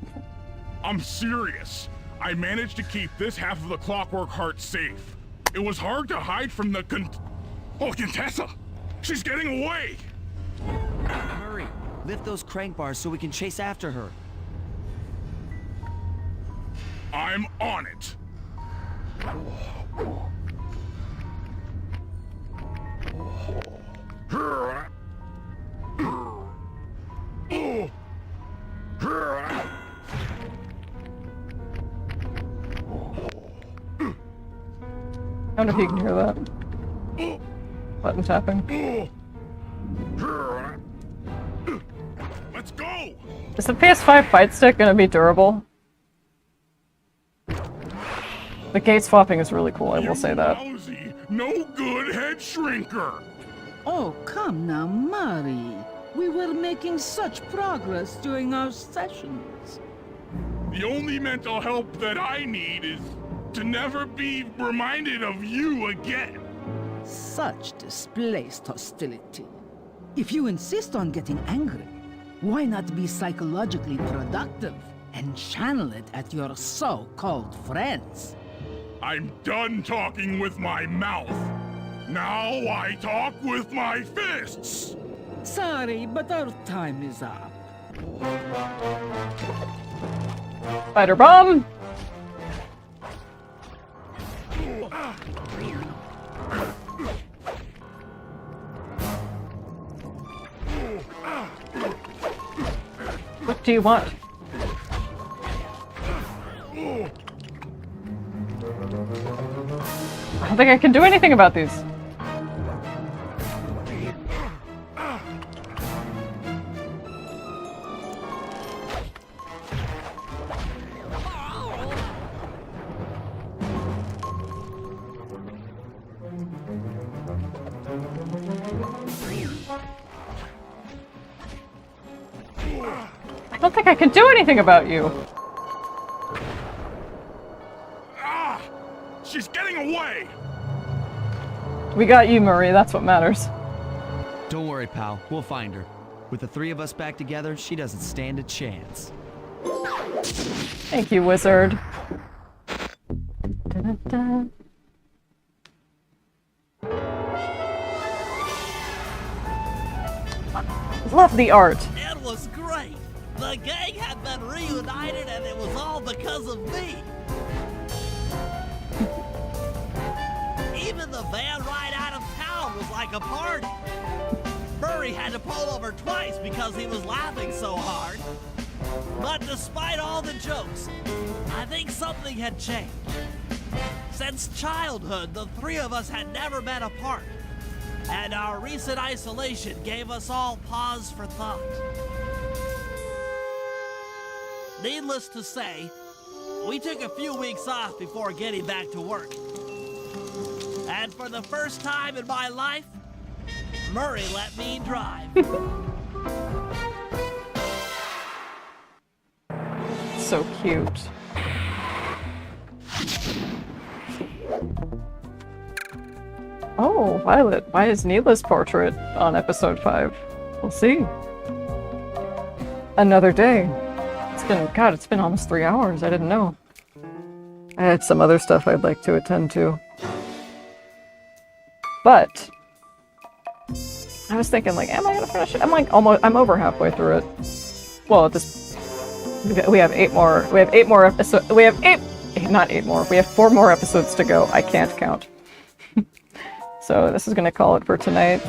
I'm serious. I managed to keep this half of the Clockwork Heart safe. It was hard to hide from the Contessa! She's getting away! Hurry! Lift those crank bars so we can chase after her. I'm on it. I wonder if you can hear that. Button tapping. Let's go! Is the PS5 fight stick gonna be durable? The gate swapping is really cool, I will say that. Lousy, no good head shrinker! Oh, come now, Murray. We were making such progress during our sessions. The only mental help that I need is to never be reminded of you again. Such displaced hostility. If you insist on getting angry, why not be psychologically productive and channel it at your so-called friends? I'm done talking with my mouth. Now I talk with my fists! Sorry, but our time is up. Spider bomb! What do you want? I don't think I can do anything about these. I don't think I can do anything about you. Ah! She's getting away! We got you, Murray. That's what matters. Don't worry, pal. We'll find her. With the three of us back together, she doesn't stand a chance. Thank you, wizard. Da-da-da. Love the art. It was great. The gang had been reunited and it was all because of me. Even the van ride out of town was like a party. Murray had to pull over twice because he was laughing so hard. But despite all the jokes, I think something had changed. Since childhood, the three of us had never been apart. And our recent isolation gave us all pause for thought. Needless to say, we took a few weeks off before getting back to work. And for the first time in my life, Murray let me drive. so cute. Oh, Violet, why is Neela's portrait on episode 5? We'll see. Another day. It's been almost 3 hours, I didn't know. I had some other stuff I'd like to attend to. But I was thinking, like, am I gonna finish it? I'm over halfway through it. Well, we have 8 more. We have 8 more episodes. We have 4 more episodes to go. I can't count. So this is gonna call it for tonight.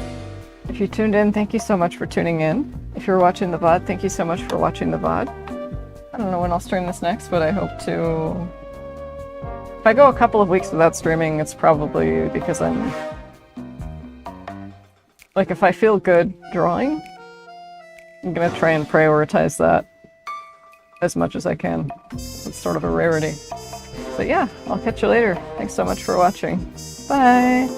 If you tuned in, thank you so much for tuning in. If you're watching the VOD, thank you so much for watching the VOD. I don't know when I'll stream this next, but I hope to... If I go a couple of weeks without streaming, it's probably because I'm... Like, if I feel good drawing, I'm gonna try and prioritize that as much as I can. It's sort of a rarity. But yeah, I'll catch you later. Thanks so much for watching. Bye!